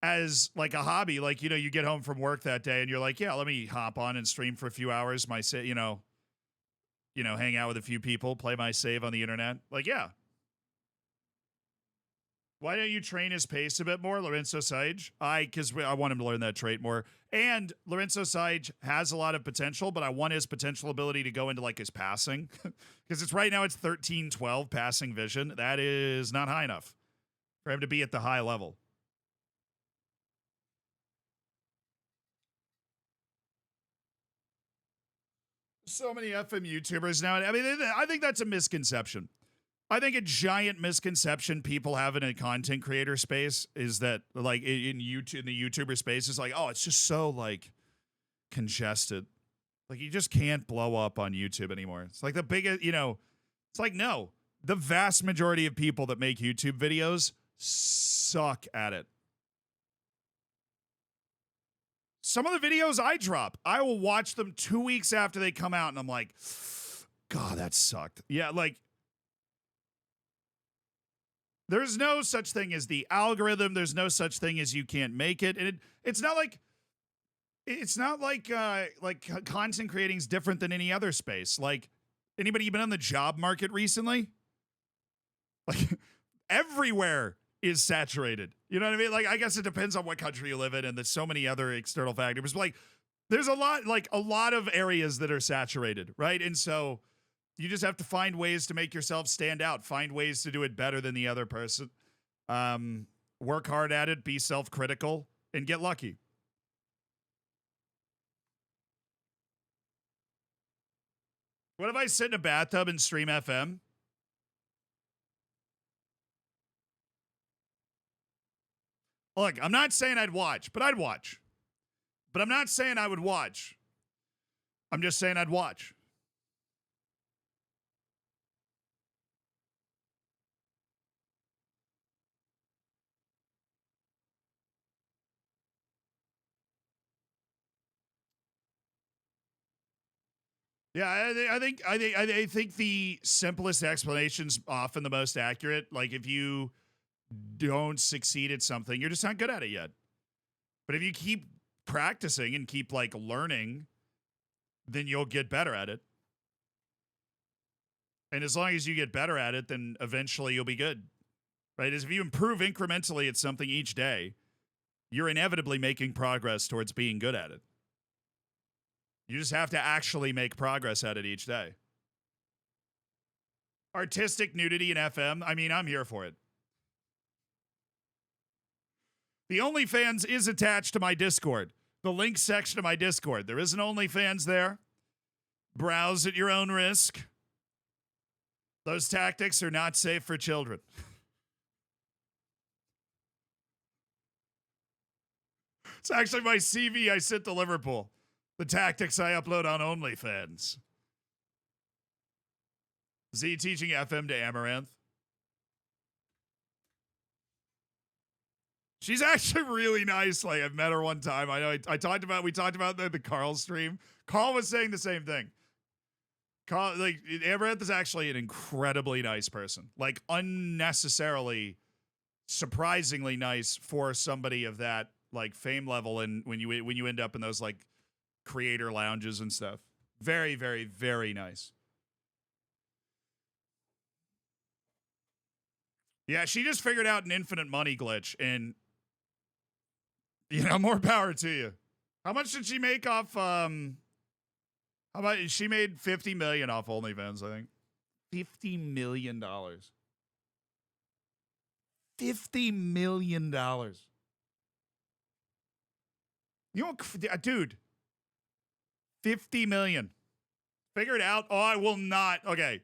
as like a hobby, like, you get home from work that day and you're like, yeah, let me hop on and stream for a few hours, hang out with a few people, play my save on the internet. Like, yeah. Why don't you train his pace a bit more, Lorenzo Sage? Because I want him to learn that trait more. And Lorenzo Sage has a lot of potential, but I want his potential ability to go into like his passing. Because right now it's 13-12 passing vision. That is not high enough for him to be at the high level. So many FM YouTubers now. I mean, I think that's a misconception. I think a giant misconception people have in a content creator space is that, like, in YouTube, in the YouTuber space, is like, oh, it's just so like congested. Like, you just can't blow up on YouTube anymore. It's like the biggest, it's like, no, the vast majority of people that make YouTube videos suck at it. Some of the videos I drop, I will watch them 2 weeks after they come out, and I'm like, God, that sucked. Yeah, like, there's no such thing as the algorithm. There's no such thing as you can't make it. And it's not like content creating is different than any other space. Like, anybody been on the job market recently? Like, everywhere is saturated. You know what I mean? Like, I guess it depends on what country you live in, and there's so many other external factors. But like, there's a lot of areas that are saturated, right? And so you just have to find ways to make yourself stand out, find ways to do it better than the other person. Work hard at it, be self-critical, and get lucky. What if I sit in a bathtub and stream FM? Look, I'm not saying I'd watch, but I'd watch. But I'm not saying I would watch. I'm just saying I'd watch. Yeah, I think the simplest explanation's often the most accurate. Like, if you don't succeed at something, you're just not good at it yet. But if you keep practicing and keep like learning, then you'll get better at it. And as long as you get better at it, then eventually you'll be good. Right? As if you improve incrementally at something each day, you're inevitably making progress towards being good at it. You just have to actually make progress at it each day. Artistic nudity in FM, I mean, I'm here for it. The OnlyFans is attached to my Discord. The link section of my Discord. There is an OnlyFans there. Browse at your own risk. Those tactics are not safe for children. It's actually my CV I sent to Liverpool. The tactics I upload on OnlyFans. Z teaching FM to Amaranth. She's actually really nice. Like, I've met her one time. I know we talked about the Carl stream. Carl was saying the same thing. Like Amaranth is actually an incredibly nice person. Like unnecessarily, surprisingly nice for somebody of that like fame level. And when you end up in those like creator lounges and stuff, very, very, very nice. Yeah, she just figured out an infinite money glitch, and more power to you. How much did she make off? How about she made $50 million off OnlyFans? I think $50 million. $50 million. You know, dude. 50 million. Figure it out. Oh, I will not. Okay.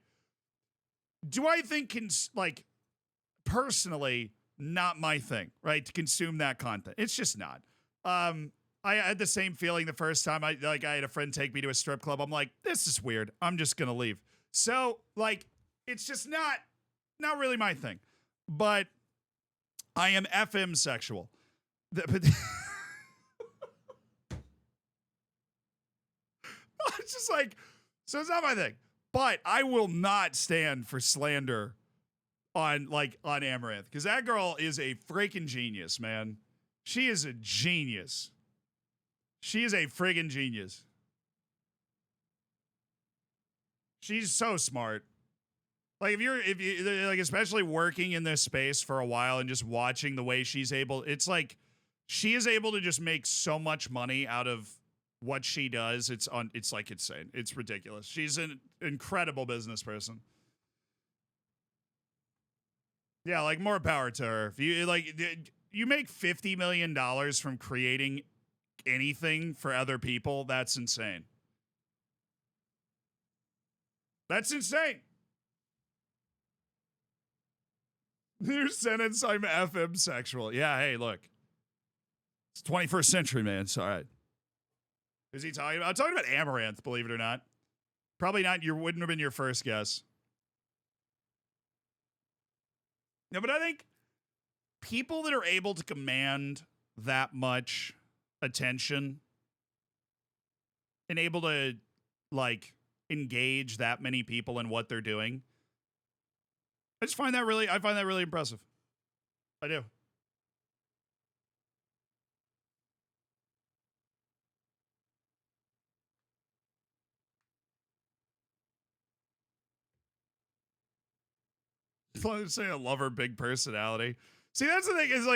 Do I think personally, not my thing, right? To consume that content. It's just not. I had the same feeling the first time I had a friend take me to a strip club. I'm like, this is weird. I'm just going to leave. So it's just not really my thing, but I am FM sexual. It's just so it's not my thing, but I will not stand for slander on Amaranth, because that girl is a freaking genius, man. She is a genius. She is a friggin' genius. She's so smart. If you especially working in this space for a while and just watching the way she's able, it's like she is able to just make so much money out of what she does. It's insane. It's ridiculous. She's an incredible business person. Yeah, more power to her. If you make $50 million from creating anything for other people, that's insane. That's insane. New sentence, I'm FM sexual. Yeah, hey, look. It's 21st century, man. It's all right. Who's he talking about? I'm talking about Amaranth, believe it or not. Probably not. Wouldn't have been your first guess. No, but I think people that are able to command that much attention and able to engage that many people in what they're doing, I find that really impressive. I do. I say I love her big personality. See, that's the thing, is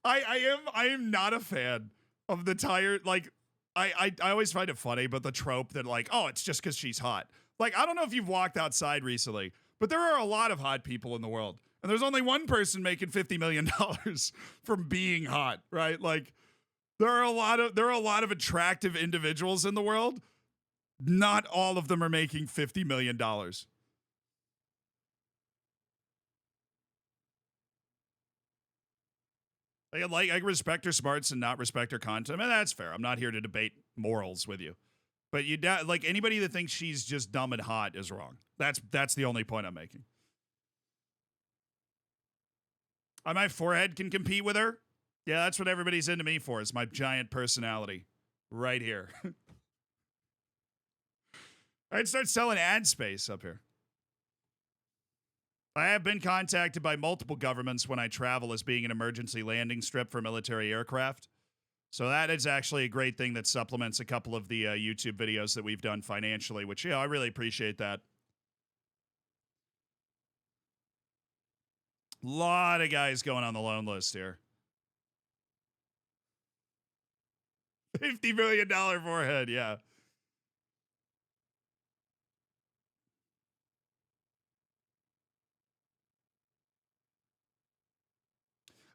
I am not a fan of the tired, I always find it funny, but the trope that oh, it's just because she's hot. I don't know if you've walked outside recently, but there are a lot of hot people in the world, and there's only one person making $50 million from being hot, right? There are a lot of attractive individuals in the world. Not all of them are making $50 million. I respect her smarts and not respect her content. I mean, that's fair. I'm not here to debate morals with you. But anybody that thinks she's just dumb and hot is wrong. That's the only point I'm making. My forehead can compete with her. Yeah, that's what everybody's into me for. Is my giant personality right here. I'd start selling ad space up here. I have been contacted by multiple governments when I travel as being an emergency landing strip for military aircraft. So that is actually a great thing that supplements a couple of the YouTube videos that we've done financially, which, I really appreciate that. A lot of guys going on the loan list here. $50 million forehead, yeah.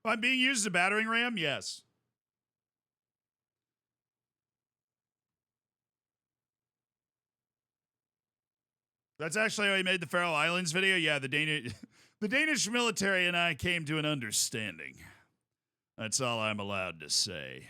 I'm being used as a battering ram? Yes. That's actually how he made the Faroe Islands video. Yeah, the Danish military and I came to an understanding. That's all I'm allowed to say.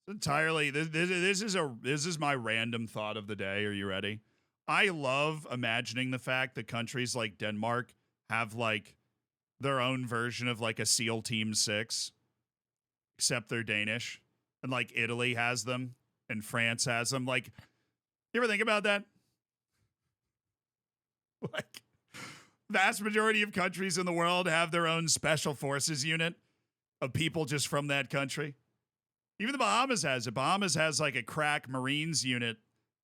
Entirely, this is my random thought of the day. Are you ready? I love imagining the fact that countries like Denmark have their own version of a SEAL Team 6. except they're Danish. And like Italy has them and France has them. Like, you ever think about that? Like, vast majority of countries in the world have their own special forces unit of people just from that country. Even the Bahamas has it. Bahamas has like a crack Marines unit.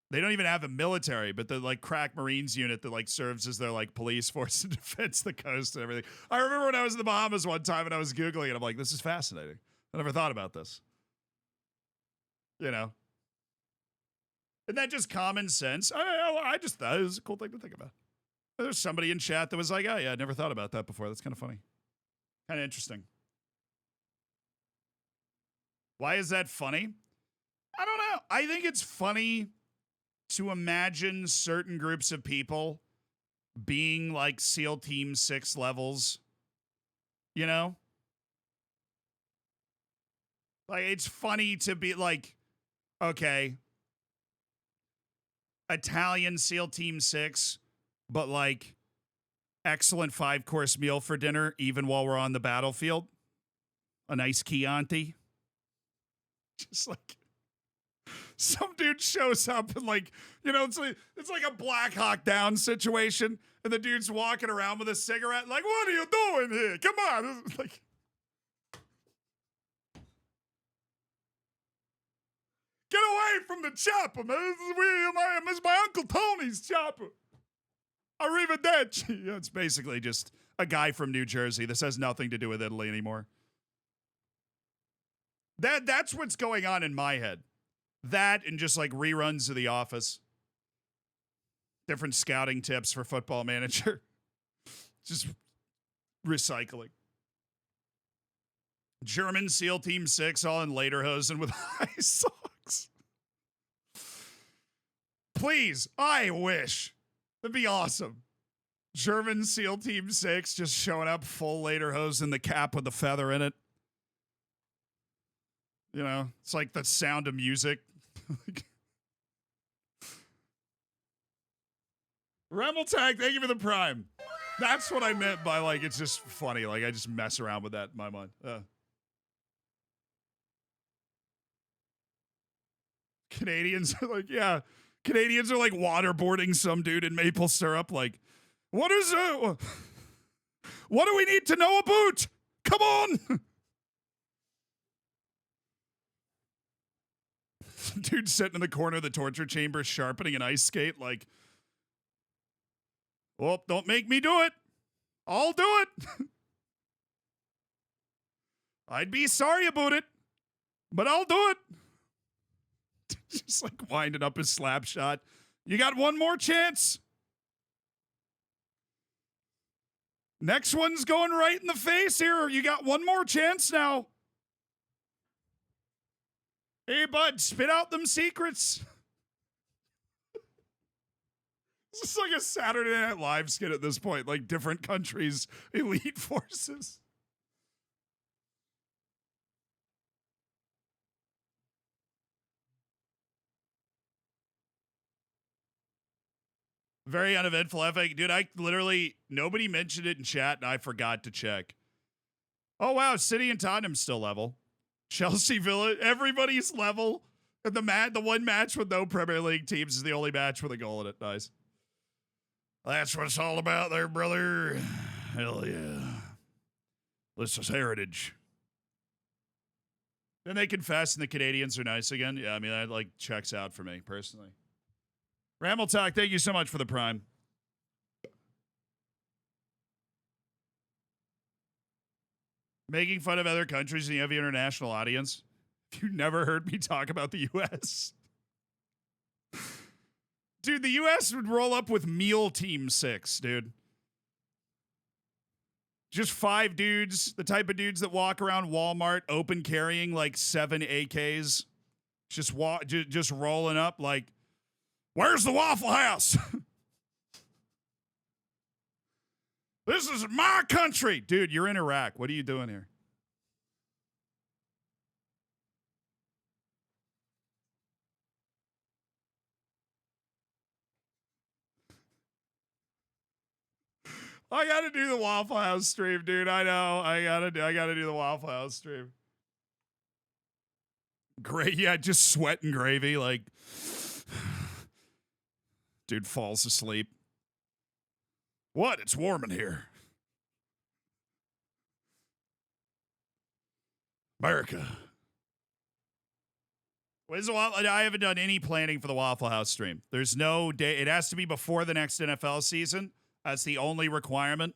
They don't even have a military, but the like crack Marines unit that like serves as their like police force to defense the coast and everything. I remember when I was in the Bahamas one time and I was Googling it. I'm like, this is fascinating. I never thought about this. You know? Isn't that just common sense? I just thought it was a cool thing to think about. There's somebody in chat that was like, oh, yeah, I never thought about that before. That's kind of funny. Kind of interesting. Why is that funny? I don't know. I think it's funny to imagine certain groups of people being like SEAL Team 6 levels. You know? Like, it's funny to be like, okay, Italian SEAL Team 6, but like excellent 5-course meal for dinner, even while we're on the battlefield. A nice Chianti. Just like some dude shows up and like, you know, it's like a Black Hawk Down situation, and the dude's walking around with a cigarette, like, what are you doing here? Come on. It's like, get away from the chopper, man. This is my Uncle Tony's chopper. Arrivederci. Yeah, it's basically just a guy from New Jersey. This has nothing to do with Italy anymore. That's what's going on in my head. That and just like reruns of The Office. Different scouting tips for Football Manager. Just recycling. German SEAL Team 6 all in lederhosen with high socks. Please, I wish. That'd be awesome. German SEAL Team 6 just showing up full lederhosen, the cap with the feather in it. You know, it's like the Sound of Music. Remeltag, thank you for the prime. That's what I meant by like, it's just funny. Like, I just mess around with that in my mind. Canadians are like, yeah. Canadians are like waterboarding some dude in maple syrup. Like, what do we need to know about? Come on. Dude sitting in the corner of the torture chamber sharpening an ice skate like, well, don't make me do it. I'll do it. I'd be sorry about it, but I'll do it. Just like winding up his slap shot. You got one more chance. Next one's going right in the face here. You got one more chance now. Hey, bud, spit out them secrets. It's just like a Saturday Night Live skit at this point, like different countries' elite forces. Very uneventful epic. Dude, I literally, nobody mentioned it in chat and I forgot to check. Oh, wow, City and Tottenham still level. Chelsea, Villa, everybody's level. And the one match with no Premier League teams is the only match with a goal in it. Nice. That's what it's all about there, brother. Hell yeah. This is heritage. Then they confess and the Canadians are nice again. Yeah, I mean, that like checks out for me personally. Ramble Talk, thank you so much for the prime. Making fun of other countries and you have an international audience. If you never heard me talk about the U.S. Dude, the U.S. would roll up with Meal Team 6, dude. Just 5 dudes, the type of dudes that walk around Walmart open carrying like 7 AKs. Just rolling up like, where's the Waffle House? This is my country. Dude, you're in Iraq. What are you doing here? I gotta do the Waffle House stream, dude. I know. I gotta do the Waffle House stream. Great, yeah, just sweat and gravy. Like, dude falls asleep. What? It's warm in here. America. I haven't done any planning for the Waffle House stream. There's no day. It has to be before the next NFL season. That's the only requirement.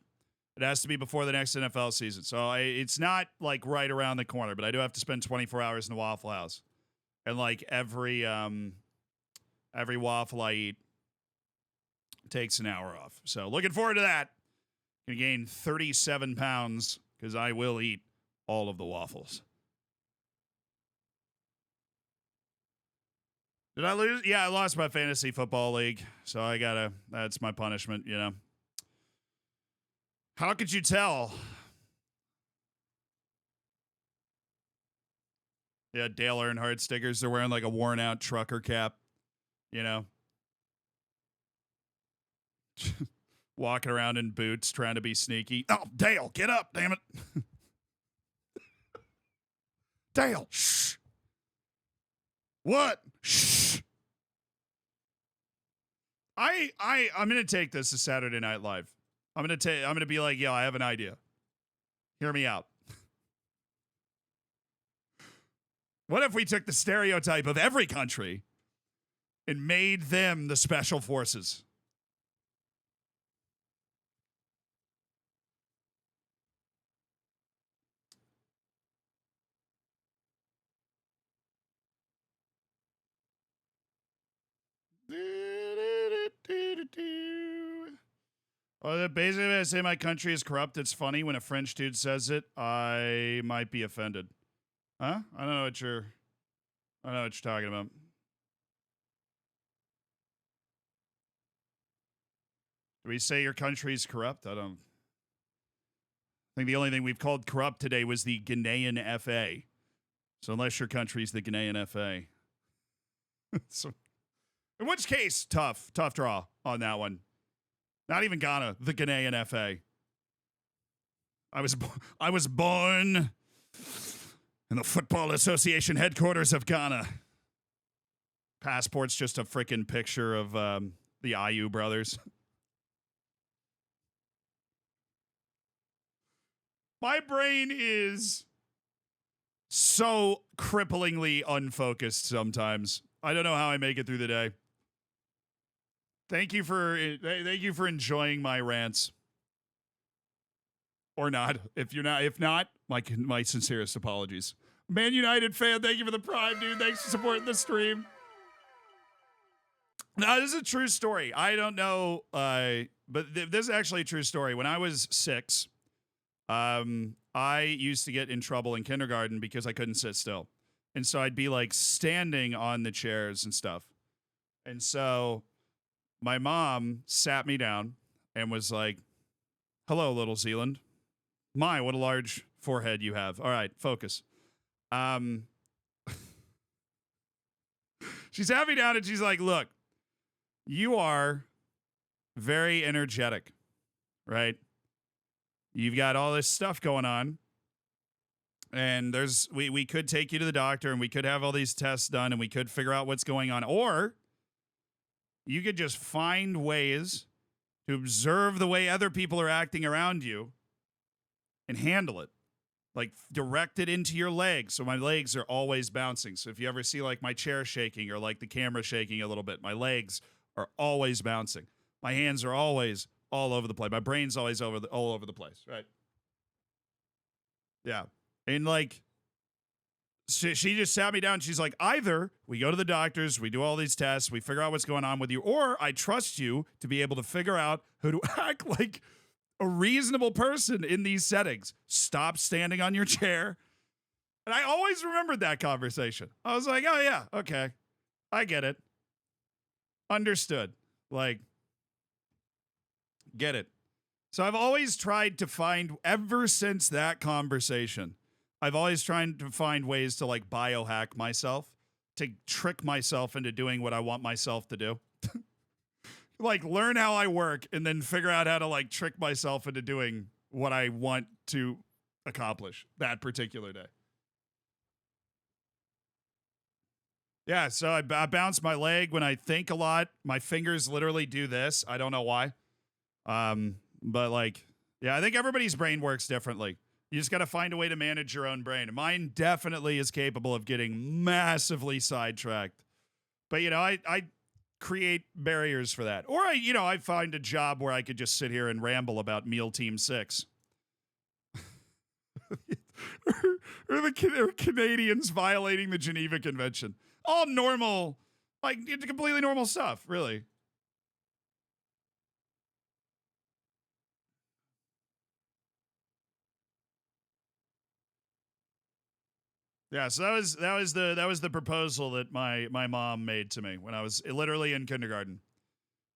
It has to be before the next NFL season. So it's not like right around the corner, but I do have to spend 24 hours in the Waffle House. And like every waffle I eat takes an hour off. So looking forward to that. Gonna gain 37 pounds because I will eat all of the waffles. Did I lose? Yeah, I lost my fantasy football league. So that's my punishment, you know. How could you tell? Yeah, Dale Earnhardt stickers. They're wearing like a worn out trucker cap, you know. Walking around in boots trying to be sneaky. Oh, Dale, get up, damn it. Dale, shh. What? Shh. I'm gonna take this to Saturday Night Live. I'm gonna be like, yo, I have an idea. Hear me out. What if we took the stereotype of every country and made them the special forces? Well, basically, when I say my country is corrupt, it's funny. When a French dude says it, I might be offended. Huh? I don't know what you're talking about. Do we say your country's corrupt? I think the only thing we've called corrupt today was the Ghanaian FA. So unless your country's the Ghanaian FA. So, in which case, tough draw on that one. Not even Ghana, the Ghanaian FA. I was born in the Football Association headquarters of Ghana. Passport's just a freaking picture of the Ayu brothers. My brain is so cripplingly unfocused sometimes. I don't know how I make it through the day. Thank you for enjoying my rants. Or not. If not, my sincerest apologies. Man United fan, thank you for the prime, dude. Thanks for supporting the stream. No, this is a true story. I don't know, but this is actually a true story. When I was 6, I used to get in trouble in kindergarten because I couldn't sit still. And so I'd be like standing on the chairs and stuff. And so my mom sat me down and was like, hello, little Zealand. My, what a large forehead you have. All right, focus. She sat me down and she's like, look, you are very energetic, right? You've got all this stuff going on. And we could take you to the doctor and we could have all these tests done and we could figure out what's going on. Or you could just find ways to observe the way other people are acting around you and handle it. Like direct it into your legs. So my legs are always bouncing. So if you ever see like my chair shaking or like the camera shaking a little bit, my legs are always bouncing. My hands are always all over the place. My brain's always all over the place, right? Yeah. And like, she just sat me down. She's like, either we go to the doctors, we do all these tests, we figure out what's going on with you, or I trust you to be able to figure out how to act like a reasonable person in these settings. Stop standing on your chair. And I always remembered that conversation. I was like, oh yeah, okay. I get it. Understood. Like, get it. So I've always tried to find, ever since that conversation, I've always tried to find ways to like biohack myself, to trick myself into doing what I want myself to do. Like learn how I work and then figure out how to like trick myself into doing what I want to accomplish that particular day. Yeah, so I bounce my leg when I think a lot. My fingers literally do this. I don't know why. But like, yeah, I think everybody's brain works differently. You just got to find a way to manage your own brain. Mine definitely is capable of getting massively sidetracked. But, you know, I create barriers for that. Or, I find a job where I could just sit here and ramble about Meal Team 6. or the Canadians violating the Geneva Convention. All normal, like completely normal stuff, really. Yeah, so that was the proposal that my mom made to me when I was literally in kindergarten.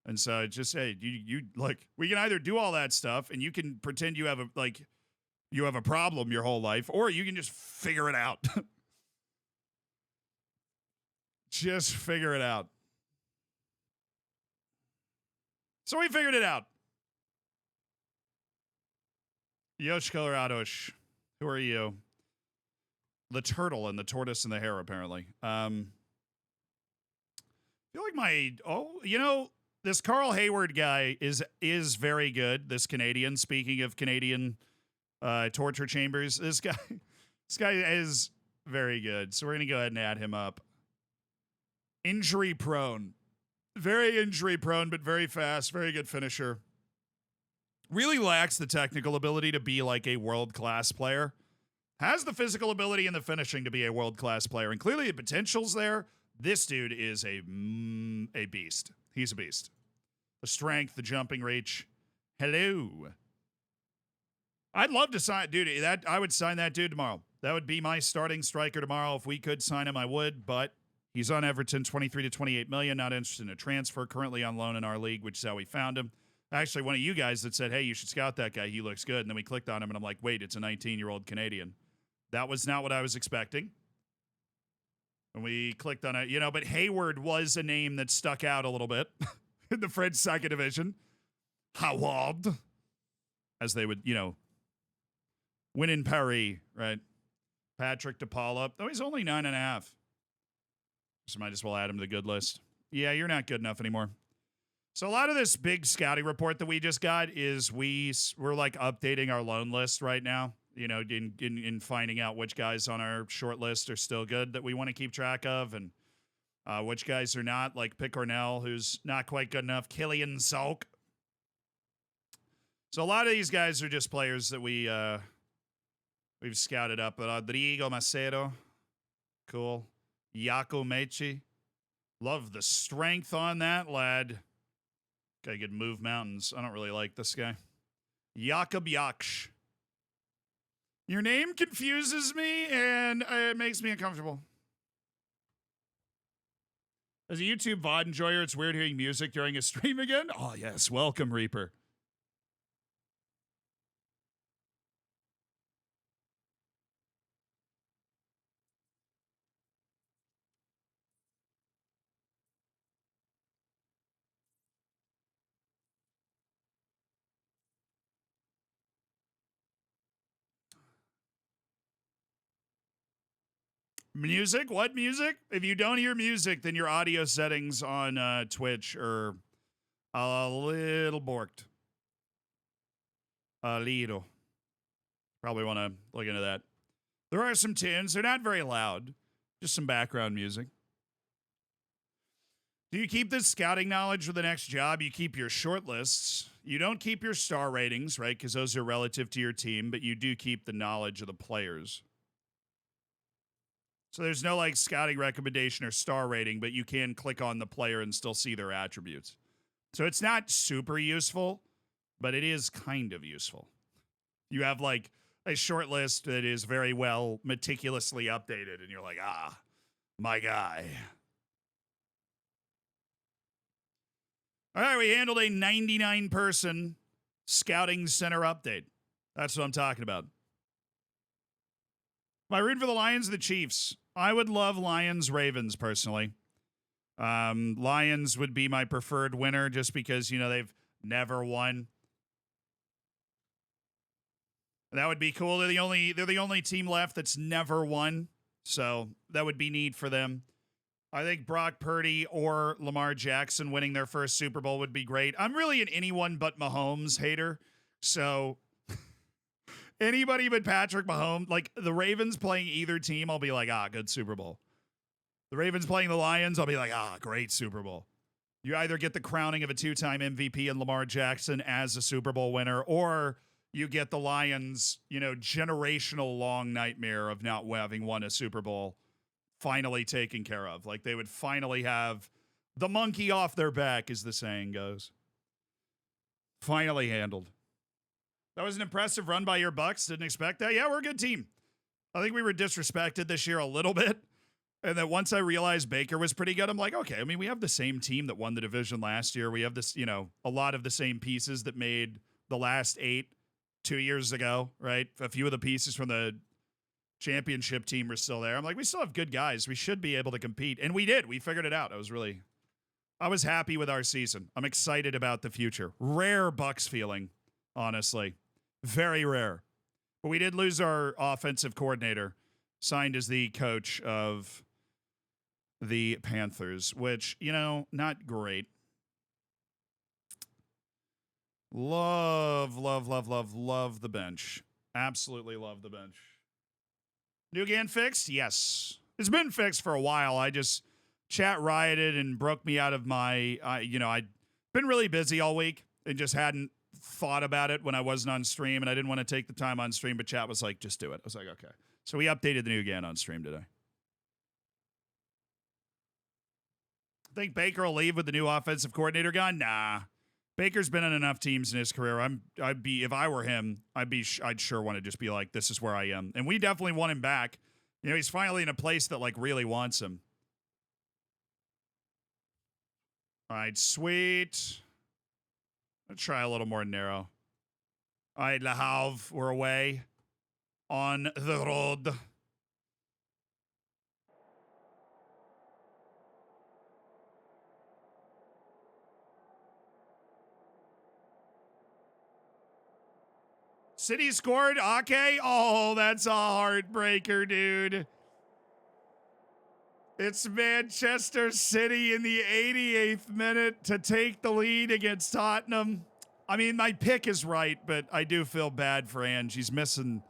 And so just, hey, you like, we can either do all that stuff and you can pretend you have a problem your whole life, or you can just figure it out. Just figure it out. So we figured it out. Yosh Coloradosh, who are you? The turtle and the tortoise and the hare, apparently. I feel like this Carl Hayward guy is very good. This Canadian, speaking of Canadian torture chambers, this guy is very good. So we're gonna go ahead and add him up. Injury prone, very injury prone, but very fast, very good finisher. Really lacks the technical ability to be like a world-class player. Has the physical ability and the finishing to be a world-class player, and clearly the potential's there. This dude is a beast. He's a beast. The strength, the jumping reach. Hello. I'd love to sign, dude. I would sign that dude tomorrow. That would be my starting striker tomorrow. If we could sign him, I would. But he's on Everton, 23 to 28 million. Not interested in a transfer. Currently on loan in our league, which is how we found him. Actually, one of you guys that said, "Hey, you should scout that guy. He looks good." And then we clicked on him, and I'm like, "Wait, it's a 19-year-old Canadian." That was not what I was expecting. And we clicked on it, but Hayward was a name that stuck out a little bit in the French second division. Howard, as they would, win in Paris, right? Patrick DePaula. Oh, he's only 9.5. So might as well add him to the good list. Yeah, you're not good enough anymore. So a lot of this big scouting report that we just got is we're like updating our loan list right now. In finding out which guys on our short list are still good that we want to keep track of, and which guys are not, like Pick Cornell, who's not quite good enough, Killian Salk. So a lot of these guys are just players that we've scouted up. Rodrigo Macedo, cool. Jaco Mechi, love the strength on that lad. Guy could move mountains. I don't really like this guy. Jakob Jaksch. Your name confuses me, and it makes me uncomfortable. As a YouTube VOD enjoyer, it's weird hearing music during a stream again. Oh, yes. Welcome, Reaper. Music? What music? If you don't hear music, then your audio settings on Twitch are a little borked. A little. Probably want to look into that. There are some tunes. They're not very loud. Just some background music. Do you keep this scouting knowledge for the next job? You keep your short lists. You don't keep your star ratings, right? Because those are relative to your team, but you do keep the knowledge of the players. So there's no like scouting recommendation or star rating, but you can click on the player and still see their attributes. So it's not super useful, but it is kind of useful. You have like a short list that is very well meticulously updated, and you're like, my guy. All right, we handled a 99-person scouting center update. That's what I'm talking about. Am I rooting for the Lions or the Chiefs? I would love Lions-Ravens, personally. Lions would be my preferred winner just because, they've never won. That would be cool. They're the only team left that's never won. So that would be neat for them. I think Brock Purdy or Lamar Jackson winning their first Super Bowl would be great. I'm really an anyone but Mahomes hater. So anybody but Patrick Mahomes, like the Ravens playing either team, I'll be like, good Super Bowl. The Ravens playing the Lions, I'll be like, great Super Bowl. You either get the crowning of a 2-time MVP in Lamar Jackson as a Super Bowl winner, or you get the Lions, generational long nightmare of not having won a Super Bowl finally taken care of. Like they would finally have the monkey off their back, as the saying goes. Finally handled. That was an impressive run by your Bucks. Didn't expect that. Yeah, we're a good team. I think we were disrespected this year a little bit. And then once I realized Baker was pretty good, I'm like, okay, I mean, we have the same team that won the division last year. We have this, a lot of the same pieces that made the last 8 2 years ago, right? A few of the pieces from the championship team are still there. I'm like, we still have good guys. We should be able to compete. And we did. We figured it out. I was happy with our season. I'm excited about the future. Rare Bucks feeling, honestly. Very rare. But we did lose our offensive coordinator, signed as the coach of the Panthers, which, not great. Love the bench. Absolutely love the bench. New game fixed? Yes. It's been fixed for a while. Chat rioted and broke me out of my, I'd been really busy all week and just hadn't thought about it when I wasn't on stream, and I didn't want to take the time on stream, but chat was like, just do it. I was like, okay. So we updated the new GAN on stream today. I think Baker will leave with the new offensive coordinator gone? Nah. Baker's been on enough teams in his career. If I were him, I'd sure want to just be like, this is where I am. And we definitely want him back. He's finally in a place that like really wants him. All right, sweet. Let's try a little more narrow. All right, Le Havre, we're away on the road. City scored. Okay. Oh, that's a heartbreaker, dude. It's Manchester City in the 88th minute to take the lead against Tottenham. I mean, my pick is right, but I do feel bad for Ange. He's missing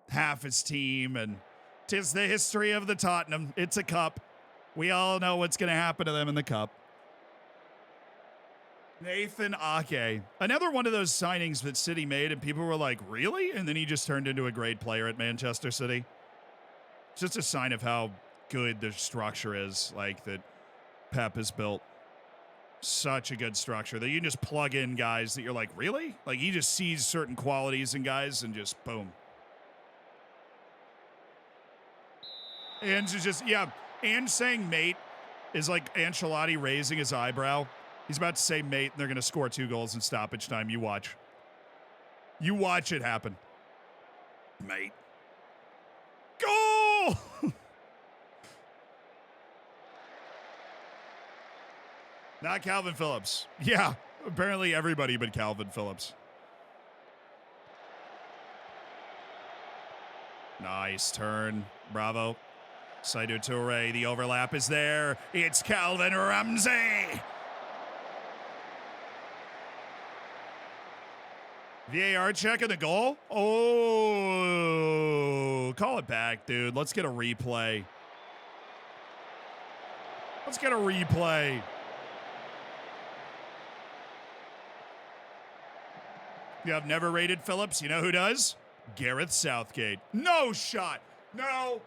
half his team, and 'tis the history of the Tottenham. It's a cup. We all know what's going to happen to them in the cup. Nathan Ake. Another one of those signings that City made, and people were like, really? And then he just turned into a great player at Manchester City. It's just a sign of how good the structure is, like, that Pep has built. Such a good structure that you can just plug in guys that you're like, really? Like, he just sees certain qualities in guys and just boom. And just, and saying mate is like Ancelotti raising his eyebrow. He's about to say mate, and they're going to score 2 goals in stoppage time. You watch. You watch it happen. Mate. Goal! Not Calvin Phillips. Yeah, apparently everybody but Calvin Phillips. Nice turn. Bravo. Saidou Touré, the overlap is there. It's Calvin Ramsey. VAR check and the goal. Oh, call it back, dude. Let's get a replay. Let's get a replay. You have never rated Phillips. You know who does? Gareth Southgate. No shot. No.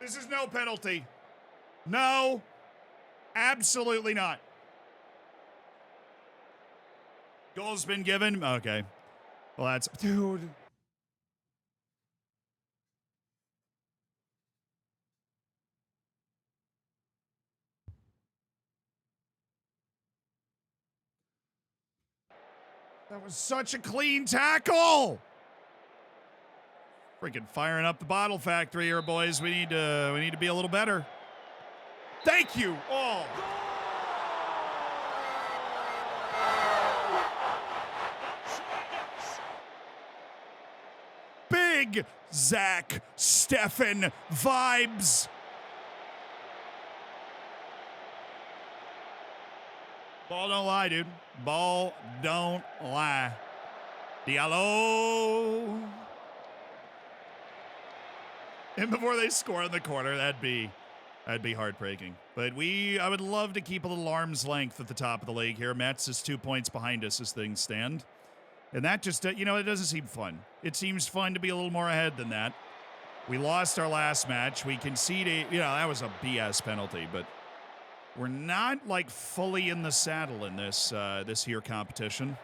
This is no penalty. No. Absolutely not. Goal's been given. Okay. Well, that's... Dude. That was such a clean tackle. Freaking firing up the bottle factory here, boys. We need to be a little better. Thank you. Oh. Big Zach Steffen vibes. Ball don't lie, dude. Ball don't lie. Diallo. And before they score in the corner, that'd be heartbreaking. But I would love to keep a little arm's length at the top of the league here. Mets is 2 points behind us as things stand. And that just, it doesn't seem fun. It seems fun to be a little more ahead than that. We lost our last match. We conceded, that was a BS penalty, but we're not like fully in the saddle in this here competition.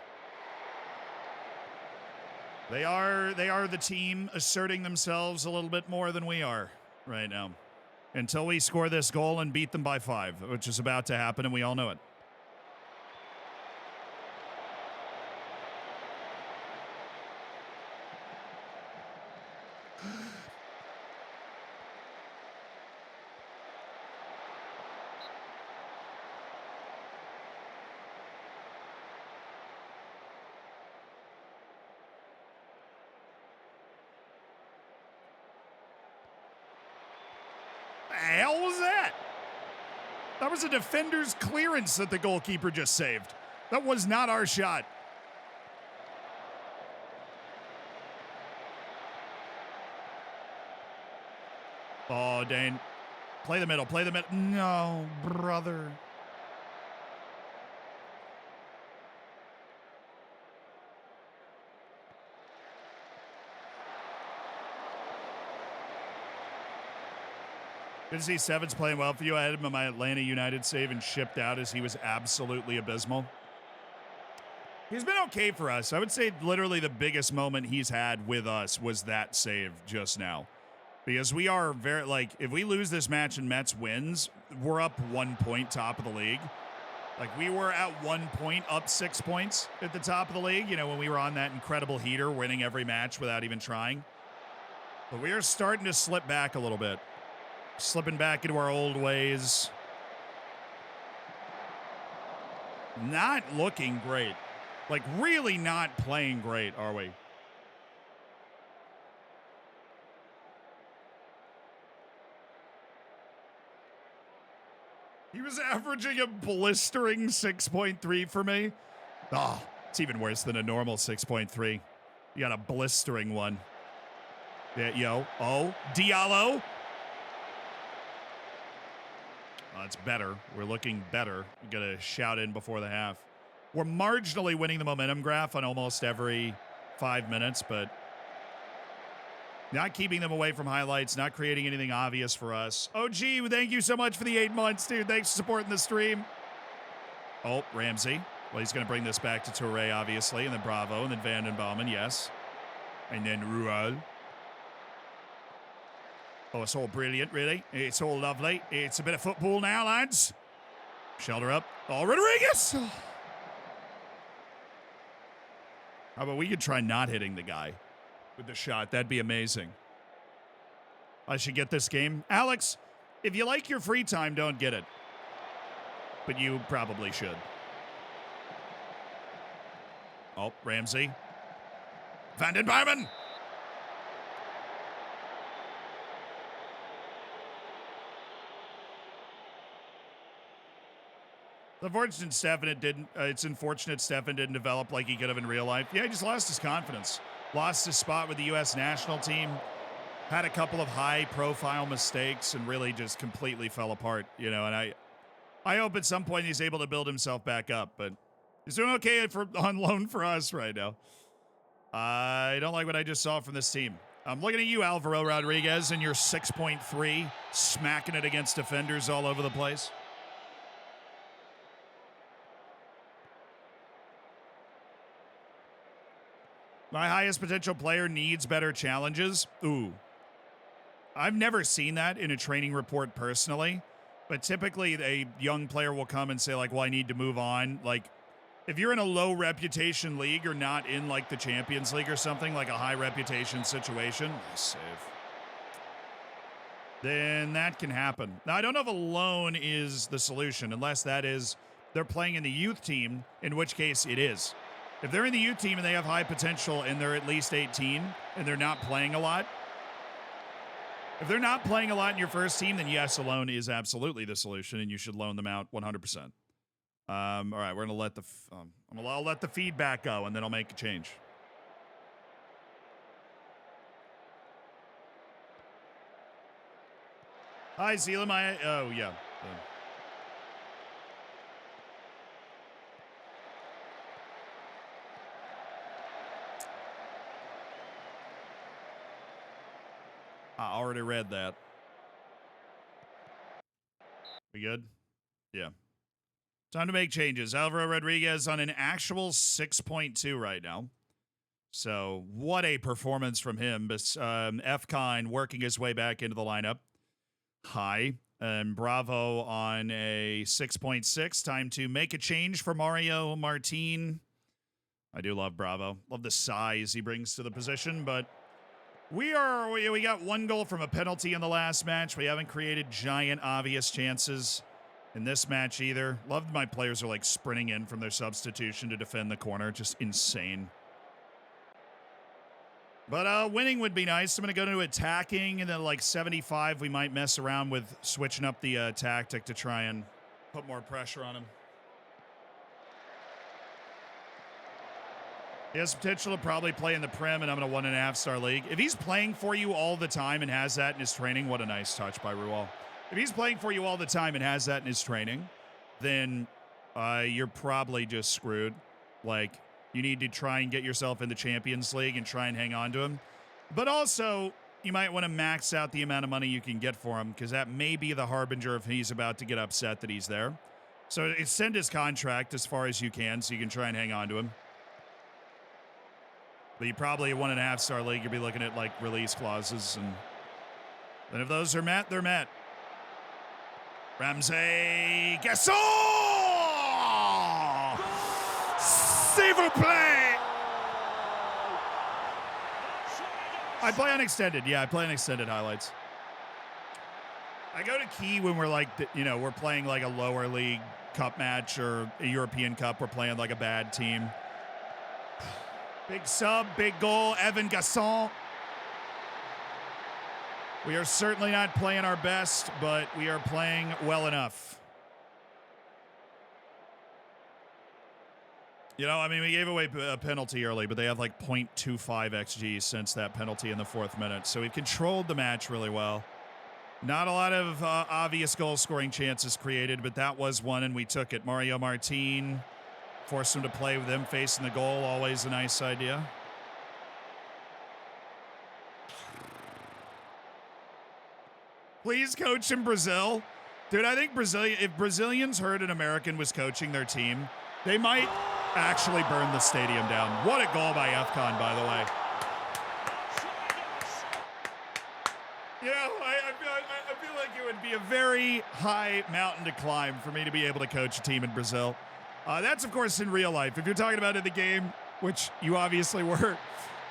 They are the team asserting themselves a little bit more than we are right now. Until we score this goal and beat them by 5, which is about to happen, and we all know it. The hell was that? That was a defender's clearance that the goalkeeper just saved. That was not our shot. Oh, Dane. Play the middle. Play the middle. No, brother. Good to see Sevens playing well for you. I had him in my Atlanta United save and shipped out as he was absolutely abysmal. He's been okay for us. I would say literally the biggest moment he's had with us was that save just now. Because we are very, if we lose this match and Mets wins, we're up 1 point top of the league. We were at 1 point up 6 points at the top of the league, when we were on that incredible heater, winning every match without even trying. But we are starting to slip back a little bit. Slipping back into our old ways. Not looking great. Really not playing great, are we? He was averaging a blistering 6.3 for me. Oh, it's even worse than a normal 6.3. You got a blistering one. Yeah, Diallo. It's better. We're looking better. We got to shout in before the half. We're marginally winning the momentum graph on almost every 5 minutes, but not keeping them away from highlights, not creating anything obvious for us. Oh, gee, thank you so much for the 8 months, dude. Thanks for supporting the stream. Oh, Ramsey. Well, he's going to bring this back to Touré, obviously, and then Bravo, and then Vandenbouwen, yes. And then Ruel. Oh, it's all brilliant, really. It's all lovely. It's a bit of football now, lads. Shoulder up. Oh, Rodriguez! How about we could try not hitting the guy with the shot? That'd be amazing. I should get this game. Alex, if you like your free time, don't get it. But you probably should. Oh, Ramsey. Vandenbouwen! It's unfortunate Stefan didn't develop like he could have in real life. Yeah, he just lost his confidence. Lost his spot with the U.S. national team. Had a couple of high-profile mistakes and really just completely fell apart, And I hope at some point he's able to build himself back up. But he's doing okay on loan for us right now. I don't like what I just saw from this team. I'm looking at you, Alvaro Rodriguez, and your 6.3, smacking it against defenders all over the place. My highest potential player needs better challenges. Ooh. I've never seen that in a training report personally, but typically a young player will come and say, well, I need to move on. If you're in a low reputation league or not in, the Champions League or something, like a high reputation situation, nice save, then that can happen. Now, I don't know if a loan is the solution, unless that is they're playing in the youth team, in which case it is. If they're in the youth team and they have high potential and they're at least 18 and they're not playing a lot, if they're not playing a lot in your first team, then yes, a loan is absolutely the solution and you should loan them out 100%. All right, we're gonna let I'll let the feedback go, and then I'll make a change. Hi, Zealam. Oh yeah. I already read that. We good? Yeah. Time to make changes. Alvaro Rodriguez on an actual 6.2 right now. So what a performance from him. But F-Con working his way back into the lineup. High. And Bravo on a 6.6. Time to make a change for Mario Martin. I do love Bravo. Love the size he brings to the position, but we got one goal from a penalty in the last match. We haven't created giant obvious chances in this match either. Loved my players are like sprinting in from their substitution to defend the corner. Just insane. But winning would be nice. I'm going to go to attacking, and then like 75, we might mess around with switching up the tactic to try and put more pressure on him. He has potential to probably play in the Prem, and I'm in a 1.5-star league. If he's playing for you all the time and has that in his training, what a nice touch by Rual. If he's playing for you all the time and has that in his training, then you're probably just screwed. Like, you need to try and get yourself in the Champions League and try and hang on to him. But also, you might want to max out the amount of money you can get for him, because that may be the harbinger if he's about to get upset that he's there. So extend his contract as far as you can so you can try and hang on to him. But you probably a 1.5-star league, you'll be looking at like release clauses, and if those are met, they're met. Ramsey Gasol! S'il vous plaît! I play on extended. Yeah, I play on extended highlights. I go to key when we're like, we're playing like a lower league cup match or a European Cup. We're playing like a bad team. Big sub, big goal, Evan Gasson. We are certainly not playing our best, but we are playing well enough. We gave away a penalty early, but they have like 0.25 XG since that penalty in the 4th minute. So we've controlled the match really well. Not a lot of obvious goal-scoring chances created, but that was one, and we took it. Mario Martin forced him to play with him facing the goal. Always a nice idea. Please coach in Brazil. Dude, I think if Brazilians heard an American was coaching their team, they might actually burn the stadium down. What a goal by F-Con, by the way. I feel like it would be a very high mountain to climb for me to be able to coach a team in Brazil. That's, of course, in real life. If you're talking about in the game, which you obviously were,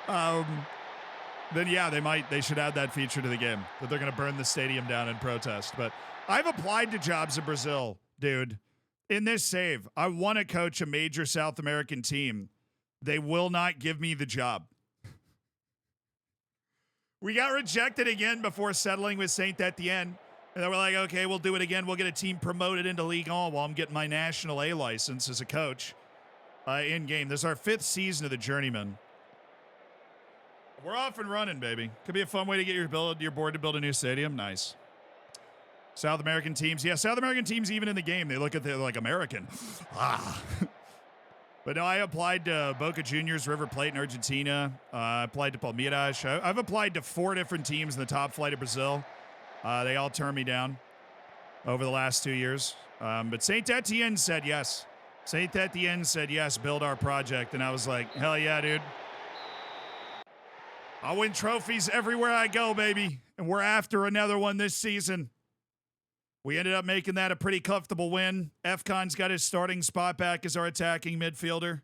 then yeah, they should add that feature to the game, that they're going to burn the stadium down in protest. But I've applied to jobs in Brazil, dude. In this save, I want to coach a major South American team. They will not give me the job. We got rejected again before settling with Saint Etienne. And then we're like, okay, we'll do it again. We'll get a team promoted into Ligue 1 while I'm getting my national A license as a coach in-game. This is our 5th season of the Journeyman. We're off and running, baby. Could be a fun way to get your board to build a new stadium. Nice. South American teams. Yeah, South American teams, even in the game, they look at they're like American. But no, I applied to Boca Juniors, River Plate in Argentina. I applied to Palmeiras. I've applied to 4 different teams in the top flight of Brazil. They all turned me down over the last 2 years. But Saint Etienne said yes. Saint Etienne said yes, build our project. And I was like, hell yeah, dude. I'll win trophies everywhere I go, baby. And we're after another one this season. We ended up making that a pretty comfortable win. F-Con's got his starting spot back as our attacking midfielder.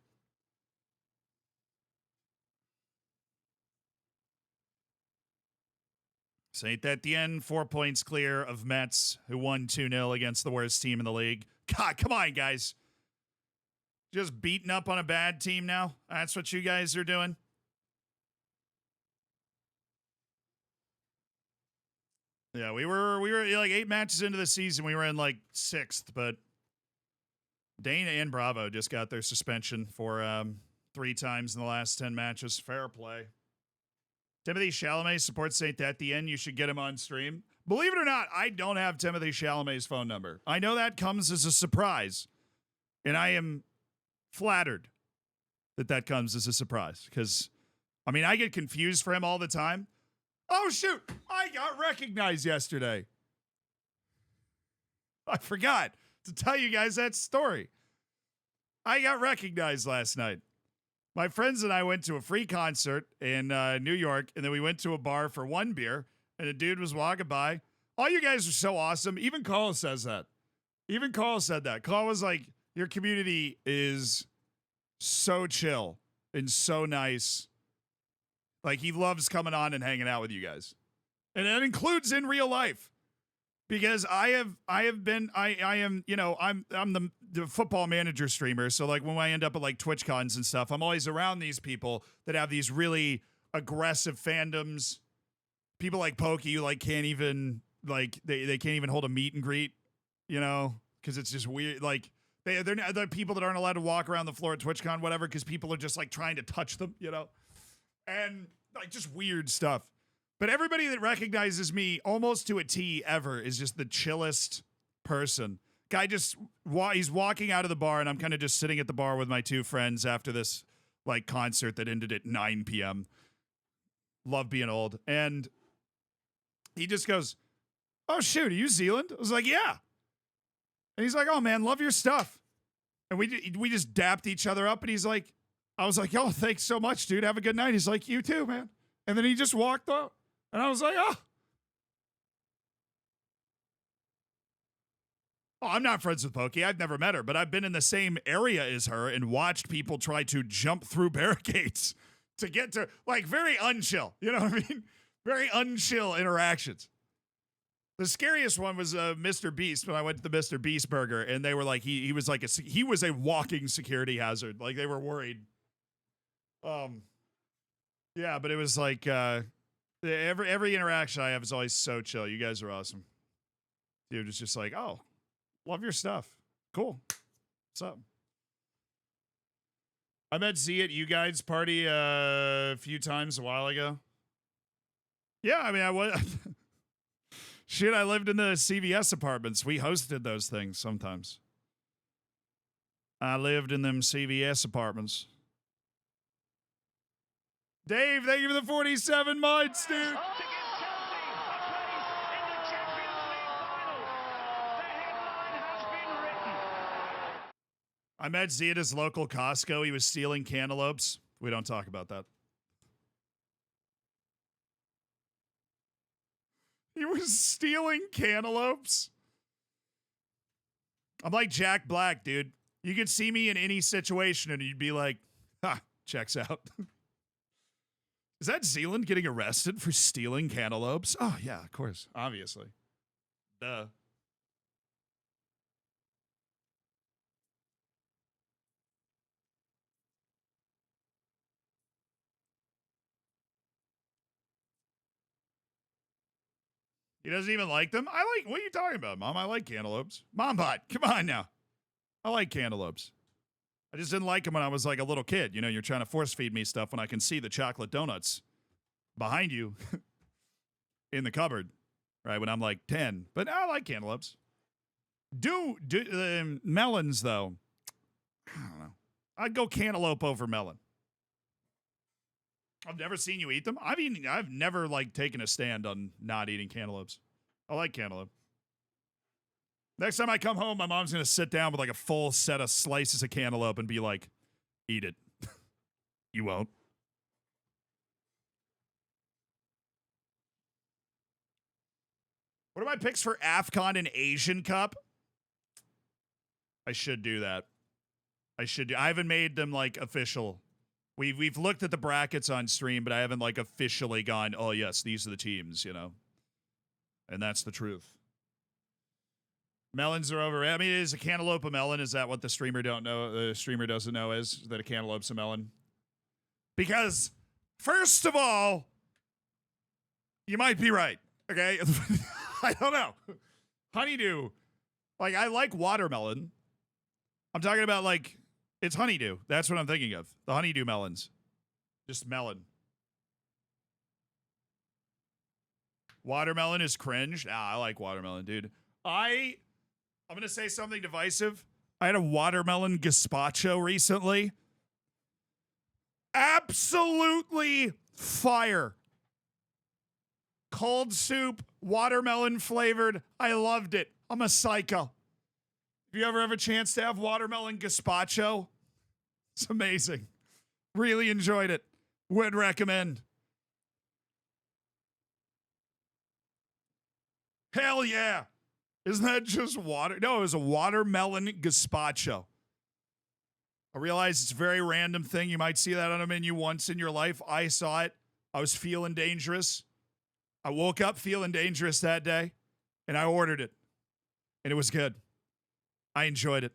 Saint Etienne, 4 points clear of Metz, who won 2-0 against the worst team in the league. God, come on, guys. Just beating up on a bad team now? That's what you guys are doing? Yeah, we were like 8 matches into the season. We were in like 6th, but Dane and Bravo just got their suspension for 3 times in the last 10 matches. Fair play. Timothy Chalamet supports Saint Etienne. You should get him on stream. Believe it or not, I don't have Timothy Chalamet's phone number. I know that comes as a surprise, and I am flattered that comes as a surprise because, I mean, I get confused for him all the time. Oh, shoot. I got recognized yesterday. I forgot to tell you guys that story. I got recognized last night. My friends and I went to a free concert in New York, and then we went to a bar for 1 beer, and a dude was walking by. All you guys are so awesome. Even Carl says that. Even Carl said that. Carl was like, your community is so chill and so nice. Like, he loves coming on and hanging out with you guys. And that includes in real life. Because I am, you know, I'm the football manager streamer. So like when I end up at like Twitch cons and stuff, I'm always around these people that have these really aggressive fandoms. People like Pokey who like can't even like they can't even hold a meet and greet, you know, because it's just weird. Like they're people that aren't allowed to walk around the floor at TwitchCon, whatever, because people are just like trying to touch them, you know, and like just weird stuff. But everybody that recognizes me almost to a T ever is just the chillest person. Guy just, he's walking out of the bar, and I'm kind of just sitting at the bar with my 2 friends after this, like, concert that ended at 9 p.m. Love being old. And he just goes, oh, shoot, are you Zealand? I was like, yeah. And he's like, oh, man, love your stuff. And we just dapped each other up, and he's like, I was like, oh, thanks so much, dude. Have a good night. He's like, you too, man. And then he just walked out. And I was like, oh, I'm not friends with Pokey. I've never met her, but I've been in the same area as her and watched people try to jump through barricades to get to, like, very unchill. You know what I mean? Very unchill interactions. The scariest one was Mr. Beast when I went to the Mr. Beast burger, and they were like, he was like he was a walking security hazard. Like, they were worried. Yeah, but it was like, every interaction I have is always so chill. You guys are awesome. Dude, it's just like, oh, love your stuff. Cool. What's up? I met Z at you guys' party a few times a while ago. Yeah, I mean, I was. Shit, I lived in the CVS apartments. We hosted those things sometimes. I lived in them CVS apartments. Dave, thank you for the 47 months, dude. I met Z at his local Costco. He was stealing cantaloupes. We don't talk about that. He was stealing cantaloupes. I'm like Jack Black, dude. You could see me in any situation and you'd be like, ha, checks out. Is that Zealand getting arrested for stealing cantaloupes? Oh, yeah, of course. Obviously. Duh. He doesn't even like them? What are you talking about, Mom? I like cantaloupes. Mombot, come on now. I like cantaloupes. I just didn't like them when I was like a little kid. You know, you're trying to force feed me stuff when I can see the chocolate donuts behind you in the cupboard, right? When I'm like 10. But I like cantaloupes. Melons, though. I don't know. I'd go cantaloupe over melon. I've never seen you eat them. I've never like taken a stand on not eating cantaloupes. I like cantaloupe. Next time I come home, my mom's going to sit down with like a full set of slices of cantaloupe and be like, eat it. You won't. What are my picks for AFCON and Asian Cup? I should do that. I haven't made them like official. We've looked at the brackets on stream, but I haven't like officially gone, oh yes, these are the teams, you know. And that's the truth. Melons are over. I mean, is a cantaloupe a melon? Is that what the streamer doesn't know is that a cantaloupe's a melon? Because first of all, you might be right. Okay. I don't know. Honeydew. Like, I like watermelon. I'm talking about like, it's honeydew. That's what I'm thinking of. The honeydew melons. Just melon. Watermelon is cringe. I like watermelon, dude. I'm going to say something divisive. I had a watermelon gazpacho recently. Absolutely fire. Cold soup, watermelon flavored. I loved it. I'm a psycho. If you ever have a chance to have watermelon gazpacho, it's amazing. Really enjoyed it. Would recommend. Hell yeah. Isn't that just water? No, it was a watermelon gazpacho. I realize it's a very random thing. You might see that on a menu once in your life. I saw it. I was feeling dangerous. I woke up feeling dangerous that day, and I ordered it. And it was good. I enjoyed it.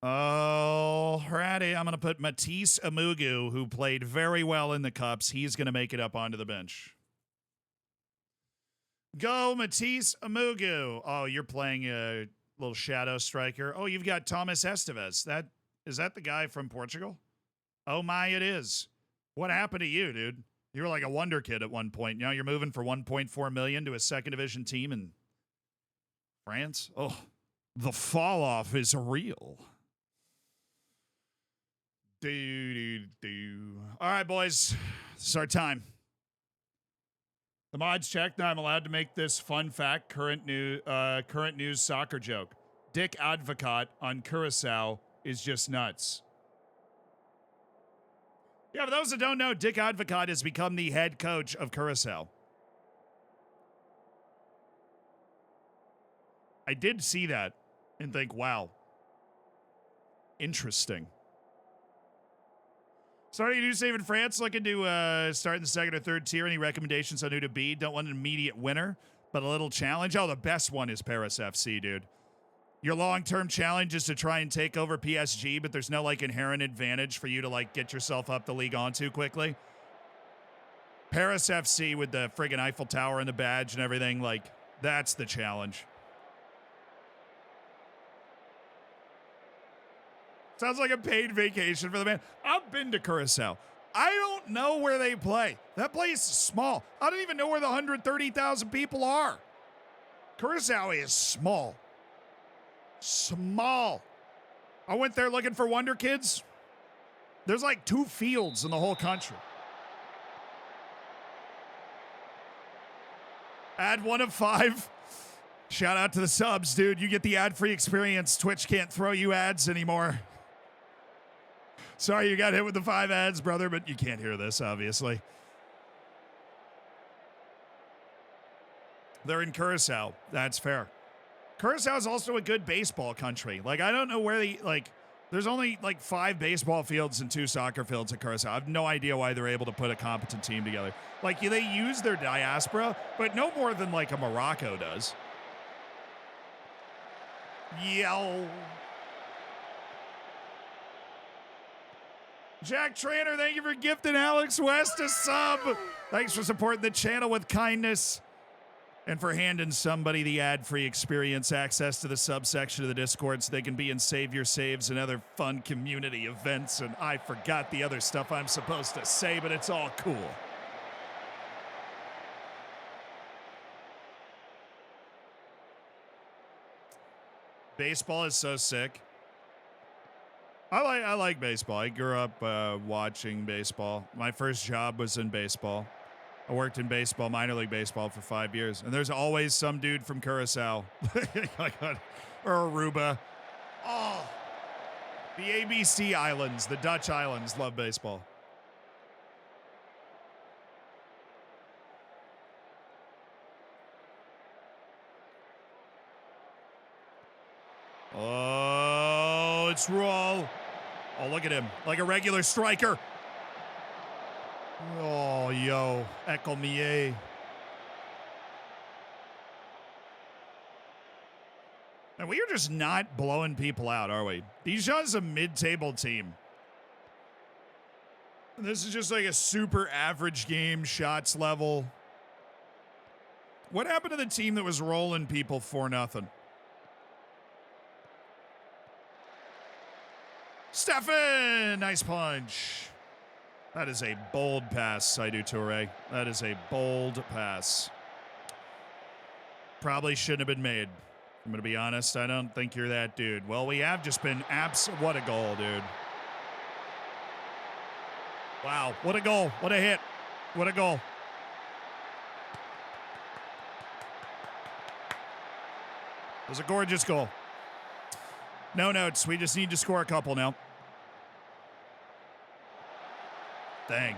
Alrighty, I'm going to put Matisse Amugu, who played very well in the Cups. He's going to make it up onto the bench. Go, Matisse Amugu. Oh, you're playing a little shadow striker. Oh, you've got Thomas Esteves. Is that the guy from Portugal? Oh, my, it is. What happened to you, dude? You were like a wonder kid at one point. Now you're moving for $1.4 million to a second division team in France. Oh, the fall off is real. All right, boys. This is our time. The mod's checked. Now I'm allowed to make this fun fact, current news soccer joke. Dick Advocat on Curacao is just nuts. Yeah, for those that don't know, Dick Advocat has become the head coach of Curacao. I did see that and think, wow, interesting. Starting a new save in France, looking to start in the second or third tier. Any recommendations on who to be? Don't want an immediate winner, but a little challenge. Oh, the best one is Paris FC, dude. Your long-term challenge is to try and take over PSG, but there's no, like, inherent advantage for you to, like, get yourself up the league on too quickly. Paris FC with the friggin' Eiffel Tower and the badge and everything, like, that's the challenge. Sounds like a paid vacation for the man. I've been to Curacao. I don't know where they play. That place is small. I don't even know where the 130,000 people are. Curacao is small. Small. I went there looking for Wonder Kids. There's like 2 fields in the whole country. Ad 1 of 5. Shout out to the subs, dude. You get the ad-free experience. Twitch can't throw you ads anymore. Sorry you got hit with the 5 ads, brother, but you can't hear this, obviously. They're in Curacao. That's fair. Curacao is also a good baseball country. Like, I don't know where there's only like 5 baseball fields and 2 soccer fields at Curacao. I have no idea why they're able to put a competent team together. Like, they use their diaspora, but no more than like a Morocco does. Yo. Jack Trainer, thank you for gifting Alex West a sub. Thanks for supporting the channel with kindness and for handing somebody the ad-free experience, access to the subsection of the Discord so they can be in Save Your Saves and other fun community events. And I forgot the other stuff I'm supposed to say, but it's all cool. Baseball is so sick. I like baseball. I grew up watching baseball. My first job was in baseball. I worked in baseball, minor league baseball, for 5 years. And there's always some dude from Curacao or Aruba. Oh, the ABC Islands, the Dutch Islands love baseball. Oh, it's roll. Oh, look at him. Like a regular striker. Oh, yo. Ecomier. And we are just not blowing people out, are we? Dijon's a mid-table team. This is just like a super average game, shots level. What happened to the team that was rolling people 4-0? Stefan! Nice punch. That is a bold pass, Seydou Touré. That is a bold pass. Probably shouldn't have been made. I'm going to be honest. I don't think you're that dude. Well, we have just been what a goal, dude. Wow. What a goal. What a hit. What a goal. It was a gorgeous goal. No notes. We just need to score a couple now. Dang.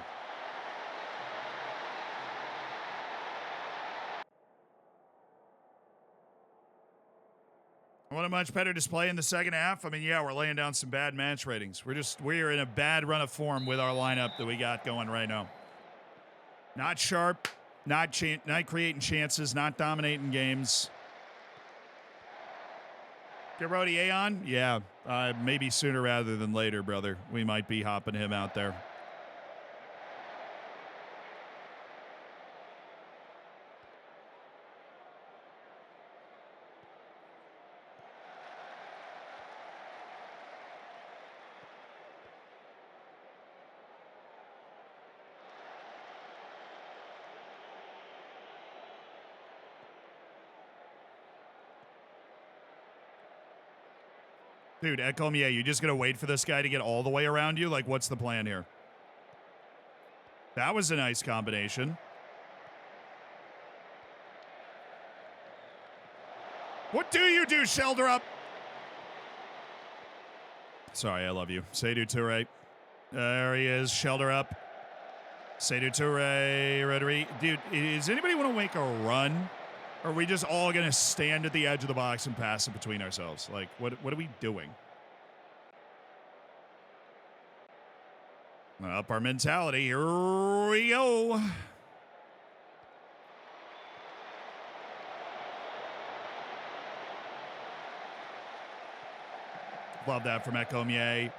What a much better display in the second half. I mean, yeah, we're laying down some bad match ratings. We're in a bad run of form with our lineup that we got going right now. Not sharp, not creating chances, not dominating games. Get Rodier on? Yeah, maybe sooner rather than later, brother. We might be hopping him out there. Dude, Ecomier, you just going to wait for this guy to get all the way around you? Like, what's the plan here? That was a nice combination. What do you do, Shelter up? Sorry, I love you. Seydou Touré. There he is, Shelter up. Seydou Touré, Rodri. Dude, does anybody want to make a run? Or are we just all going to stand at the edge of the box and pass it between ourselves? Like, what are we doing? Up our mentality. Here we go. Love that from Ecomier.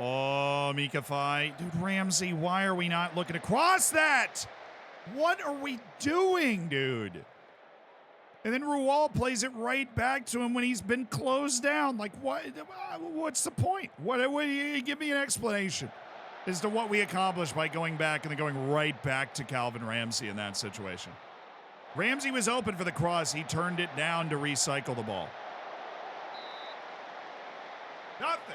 Oh, Mika Fai. Dude, Ramsey, why are we not looking across that? What are we doing, dude? And then Rual plays it right back to him when he's been closed down. Like, what? What's the point? What? Give me an explanation as to what we accomplished by going back and then going right back to Calvin Ramsey in that situation. Ramsey was open for the cross. He turned it down to recycle the ball. Nothing.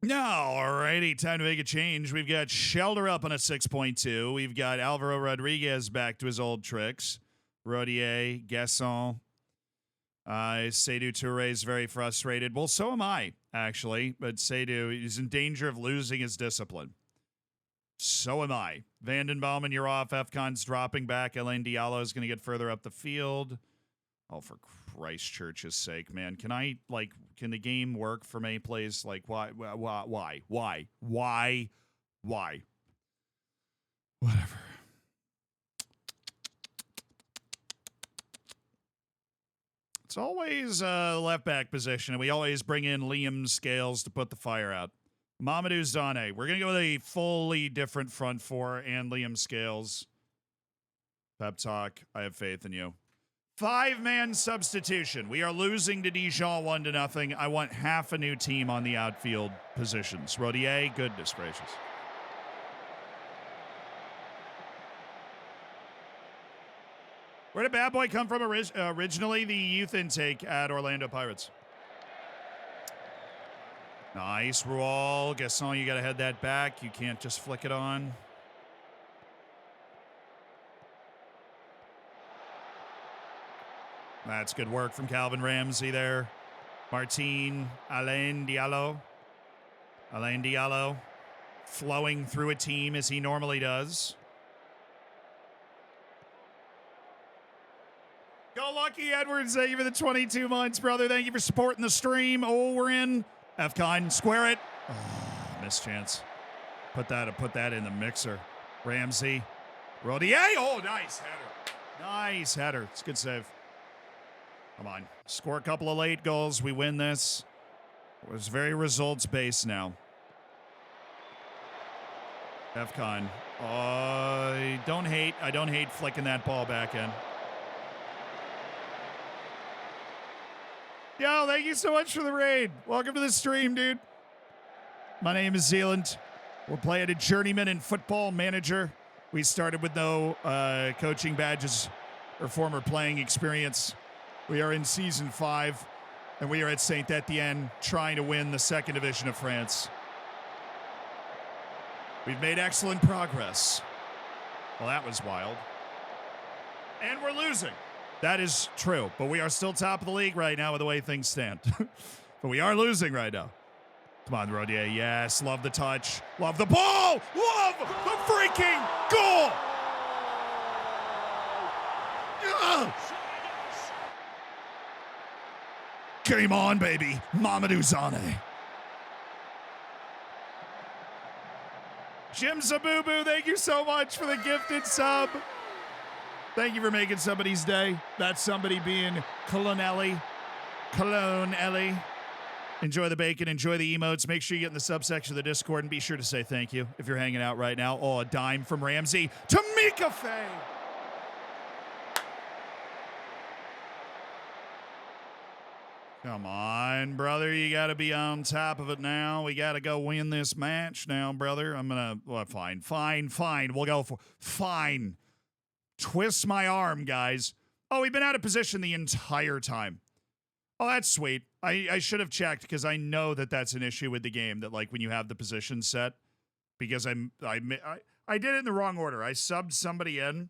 No, alrighty, time to make a change. We've got Shelter up on a 6.2. We've got Alvaro Rodriguez back to his old tricks. Rodier, Guesson. Seydou Touré is very frustrated. Well, so am I, actually. But Seydou is in danger of losing his discipline. So am I. Vandenbouwen, you're off. Efcon's dropping back. Alain Diallo is going to get further up the field. Oh, for Christchurch's sake, man. Can the game work for me, please? Like, why? Whatever. It's always left back position, and we always bring in Liam Scales to put the fire out. Mamadou Zane. We're going to go with a fully different front four and Liam Scales. Pep talk. I have faith in you. 5-man substitution. We are losing to Dijon 1-0. I want half a new team on the outfield positions. Rodier, goodness gracious. Where did Bad Boy come from originally? The youth intake at Orlando Pirates. Nice, Rual. Guesson, you got to head that back. You can't just flick it on. That's good work from Calvin Ramsey there. Martin, Alain Diallo. Alain Diallo flowing through a team as he normally does. Rocky Edwards, thank you for the 22 months, brother. Thank you for supporting the stream. Oh, we're in. F-Kind, square it. Oh, missed chance. Put that in the mixer. Ramsey. Rodier. Oh, nice header. Nice header. It's a good save. Come on. Score a couple of late goals. We win this. It was very results-based now. F-Con. I don't hate flicking that ball back in. Yo, thank you so much for the raid. Welcome to the stream, dude. My name is Zealand. We're playing a journeyman in football manager. We started with no coaching badges or former playing experience. We are in season 5, and we are at Saint Etienne trying to win the 2nd division of France. We've made excellent progress. Well, that was wild. And we're losing. That is true, but we are still top of the league right now with the way things stand. But we are losing right now. Come on, Rodier. Yes, love the touch. Love the ball. Love the freaking goal. Game on, baby. Mamadou Zane. Jim Zabubu, thank you so much for the gifted sub. Thank you for making somebody's day. That's somebody being Colonelli. Enjoy the bacon. Enjoy the emotes. Make sure you get in the subsection of the Discord and be sure to say thank you if you're hanging out right now. Oh, a dime from Ramsey to Mika Faye. Come on, brother. You got to be on top of it now. We got to go win this match now, brother. I'm going to, well, fine. We'll go for, fine. Twist my arm, guys. Oh, we've been out of position the entire time. Oh, that's sweet. I should have checked because I know that that's an issue with the game, that like when you have the position set, because I did it in the wrong order. I subbed somebody in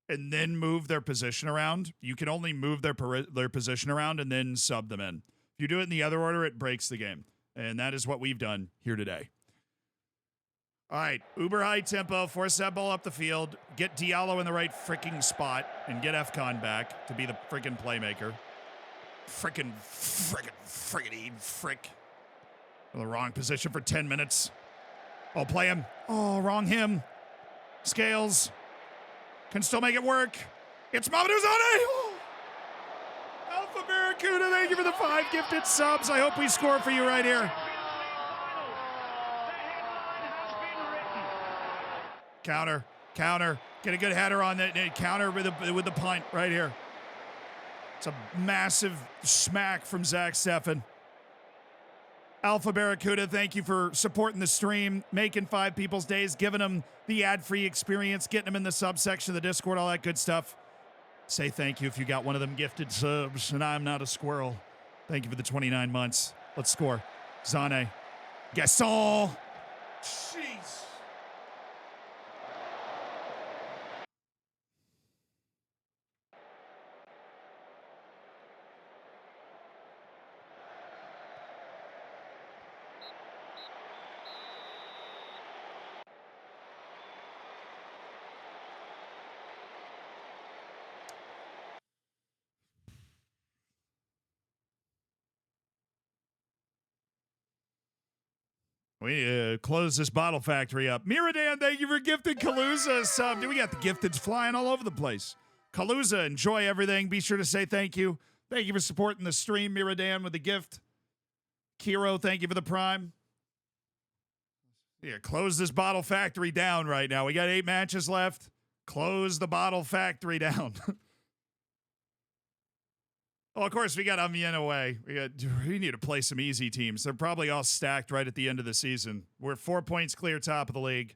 and then moved their position around. You can only move their position around and then sub them in. If you do it in the other order, it breaks the game. And that is what we've done here today. All right, uber high tempo, force that ball up the field, get Diallo in the right freaking spot, and get F-Con back to be the freaking playmaker. Frick. In the wrong position for 10 minutes. Oh, play him. Oh, wrong him. Scales. Can still make it work. It's Mamadou Zane. Oh. Alpha Barracuda, thank you for the 5 gifted subs. I hope we score for you right here. Counter. Get a good header on that. Counter with the punt right here. It's a massive smack from Zach Steffen. Alpha Barracuda, thank you for supporting the stream, making 5 people's days, giving them the ad-free experience, getting them in the subsection of the Discord, all that good stuff. Say thank you if you got one of them gifted subs, and I'm not a squirrel. Thank you for the 29 months. Let's score. Zane. Gaston. Jeez. We close this bottle factory up. Miradan, thank you for gifting Kaluza sub. Dude, we got the gifteds flying all over the place. Kaluza, enjoy everything. Be sure to say thank you. Thank you for supporting the stream, Miradan, with the gift. Kiro, thank you for the prime. Yeah, close this bottle factory down right now. We got 8 matches left. Close the bottle factory down. Well, of course, we got Amiens away. We need to play some easy teams. They're probably all stacked right at the end of the season. We're 4 points clear top of the league.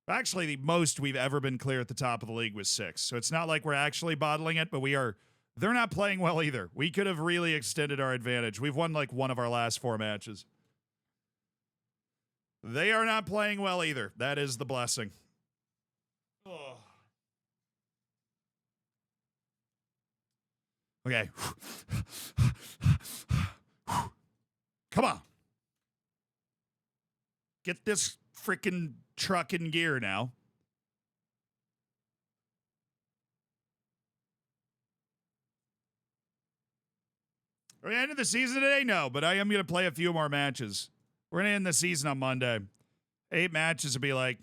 Actually, the most we've ever been clear at the top of the league was 6. So it's not like we're actually bottling it, but they're not playing well either. We could have really extended our advantage. We've won like one of our last 4 matches. They are not playing well either. That is the blessing. Oh. Okay. Come on. Get this freaking truck in gear now. Are we ending the season today? No, but I am going to play a few more matches. We're going to end the season on Monday. 8 matches would be like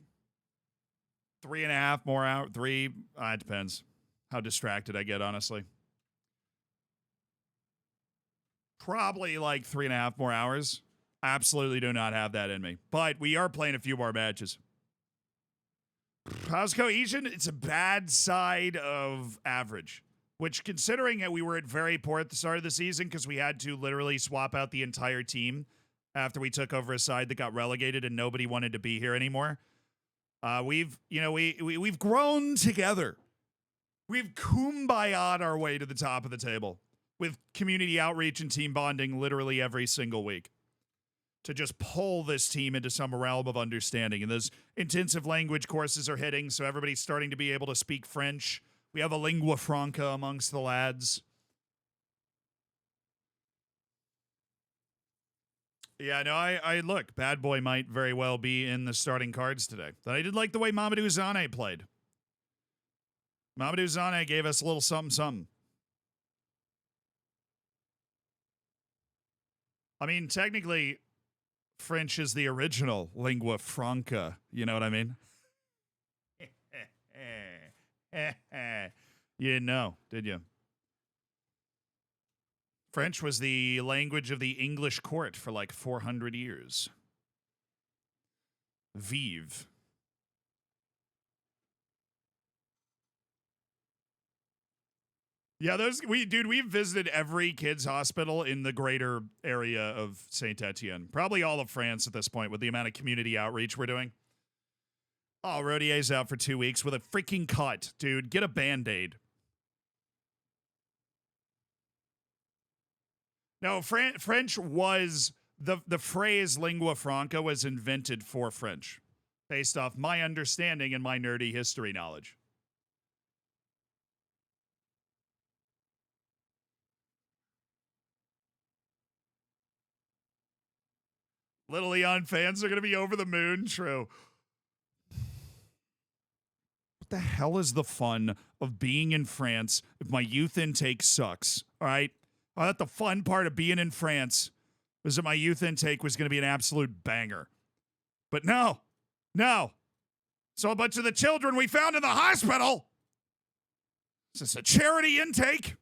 3.5 more hours. 3, it depends how distracted I get, honestly. Probably like 3.5 more hours. I absolutely do not have that in me. But we are playing a few more matches. How's cohesion? It's a bad side of average. Which, considering that we were at very poor at the start of the season because we had to literally swap out the entire team after we took over a side that got relegated and nobody wanted to be here anymore. We've grown together. We've kumbaya'd our way to the top of the table with community outreach and team bonding literally every single week to just pull this team into some realm of understanding. And those intensive language courses are hitting, so everybody's starting to be able to speak French. We have a lingua franca amongst the lads. Yeah, no, I look, Bad Boy might very well be in the starting cards today. But I did like the way Mamadou Zane played. Mamadou Zane gave us a little something. I mean, technically, French is the original lingua franca. You know what I mean? You didn't know, did you? French was the language of the English court for like 400 years. Vive. Yeah, we've visited every kids' hospital in the greater area of Saint Etienne. Probably all of France at this point with the amount of community outreach we're doing. Oh, Rodier's out for 2 weeks with a freaking cut. Dude, get a Band-Aid. No, French was, the phrase lingua franca was invented for French based off my understanding and my nerdy history knowledge. Little Leon fans are going to be over the moon. True. What the hell is the fun of being in France if my youth intake sucks? All right. I thought the fun part of being in France was that my youth intake was going to be an absolute banger. But no. So a bunch of the children we found in the hospital. Is this a charity intake?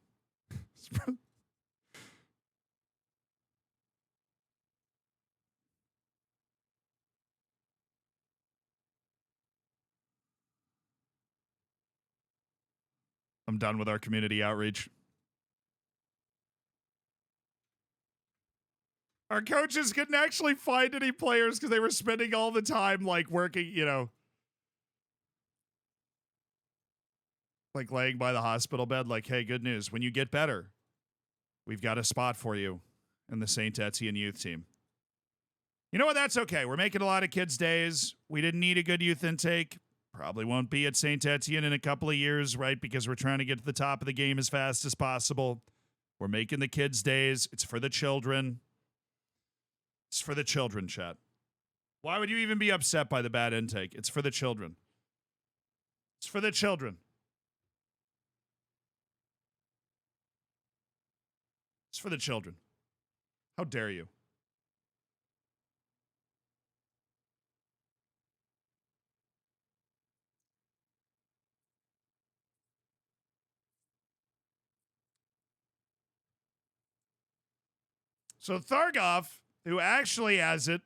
I'm done with our community outreach. Our coaches couldn't actually find any players because they were spending all the time like working, like laying by the hospital bed. Like, hey, good news. When you get better, we've got a spot for you in the Saint Etienne youth team. You know what? That's okay. We're making a lot of kids' days. We didn't need a good youth intake. Probably won't be at Saint Etienne in a couple of years, right? Because we're trying to get to the top of the game as fast as possible. We're making the kids' days. It's for the children. It's for the children, chat. Why would you even be upset by the bad intake? It's for the children. It's for the children. It's for the children. How dare you? So Thargoff, who actually has it,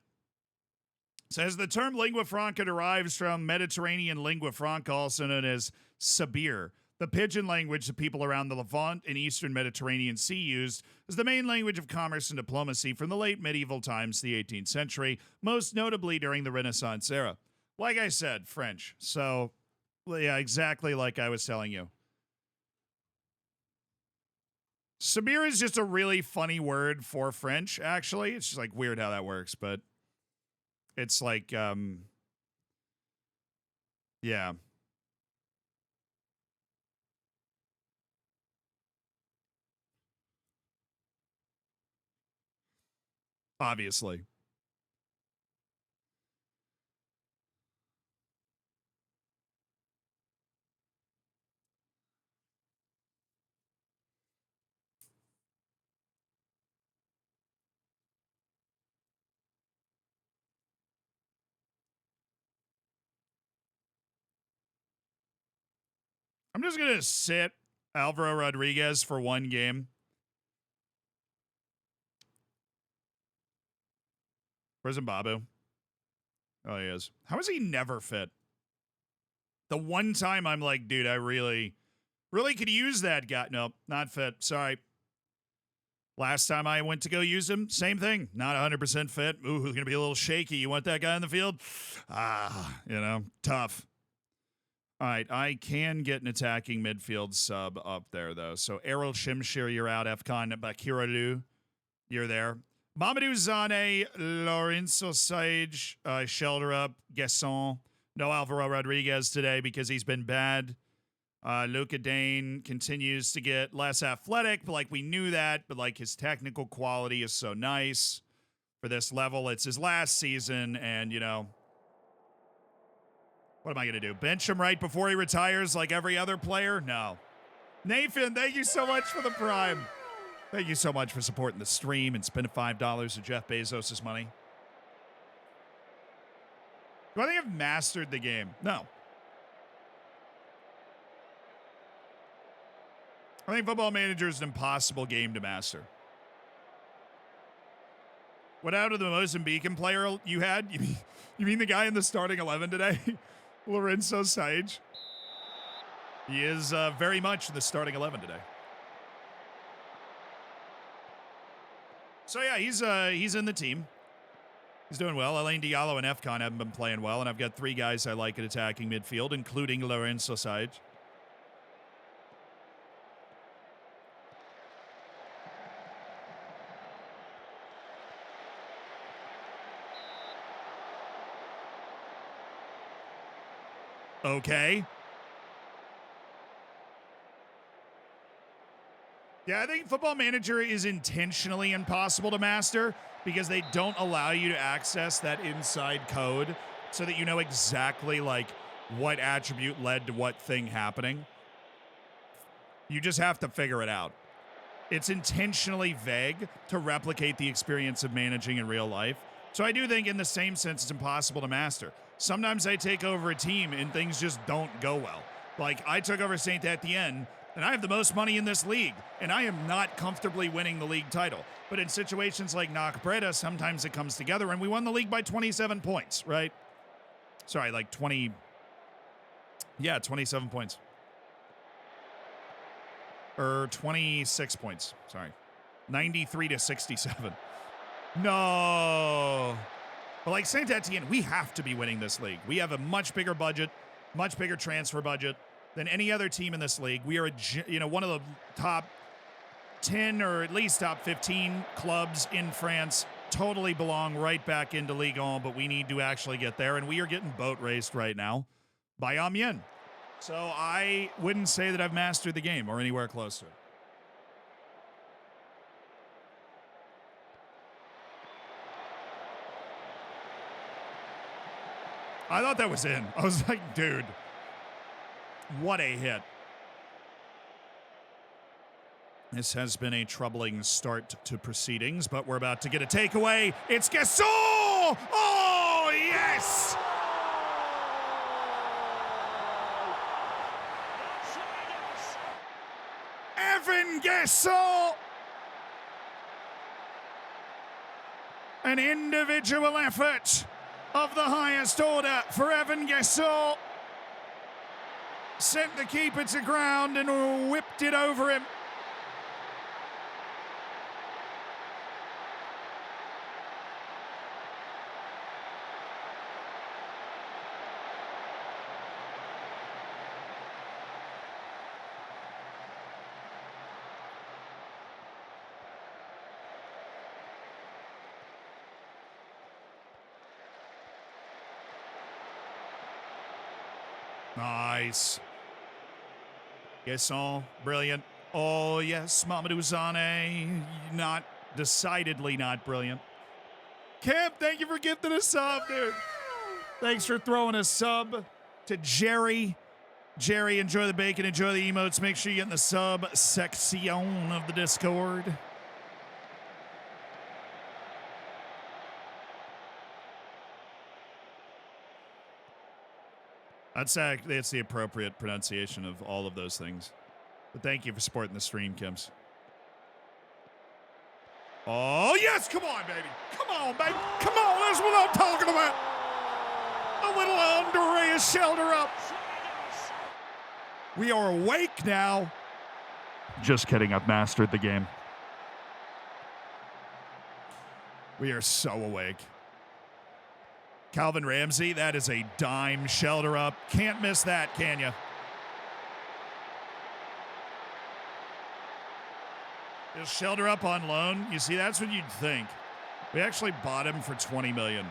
says the term lingua franca derives from Mediterranean lingua franca, also known as Sabir, the pidgin language that people around the Levant and Eastern Mediterranean Sea used as the main language of commerce and diplomacy from the late medieval times to the 18th century, most notably during the Renaissance era. Like I said, French. So, yeah, exactly like I was telling you. Sabir is just a really funny word for French, actually. It's just like weird how that works, but it's like, yeah. Obviously. just going to sit Alvaro Rodriguez for one game. Where's Mbabu? Oh, he is. How is he never fit? The one time I'm like, dude, I really could use that guy. Nope, not fit. Sorry. Last time I went to go use him, same thing. Not 100% fit. Ooh, who's going to be a little shaky? You want that guy in the field? Tough. All right, I can get an attacking midfield sub up there, though. So Errol Shimshir, you're out. Efkan Bakirolu, you're there. Mamadou Zane, Lorenzo Sage, Shelderup, Guesson. No Alvaro Rodriguez today because he's been bad. Luka Dane continues to get less athletic, but like we knew that, but like his technical quality is so nice for this level. It's his last season, and you know, what am I going to do? Bench him right before he retires like every other player? No. Nathan, thank you so much for the Prime. Thank you so much for supporting the stream and spending $5 of Jeff Bezos' money. Do I think I've mastered the game? No. I think Football Manager is an impossible game to master. What out of the Mozambican player you had? You mean the guy in the starting 11 today? Lorenzo Sage. He is very much in the starting 11 today. So yeah, he's in the team. He's doing well. Alain Diallo and Efkan haven't been playing well, and I've got 3 guys I like at attacking midfield, including Lorenzo Sage. Okay. Yeah, I think Football Manager is intentionally impossible to master because they don't allow you to access that inside code so that you know exactly like what attribute led to what thing happening. You just have to figure it out. It's intentionally vague to replicate the experience of managing in real life. So I do think in the same sense it's impossible to master. Sometimes I take over a team and things just don't go well. Like I took over Saint Etienne and I have the most money in this league and I am not comfortably winning the league title. But in situations like Knock Breda, sometimes it comes together and we won the league by 27 points, right? Sorry, like 20. Yeah, 27 points. Or 26 points. Sorry. 93-67. No. But like Saint Etienne, we have to be winning this league. We have a much bigger budget, much bigger transfer budget than any other team in this league. We are, one of the top 10 or at least top 15 clubs in France. Totally belong right back into Ligue 1, but we need to actually get there. And we are getting boat raced right now by Amiens. So I wouldn't say that I've mastered the game or anywhere close to it. I thought that was in. I was like, dude, what a hit. This has been a troubling start to proceedings, but we're about to get a takeaway. It's Gasol! Oh, yes! Evan Gasol! An individual effort of the highest order for Evan Gasol. Sent the keeper to ground and whipped it over him. Nice. Guesson, brilliant. Oh, yes, Mamadou Zane, decidedly not brilliant. Camp, thank you for gifting a sub, dude. Thanks for throwing a sub to Jerry. Jerry, enjoy the bacon, enjoy the emotes. Make sure you get in the sub section of the Discord. That's the appropriate pronunciation of all of those things. But thank you for supporting the stream, Kims. Oh, yes! Come on, baby! Come on, baby! Come on! That's what I'm talking about! A little Andreas Shelder up. We are awake now. Just kidding. I've mastered the game. We are so awake. Calvin Ramsey, that is a dime Shelder up. Can't miss that, can you? Is Shelder up on loan? You see, that's what you'd think. We actually bought him for $20 million.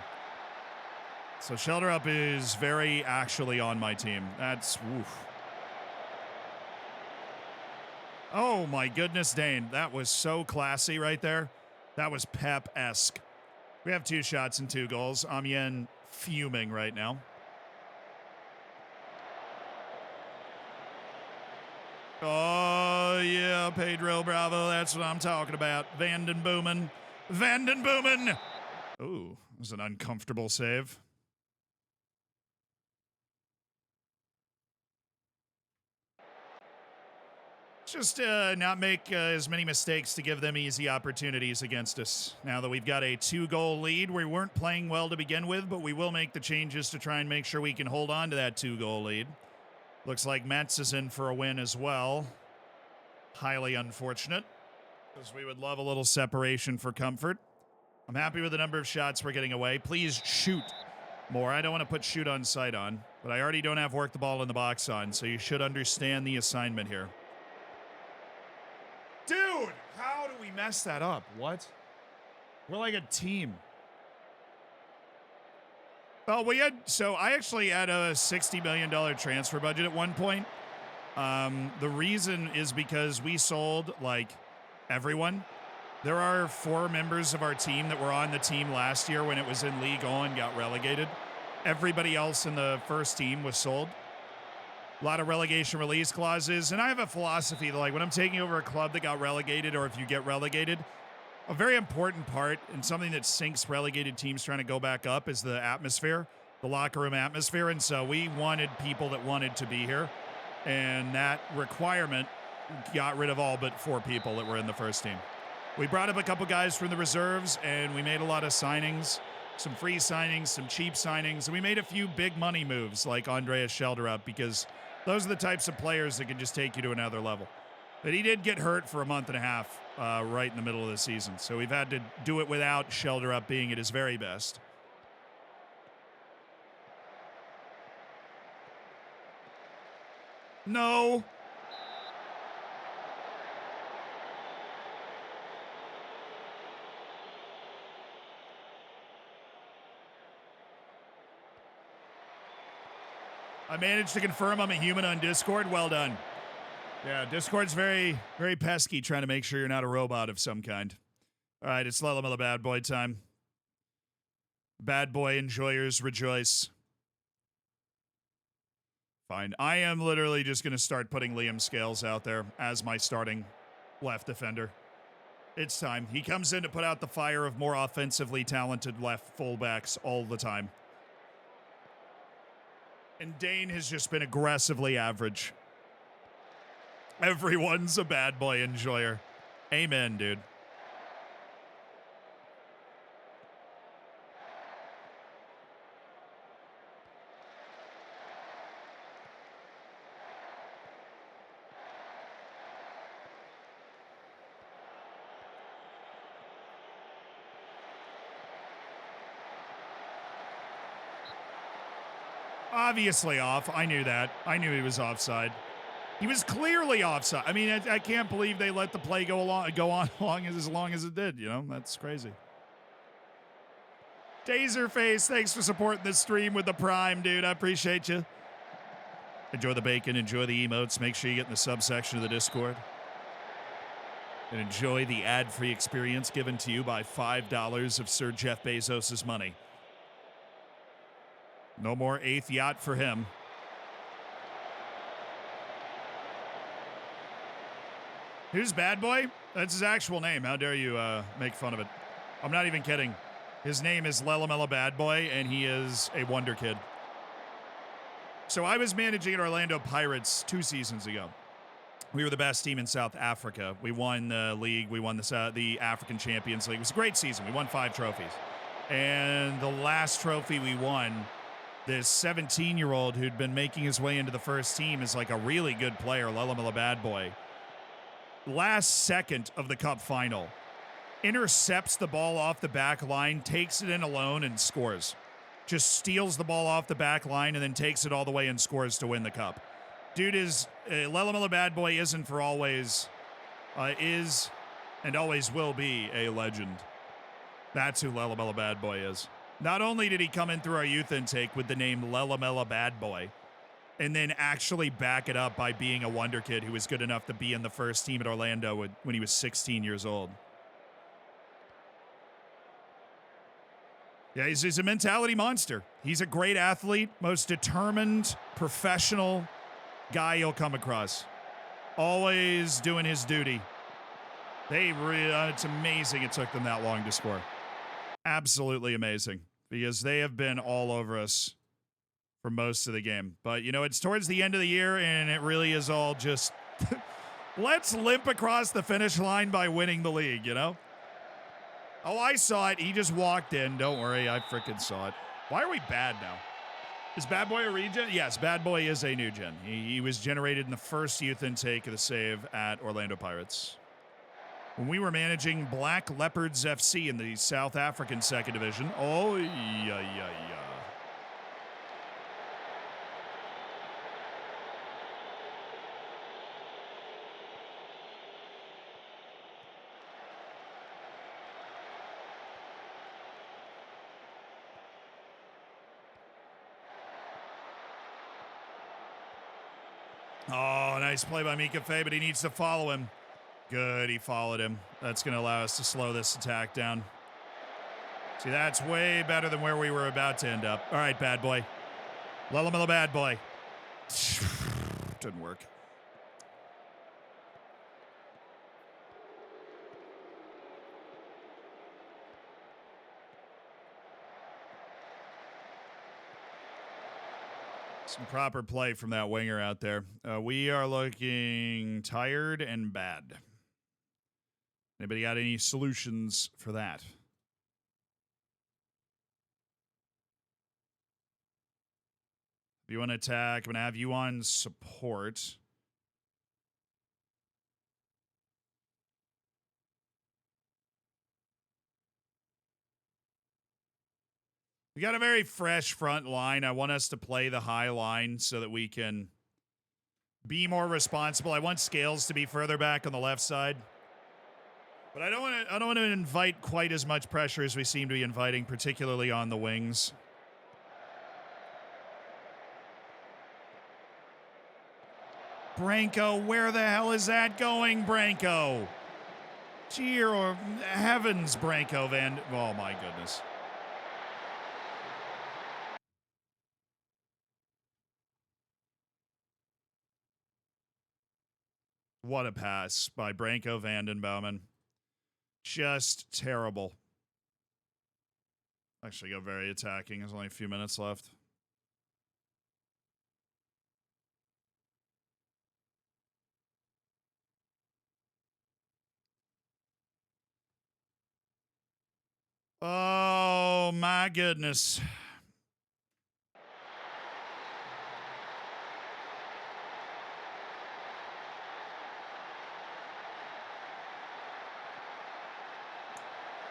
So Shelder up is very actually on my team. That's woof. Oh my goodness, Dane. That was so classy right there. That was Pep-esque. We have 2 shots and 2 goals. Amiens fuming right now. Oh, yeah, Pedro Bravo. That's what I'm talking about. Vanden Boomen. Vanden Boomen. Ooh, that was an uncomfortable save. Just not make as many mistakes to give them easy opportunities against us. Now that we've got a 2-goal lead, we weren't playing well to begin with, but we will make the changes to try and make sure we can hold on to that 2-goal lead. Looks like Metz is in for a win as well. Highly unfortunate, because we would love a little separation for comfort. I'm happy with the number of shots we're getting away. Please shoot more. I don't want to put shoot on sight on, but I already don't have work the ball in the box on, so you should understand the assignment here. Dude, how do we mess that up? What? We're like a team. Oh, I actually had a $60 million transfer budget at one point. The reason is because we sold, like, everyone. There are 4 members of our team that were on the team last year when it was in League On and got relegated. Everybody else in the first team was sold. A lot of relegation release clauses. And I have a philosophy that, like, when I'm taking over a club that got relegated, or if you get relegated, a very important part and something that sinks relegated teams trying to go back up is the atmosphere, the locker room atmosphere. And so we wanted people that wanted to be here. And that requirement got rid of all but 4 people that were in the first team. We brought up a couple guys from the reserves, and we made a lot of signings, some free signings, some cheap signings. And we made a few big money moves like Andreas Shelder up, because those are the types of players that can just take you to another level. But he did get hurt for a month and a half right in the middle of the season. So we've had to do it without Shelder up being at his very best. No. I managed to confirm I'm a human on Discord. Well done. Yeah, Discord's very, very pesky, trying to make sure you're not a robot of some kind. All right, it's Lelamilla Bad Boy time. Bad Boy enjoyers rejoice. Fine. I am literally just going to start putting Liam Scales out there as my starting left defender. It's time. He comes in to put out the fire of more offensively talented left fullbacks all the time. And Dane has just been aggressively average. Everyone's a bad boy enjoyer. Amen, dude. Obviously off. I knew that. I knew he was offside. He was clearly offside. I mean, I can't believe they let the play go on as long as it did. You know, that's crazy. Taserface, thanks for supporting this stream with the Prime, dude. I appreciate you. Enjoy the bacon. Enjoy the emotes. Make sure you get in the subsection of the Discord. And enjoy the ad-free experience given to you by $5 of Sir Jeff Bezos' money. No more 8th yacht for him. Who's Bad Boy? That's his actual name. How dare you make fun of it? I'm not even kidding. His name is Lelamella Bad Boy, and he is a wonder kid. So I was managing at Orlando Pirates 2 seasons ago. We were the best team in South Africa. We won the league. We won the African Champions League. It was a great season. We won 5 trophies. And the last trophy we won, this 17-year-old who'd been making his way into the first team is like a really good player, Lelamilla Bad Boy. Last second of the cup final, intercepts the ball off the back line, takes it in alone, and scores. Just steals the ball off the back line and then takes it all the way and scores to win the cup. Dude is, Lelamilla Bad Boy isn't for always, is and always will be a legend. That's who Lelamilla Bad Boy is. Not only did he come in through our youth intake with the name Lelamilla Bad Boy, and then actually back it up by being a wonder kid who was good enough to be in the first team at Orlando when he was 16 years old. Yeah, he's a mentality monster. He's a great athlete, most determined, professional guy you'll come across. Always doing his duty. It's amazing it took them that long to score. Absolutely amazing, because they have been all over us for most of the game. But, you know, it's towards the end of the year, and it really is all just let's limp across the finish line by winning the league, you know? Oh, I saw it. He just walked in. Don't worry, I freaking saw it. Why are we bad now? Is Bad Boy a regen? Yes, Bad Boy is a new gen. He was generated in the first youth intake of the save at Orlando Pirates. When we were managing Black Leopards FC in the South African second division. Oh, yeah. Oh, nice play by Mika Fey, but he needs to follow him. Good, he followed him. That's going to allow us to slow this attack down. See, that's way better than where we were about to end up. All right, Bad Boy. Lelamilla Bad Boy. Didn't work. Some proper play from that winger out there. We are looking tired and bad. Anybody got any solutions for that? If you want to attack, I'm going to have you on support. We got a very fresh front line. I want us to play the high line so that we can be more responsible. I want Scales to be further back on the left side. But I don't want to invite quite as much pressure as we seem to be inviting, particularly on the wings. Branko, where the hell is that going, Branko? Dear heavens, Branko Van... Oh, my goodness. What a pass by Branko Vandenbouwen. Just terrible. Actually, go very attacking. There's only a few minutes left. Oh, my goodness.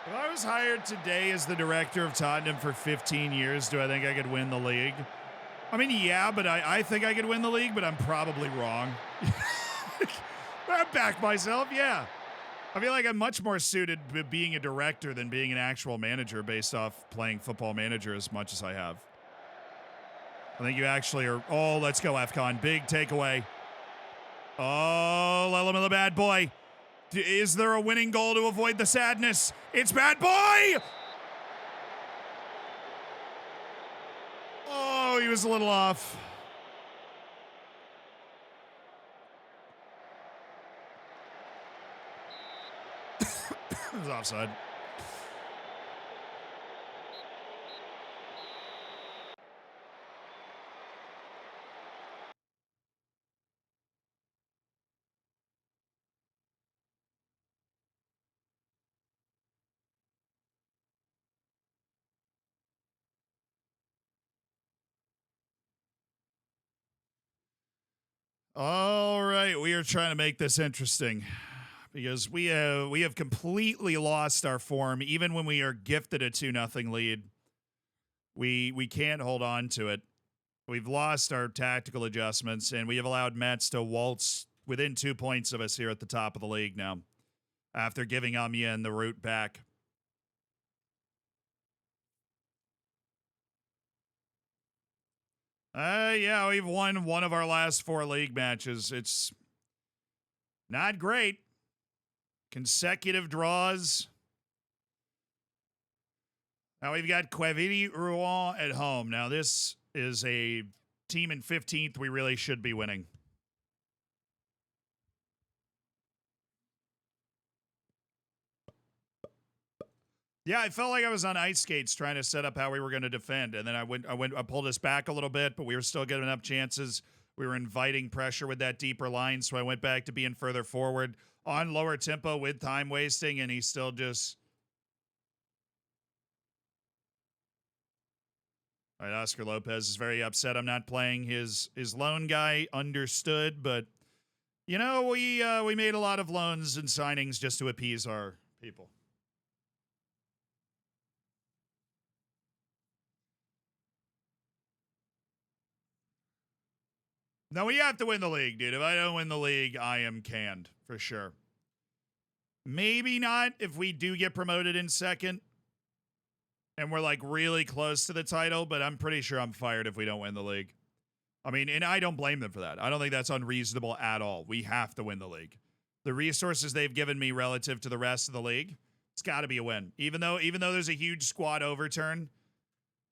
If I was hired today as the director of Tottenham for 15 years, do I think I could win the league? I mean, yeah, but I think I could win the league, but I'm probably wrong. I back myself, yeah. I feel like I'm much more suited to being a director than being an actual manager based off playing Football Manager as much as I have. I think you actually are... Oh, let's go, FCon. Big takeaway. Oh, Lelamilla Bad Boy. Is there a winning goal to avoid the sadness? It's Bad Boy! Oh, he was a little off. It was offside. All right, we are trying to make this interesting because we have completely lost our form. Even when we are gifted a 2-0 lead, we can't hold on to it. We've lost our tactical adjustments, and we have allowed Mets to waltz within 2 points of us here at the top of the league now, after giving Amiens the route back. Yeah, we've won one of our last 4 league matches. It's not great. Consecutive draws. Now we've got Quevilly Rouen at home. Now this is a team in 15th we really should be winning. Yeah, I felt like I was on ice skates trying to set up how we were going to defend, and then I pulled us back a little bit, but we were still giving up chances. We were inviting pressure with that deeper line, so I went back to being further forward on lower tempo with time wasting, and he still just. All right, Oscar Lopez is very upset I'm not playing his loan guy. Understood, but you know we made a lot of loans and signings just to appease our people. No, we have to win the league, dude. If I don't win the league, I am canned for sure. Maybe not if we do get promoted in second and we're like really close to the title, but I'm pretty sure I'm fired if we don't win the league. I mean, and I don't blame them for that. I don't think that's unreasonable at all. We have to win the league. The resources they've given me relative to the rest of the league, it's got to be a win. Even though there's a huge squad overturn,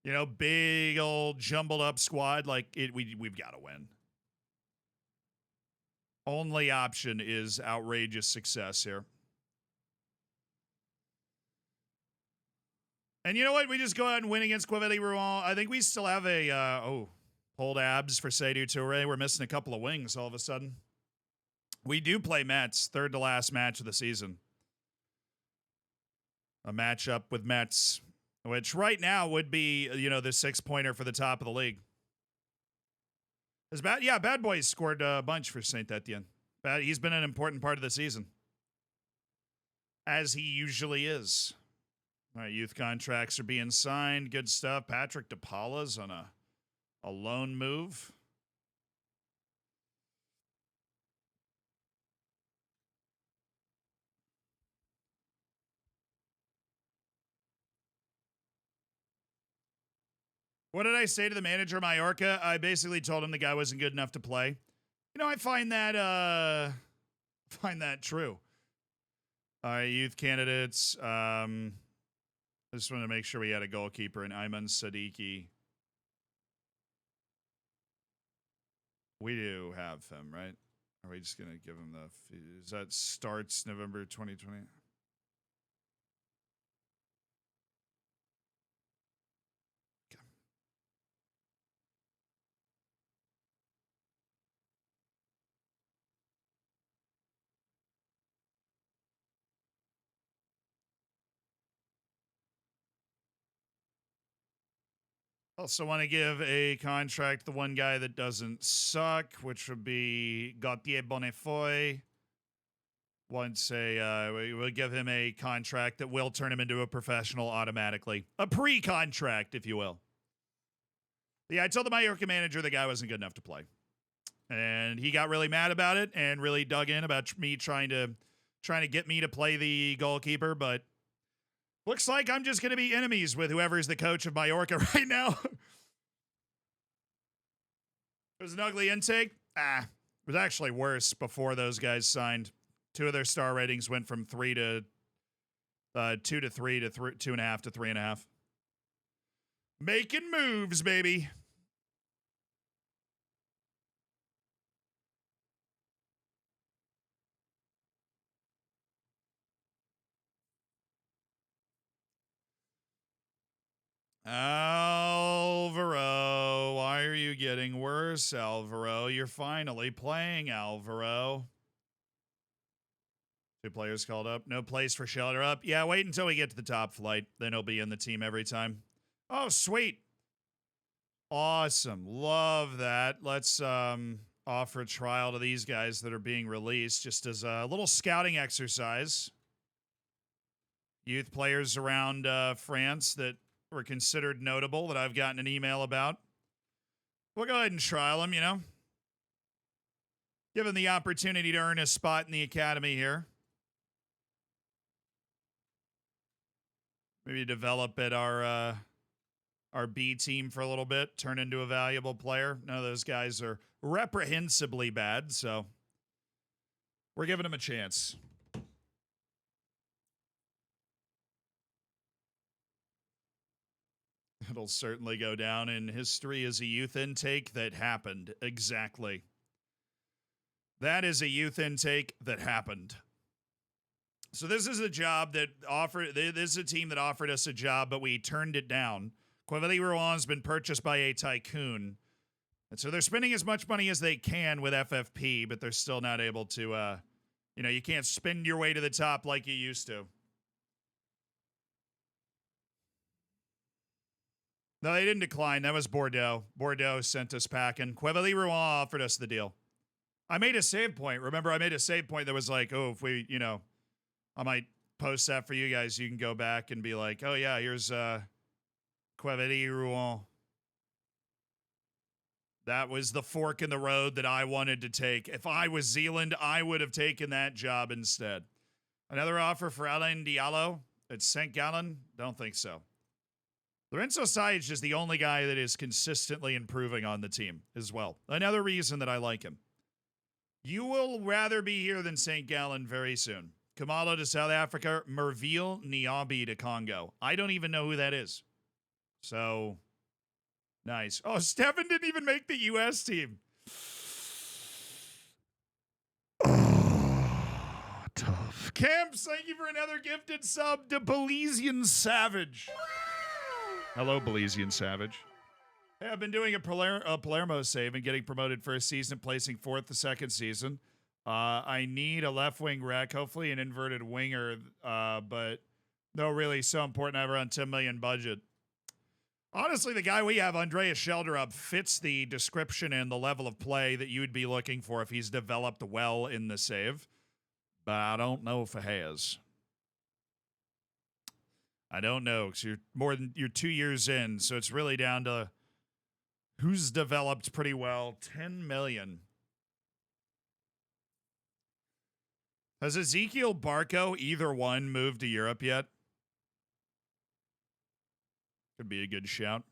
you know, big old jumbled up squad, like we've got to win. Only option is outrageous success here. And you know what? We just go out and win against Quevilly Rouen. I think we still have a, hold abs for Seydou Touré. We're missing a couple of wings all of a sudden. We do play Mets, third to last match of the season. A matchup with Mets, which right now would be, you know, the 6-pointer for the top of the league. Bad Boys scored a bunch for Saint Etienne. He's been an important part of the season, as he usually is. All right, youth contracts are being signed. Good stuff. Patrick DePaula's on a loan move. What did I say to the manager of Mallorca? I basically told him the guy wasn't good enough to play. You know, I find that true. All right, youth candidates. I just wanted to make sure we had a goalkeeper in Ayman Sadiki. We do have him, right? Are we just going to give him is that starts November 2020? Also want to give a contract to the one guy that doesn't suck, which would be Gautier Bonnefoy. We'll give him a contract that will turn him into a professional automatically. A pre-contract, if you will. Yeah, I told the Mallorca manager the guy wasn't good enough to play. And he got really mad about it and really dug in about me trying to get me to play the goalkeeper, but looks like I'm just going to be enemies with whoever's the coach of Mallorca right now. It was an ugly intake. It was actually worse before those guys signed. 2 of their star ratings went from 2 to 3 to 2.5 to 3.5. Making moves, baby. Alvaro, why are you getting worse, Alvaro? You're finally playing, Alvaro. 2 players called up. No place for shelter up. Yeah, wait until we get to the top flight. Then he'll be in the team every time. Oh, sweet. Awesome. Love that. Let's offer a trial to these guys that are being released just as a little scouting exercise. Youth players around France that were considered notable that I've gotten an email about. We'll go ahead and trial them, you know. Give them the opportunity to earn a spot in the academy here. Maybe develop at our B team for a little bit, turn into a valuable player. None of those guys are reprehensibly bad, so we're giving them a chance. It'll certainly go down in history as a youth intake that happened. Exactly. That is a youth intake that happened. So this is a job that offered, this is a team that offered us a job, but we turned it down. Quevilly-Rouen has been purchased by a tycoon. And so they're spending as much money as they can with FFP, but they're still not able to, you know, you can't spend your way to the top like you used to. No, they didn't decline. That was Bordeaux. Bordeaux sent us packing. Quevilly-Rouen offered us the deal. I made a save point. Remember, I made a save point that was like, oh, if we, you know, I might post that for you guys. You can go back and be like, oh, yeah, here's Quevilly-Rouen. That was the fork in the road that I wanted to take. If I was Zealand, I would have taken that job instead. Another offer for Alain Diallo at St. Gallen? Don't think so. Lorenzo Sage is the only guy that is consistently improving on the team as well. Another reason that I like him. You will rather be here than St. Gallen very soon. Kamalo to South Africa, Merville Niabi to Congo. I don't even know who that is. So, nice. Oh, Stefan didn't even make the U.S. team. Oh, tough. Camps, thank you for another gifted sub to Belizean Savage. Hello, Belizean Savage. Hey, I've been doing a Palermo save and getting promoted first season, placing fourth the second season. I need a left wing rec, hopefully an inverted winger, but no, really so important. I have around 10 million budget. Honestly, the guy we have, Andreas Schelderup, fits the description and the level of play that you would be looking for if he's developed well in the save. But I don't know if it has. I don't know, because you're 2 years in, so it's really down to who's developed pretty well. 10 million. Has Ezekiel Barco, either one, moved to Europe yet? Could be a good shout.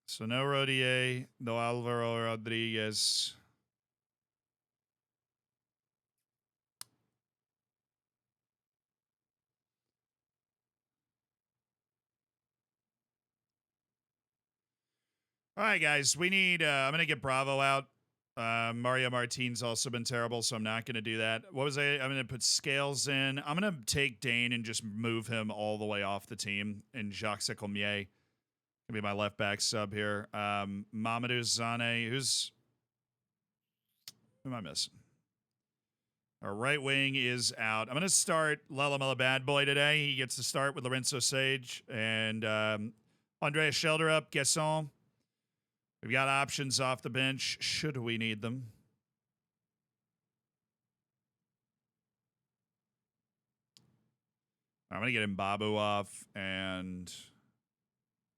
So no Rodier, no Alvaro Rodriguez. All right, guys, we need, I'm going to get Bravo out. Mario Martin's also been terrible, so I'm not going to do that. What was I'm going to put Scales in. I'm going to take Dane and just move him all the way off the team. And Jacques Secolmier going to be my left back sub here. Mamadou Zane, who am I missing? Our right wing is out. I'm going to start Lalamela Bad Boy today. He gets to start with Lorenzo Sage and Andreas Schelderup, Guesson. We've got options off the bench, should we need them. I'm going to get Mbabu off, and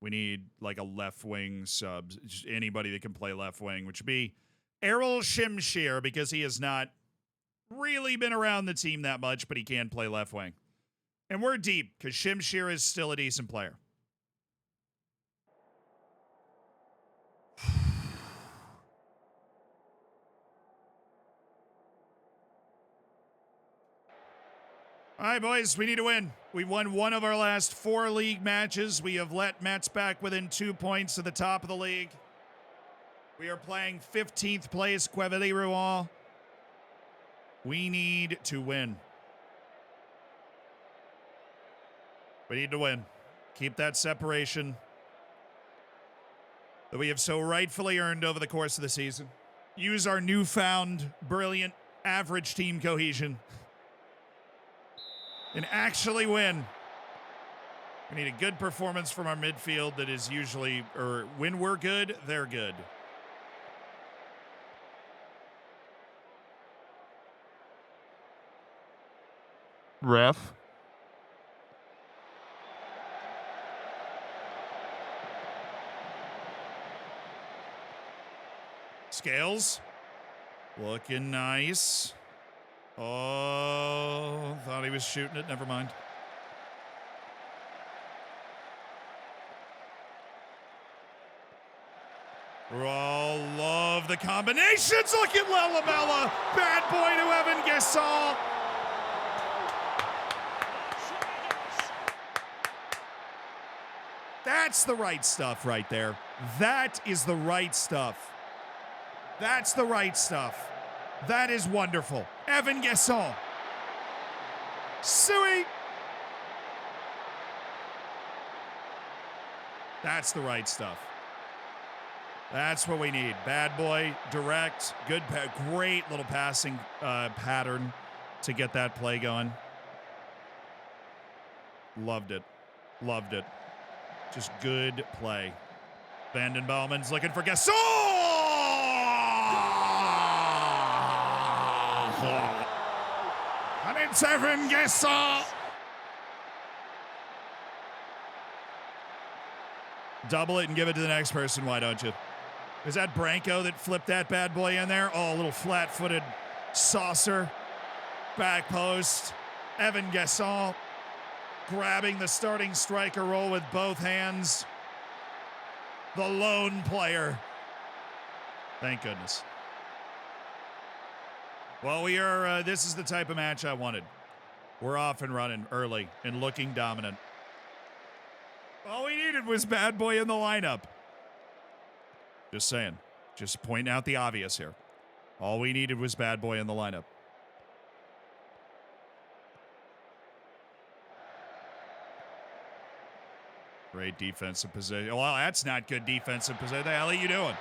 we need like a left wing sub. Just anybody that can play left wing, which would be Errol Shimshir, because he has not really been around the team that much, but he can play left wing. And we're deep, because Shimshir is still a decent player. All right, boys, we need to win. We won one of our last 4 league matches. We have let Mets back within 2 points to the top of the league. We are playing 15th place, Quevilly-Rouen. We need to win. We need to win. Keep that separation that we have so rightfully earned over the course of the season. Use our newfound, brilliant, average team cohesion. And actually win. We need a good performance from our midfield that is usually, or when we're good, they're good. Ref. Scales. Looking nice. Oh, thought he was shooting it. Never mind. Oh, love the combinations. Look at Lelamella. Bad boy to Evan Gasol. That's the right stuff right there. That is the right stuff. That's the right stuff. That is wonderful. Evan Gasol. Suey. That's the right stuff. That's what we need. Bad boy, direct, good, great little passing pattern to get that play going. Loved it. Loved it. Just good play. Vanden Bauman's looking for Gasol! And it's Evan Gasol! Double it and give it to the next person, why don't you? Is that Branko that flipped that bad boy in there? Oh, a little flat-footed saucer. Back post. Evan Gasol grabbing the starting striker role with both hands. The lone player. Thank goodness. Well, we are, this is the type of match I wanted. We're off and running early and looking dominant. All we needed was bad boy in the lineup. Just saying. Just pointing out the obvious here. All we needed was bad boy in the lineup. Great defensive position. Well, that's not good defensive position. What the hell are you doing?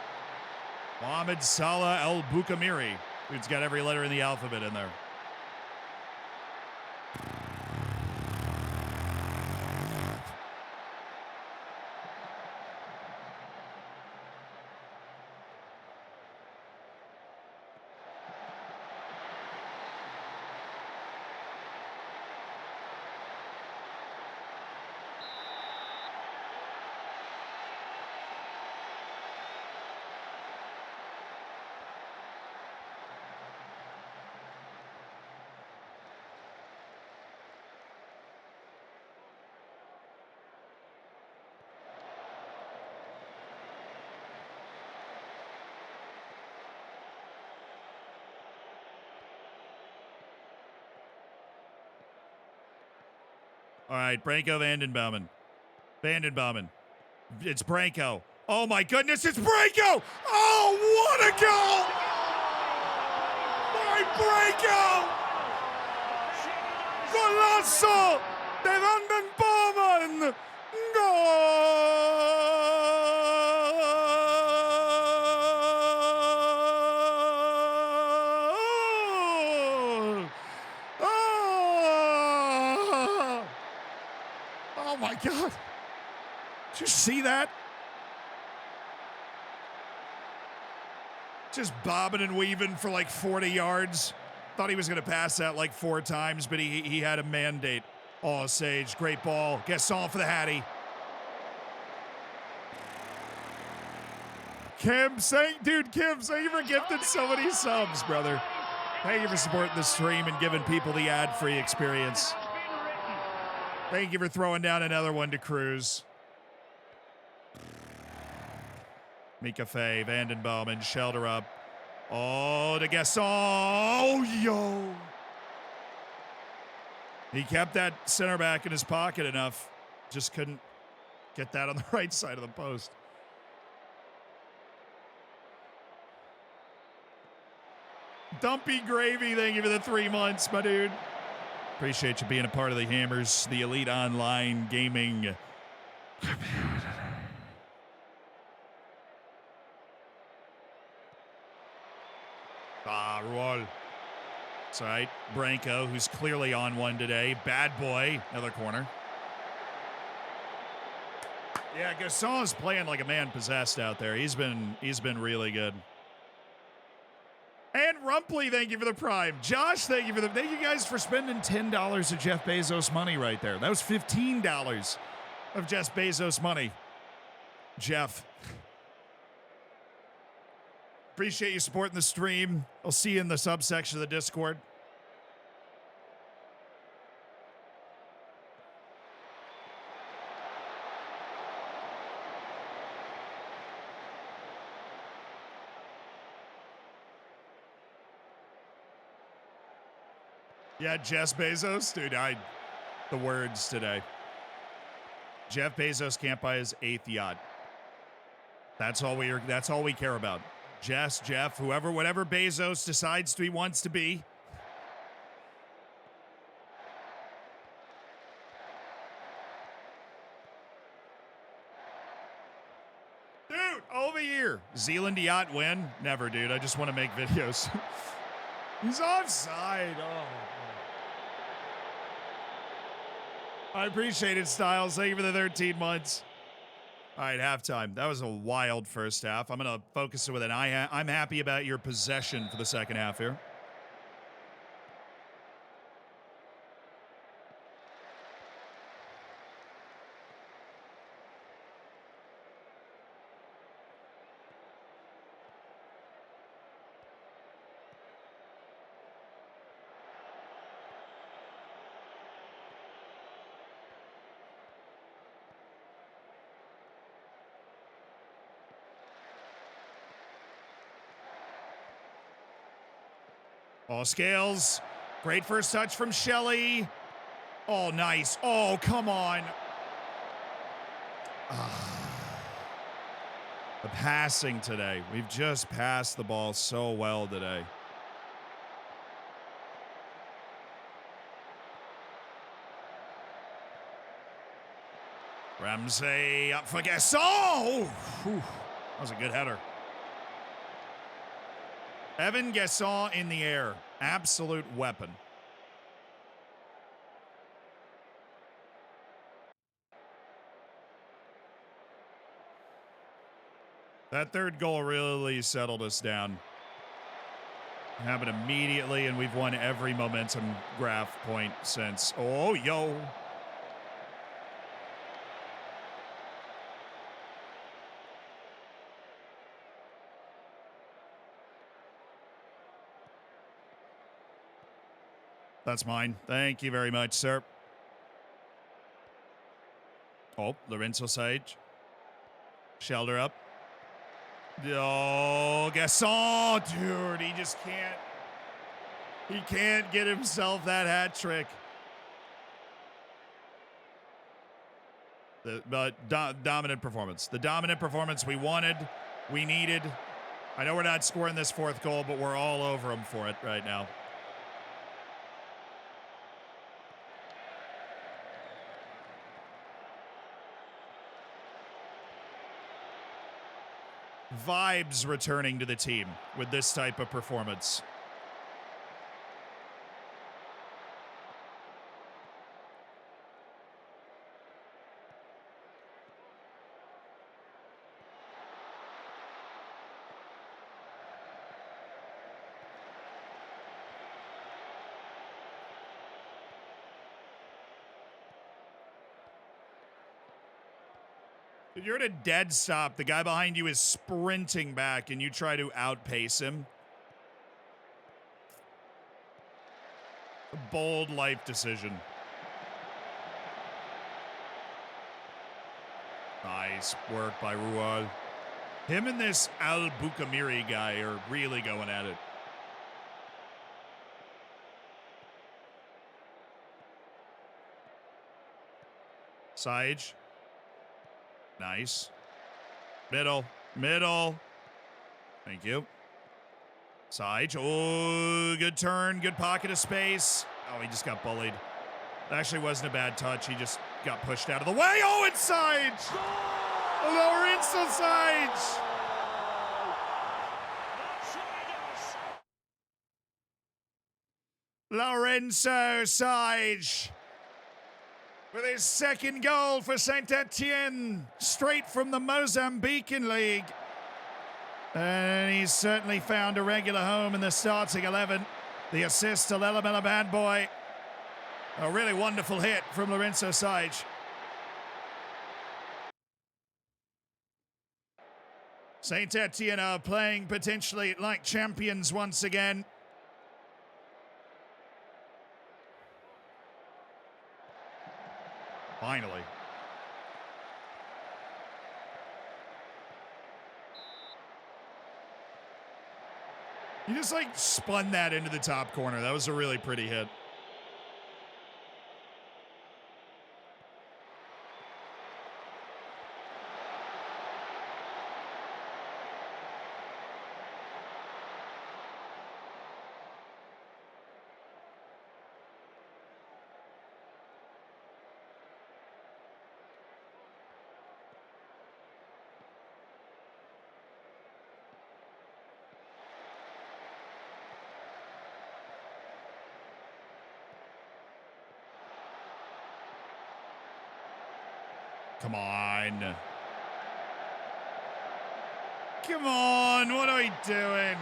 Mohamed Salah El Boukamiri. Dude's got every letter in the alphabet in there. All right, Branko Vanden Bauman. Vanden Bauman. It's Branko. Oh, my goodness, it's Branko! Oh, what a goal! My Branko! Golazo de Vanden Bauman! Goal! Oh my God. Did you see that? Just bobbing and weaving for like 40 yards. Thought he was going to pass that like 4 times, but he had a mandate. Oh, Sage, great ball. Gasol for the Hattie. Kim, thank you for gifting so many subs, brother. Thank you for supporting the stream and giving people the ad-free experience. Thank you for throwing down another one to Cruz. Mika Fey, Vanden Bauman, Shelter up. Oh, to Gasol. Oh, yo. He kept that center back in his pocket enough. Just couldn't get that on the right side of the post. Dumpy Gravy, thank you for the 3 months, my dude. Appreciate you being a part of the Hammers, the elite online gaming community. Ruol. It's all right. Branko, who's clearly on one today. Bad boy, another corner. Yeah, Gasson is playing like a man possessed out there. He's been really good. And Rumpley, thank you for the prime. Josh, thank you guys for spending $10 of Jeff Bezos money right there. That was $15 of Jeff Bezos money. Jeff. Appreciate you supporting the stream. I'll see you in the subsection of the Discord. Yeah, Jeff Bezos, dude, the words today. Jeff Bezos can't buy his 8th yacht. That's all we care about. Jeff, whatever Bezos decides he wants to be. Dude, over here. Zealand yacht win? Never, dude. I just want to make videos. He's offside. Oh. I appreciate it, Styles. Thank you for the 13 months. All right, halftime. That was a wild first half. I'm going to focus it with an I'm happy about your possession for the second half here. Oh, Scales. Great first touch from Shelley. Oh, nice. Oh, come on. The passing today. We've just passed the ball so well today. Ramsey up for Gasson. Oh, that was a good header. Evan Gasson in the air. Absolute weapon. That third goal really settled us down. Happened immediately, and we've won every momentum graph point since. Oh, yo. That's mine. Thank you very much, sir. Oh, Lorenzo Sage. Shelter up. Oh, Gasson. Dude, he just can't. He can't get himself that hat trick. Dominant performance. The dominant performance we wanted, we needed. I know we're not scoring this fourth goal, but we're all over him for it right now. Vibes returning to the team with this type of performance. If you're at a dead stop, the guy behind you is sprinting back and you try to outpace him. A bold life decision. Nice work by Rual. Him and this Al Bukamiri guy are really going at it. Sage. Nice. Middle. Thank you. Sage. Oh, good turn. Good pocket of space. Oh, he just got bullied. That actually wasn't a bad touch. He just got pushed out of the way. Oh, it's Sage. Lorenzo Sage. Lorenzo Sage. with his second goal for Saint Etienne, straight from the Mozambican League. And he's certainly found a regular home in the starting 11. The assist to Lelamela Bad Boy. A really wonderful hit from Lorenzo Sage. Saint Etienne are playing potentially like champions once again. Finally. He just like spun that into the top corner. That was a really pretty hit. Come on. Come on, what are we doing?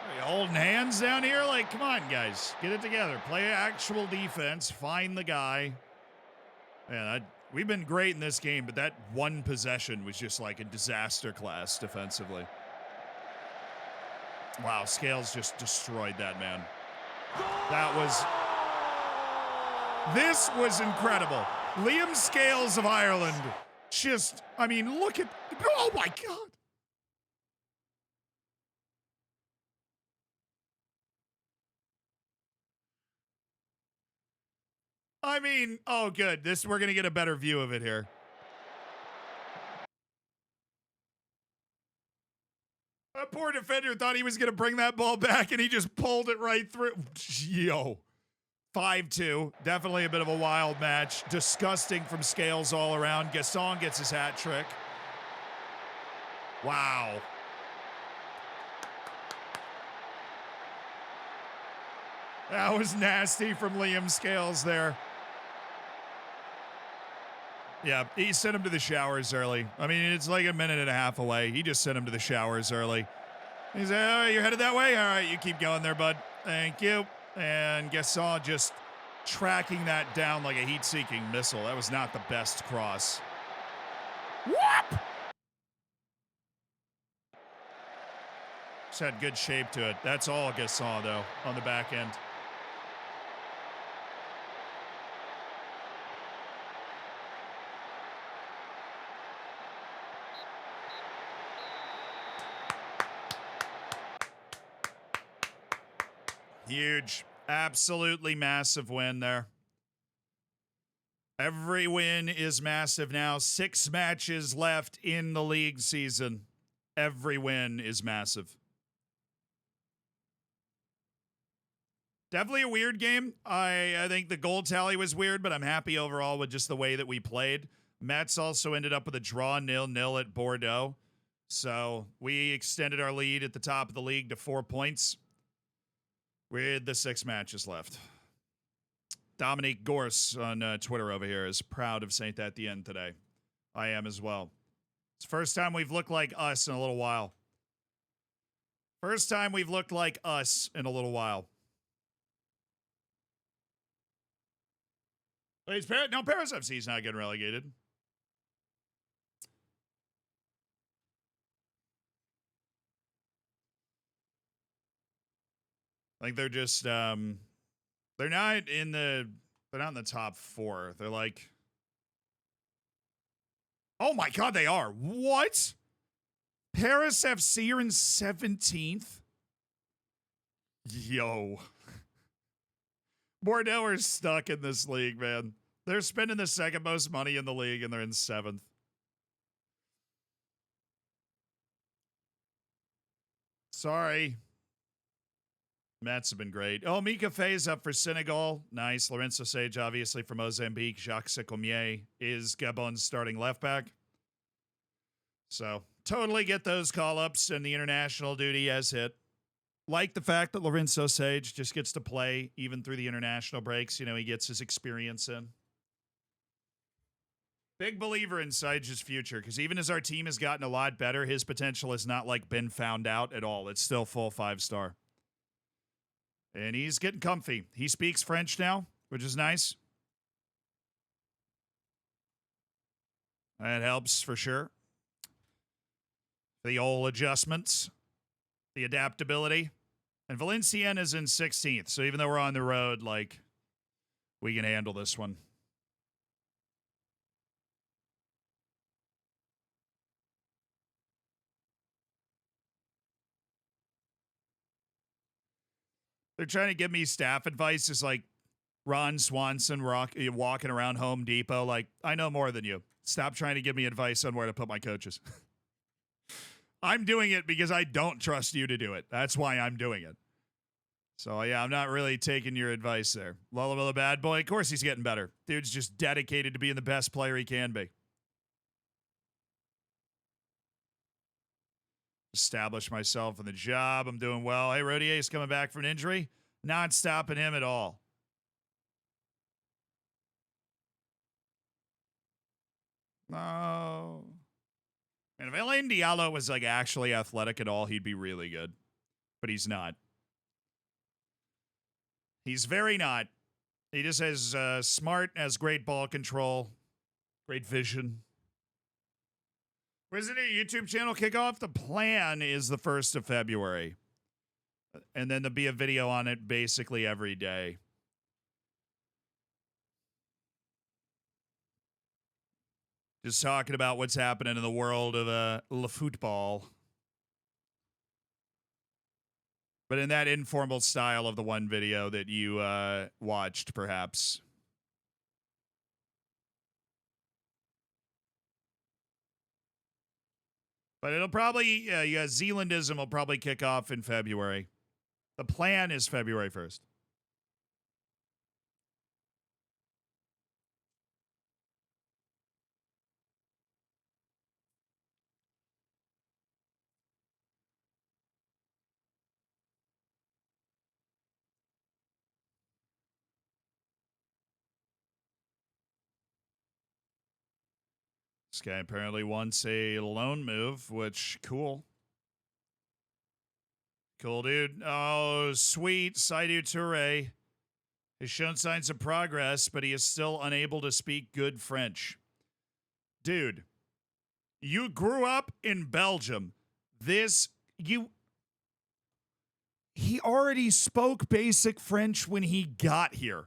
Are you holding hands down here? Like, come on, guys. Get it together. Play actual defense. Find the guy. Man, we've been great in this game, but that one possession was just like a disaster class defensively. Wow, Scales just destroyed that, man. This was incredible. Liam Scales of Ireland. Just, I mean, look at, oh my God. I mean, oh, good. We're going to get a better view of it here. That poor defender thought he was going to bring that ball back, and he just pulled it right through. Yo. 5-2. Definitely a bit of a wild match. Disgusting from Scales all around. Gaston gets his hat trick. Wow. That was nasty from Liam Scales there. Yeah, he sent him to the showers early. I mean, it's like a minute and a half away. He just sent him to the showers early. He said, oh, you're headed that way? All right, you keep going there, bud. Thank you. And Gaston just tracking that down like a heat-seeking missile. That was not the best cross. Whoop! Just had good shape to it. That's all Gaston, though, on the back end. Huge. Absolutely massive win there. Every win is massive now. 6 matches left in the league season. Every win is massive. Definitely a weird game. I think the goal tally was weird, but I'm happy overall with just the way that we played. Mets also ended up with a draw 0-0 at Bordeaux. So we extended our lead at the top of the league to 4 points with the 6 matches left. Dominique Gorse on Twitter over here is proud of Saint Etienne today. I am as well. It's the first time we've looked like us in a little while. First time we've looked like us in a little while. No, Paris FC is not getting relegated. I think they're just they're not in the top 4. They're like, oh my God, they are. What? Paris FC are in 17th? Yo. Bordeaux are stuck in this league, man. They're spending the second most money in the league, and they're in 7th. Sorry. Mets have been great. Oh, Mika Faye's up for Senegal. Nice. Lorenzo Sage, obviously, for Mozambique. Jacques Secomier is Gabon's starting left back. So, totally get those call-ups, and the international duty has hit. Like the fact that Lorenzo Sage just gets to play even through the international breaks. You know, he gets his experience in. Big believer in Sage's future, because even as our team has gotten a lot better, his potential has not, like, been found out at all. It's still full 5-star. And he's getting comfy. He speaks French now, which is nice. That helps for sure. The old adjustments, the adaptability. And Valenciennes is in 16th. So even though we're on the road, like, we can handle this one. They're trying to give me staff advice. It's like Ron Swanson walking around Home Depot. Like, I know more than you. Stop trying to give me advice on where to put my coaches. I'm doing it because I don't trust you to do it. That's why I'm doing it. So, yeah, I'm not really taking your advice there. Lullaby bad boy, of course he's getting better. Dude's just dedicated to being the best player he can be. Establish myself in the job. I'm doing well. Hey, Rodier's coming back from an injury. Not stopping him at all. No. And if Elaine Diallo was like actually athletic at all, he'd be really good. But he's not. He's very not. He just has smart, has great ball control, great vision. Where's it a YouTube channel kickoff? The plan is the 1st of February. And then there'll be a video on it basically every day. Just talking about what's happening in the world of le football. But in that informal style of the one video that you watched, perhaps. But it'll probably, Zealandism will probably kick off in February. The plan is February 1st. This guy apparently wants a loan move, which, cool. Cool, dude. Oh, sweet. Saidu Toure has shown signs of progress, but he is still unable to speak good French. Dude, you grew up in Belgium. He already spoke basic French when he got here.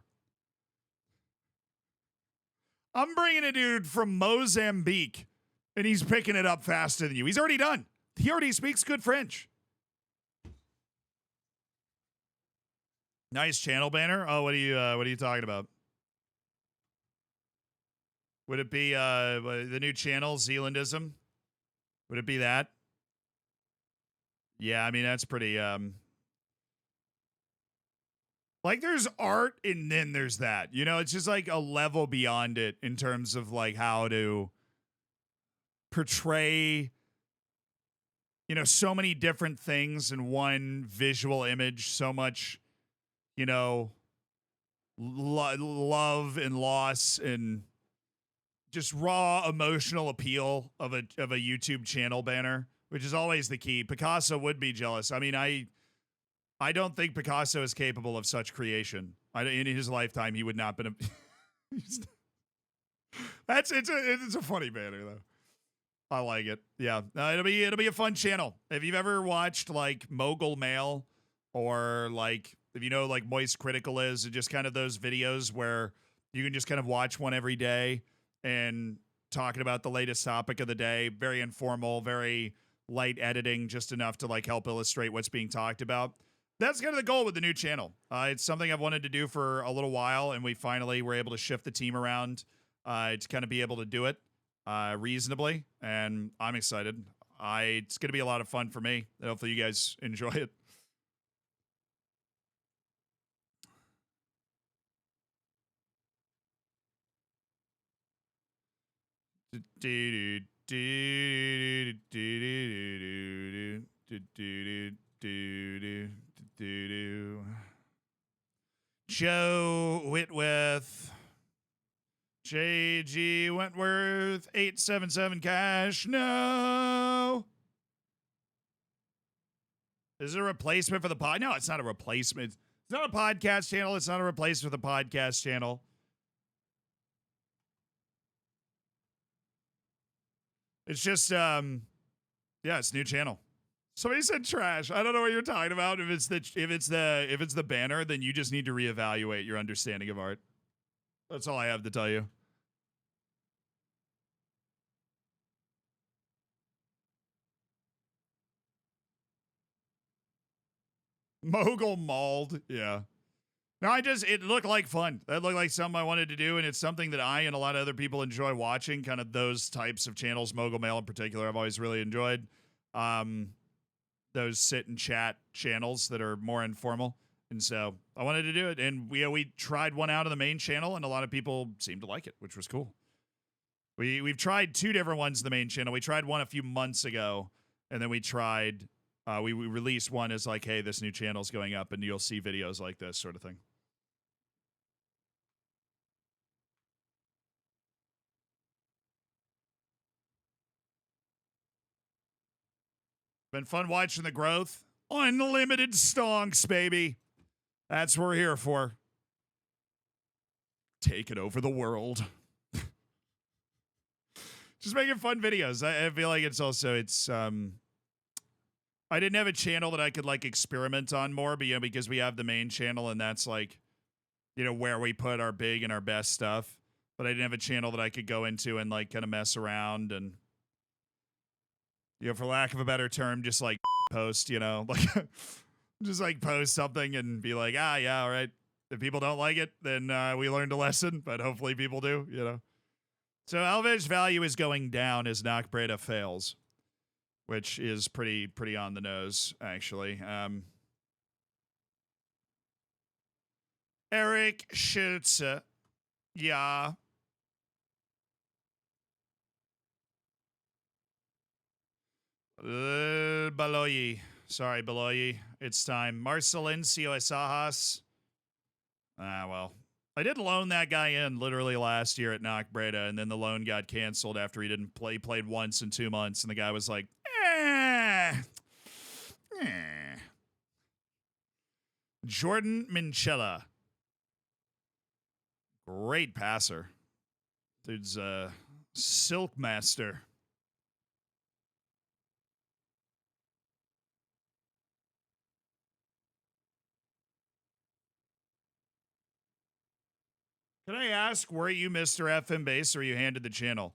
I'm bringing a dude from Mozambique, and he's picking it up faster than you. He's already done. He already speaks good French. Nice channel banner. Oh, what are you talking about? Would it be the new channel, Zealandism? Would it be that? Yeah, I mean, that's pretty like, there's art and then there's that. You know, it's just like a level beyond it in terms of like how to portray, you know, so many different things in one visual image, so much, you know, love and loss and just raw emotional appeal of a YouTube channel banner, which is always the key. Picasso would be jealous. I mean, I don't think Picasso is capable of such creation. In his lifetime, he would not been it's a funny banner though. I like it. Yeah, it'll be a fun channel. If you've ever watched like Mogul Mail, or like if you know like Moist Critical is, just kind of those videos where you can just kind of watch one every day and talking about the latest topic of the day. Very informal, very light editing, just enough to like help illustrate what's being talked about. That's kind of the goal with the new channel. It's something I've wanted to do for a little while, and we finally were able to shift the team around to kind of be able to do it reasonably, and I'm excited. It's going to be a lot of fun for me. Hopefully you guys enjoy it. Joe Whitworth. JG Wentworth, 877 cash. No. Is it a replacement for the pod? No, it's not a replacement. It's not a podcast channel. It's not a replacement for the podcast channel. It's just, yeah, it's a new channel. Somebody said trash. I don't know what you're talking about. If it's the banner, then you just need to reevaluate your understanding of art. That's all I have to tell you. Mogul mauled. Yeah. No, it looked like fun. That looked like something I wanted to do, and it's something that I and a lot of other people enjoy watching, kind of those types of channels, Mogul Mail in particular, I've always really enjoyed. Those sit and chat channels that are more informal. And so I wanted to do it. And we tried one out on the main channel, and a lot of people seemed to like it, which was cool. We've tried 2 different ones in the main channel. We tried one a few months ago, and then we tried, we released one as like, hey, this new channel's going up, and you'll see videos like this sort of thing. Been fun watching the growth. Unlimited stonks, baby. That's what we're here for. Taking over the world. Just making fun videos. I feel like it's I didn't have a channel that I could like experiment on more, but because we have the main channel and that's like, where we put our big and our best stuff. But I didn't have a channel that I could go into and like kind of mess around and, for lack of a better term, just like post, like just like post something and be like, yeah, all right. If people don't like it, then we learned a lesson, but hopefully people do, So Elvish value is going down as Knockbreda fails, which is pretty on the nose, actually. Eric Schulze. Yeah. Baloyi. Sorry, Baloyi. It's time. Marcelencio Esajas. Well. I did loan that guy in literally last year at Knockbreda, and then the loan got canceled after he didn't play. He played once in 2 months, and the guy was like, Jordan Minchella. Great passer. Dude's a silk master. Can I ask, were you Mr. FM Base or you handed the channel?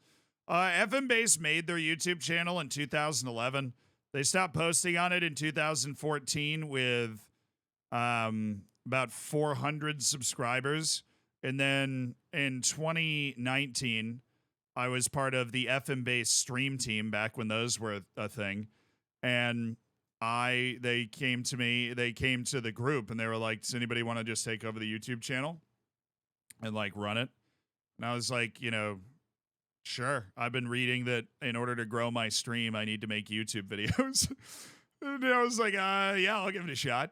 FM Base made their YouTube channel in 2011. They stopped posting on it in 2014 with about 400 subscribers. And then in 2019, I was part of the FM Base stream team back when those were a thing. And they came to the group and they were like, does anybody want to just take over the YouTube channel and like run it? And I was like, sure. I've been reading that in order to grow my stream, I need to make YouTube videos. And I was like, yeah, I'll give it a shot.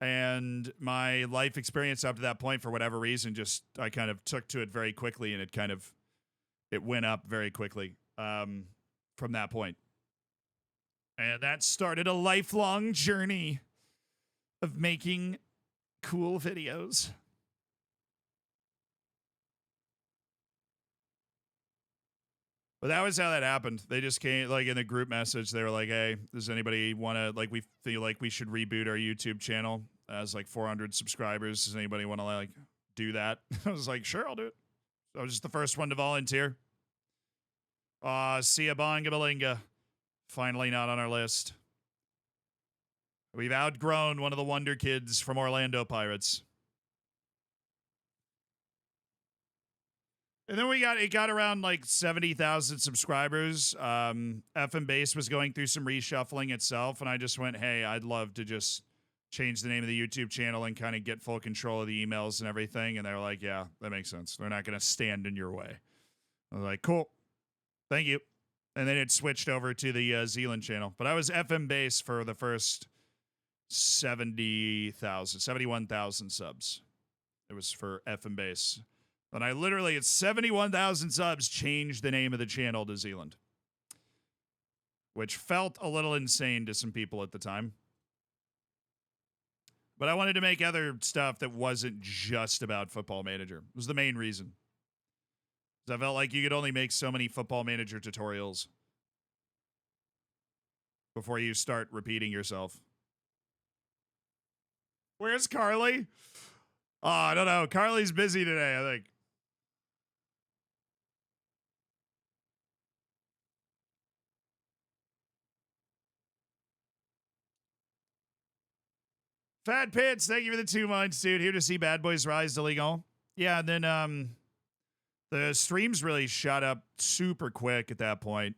And my life experience up to that point, for whatever reason, I kind of took to it very quickly, and it went up very quickly from that point. And that started a lifelong journey of making cool videos. But that was how that happened. They just came, like, in the group message. They were like, hey, does anybody want to, like, we feel like we should reboot our YouTube channel as, like, 400 subscribers. Does anybody want to, like, do that? I was like, sure, I'll do it. So I was just the first one to volunteer. Siabonga Balinga. Finally not on our list. We've outgrown one of the Wonder Kids from Orlando Pirates. And then it got around like 70,000 subscribers. FM Base was going through some reshuffling itself, and I just went, hey, I'd love to just change the name of the YouTube channel and kind of get full control of the emails and everything. And they were like, yeah, that makes sense. They're not going to stand in your way. I was like, cool. Thank you. And then it switched over to the Zealand channel. But I was FM base for the first 71,000 subs. It was for FM base. And I literally, at 71,000 subs, changed the name of the channel to Zealand, which felt a little insane to some people at the time. But I wanted to make other stuff that wasn't just about Football Manager. It was the main reason. I felt like you could only make so many Football Manager tutorials before you start repeating yourself. Where's Carly? Oh, I don't know. Carly's busy today, I think. Fat Pits, thank you for the 2 months, dude. Here to see Bad Boys Rise to League All. Yeah, and then the streams really shot up super quick at that point.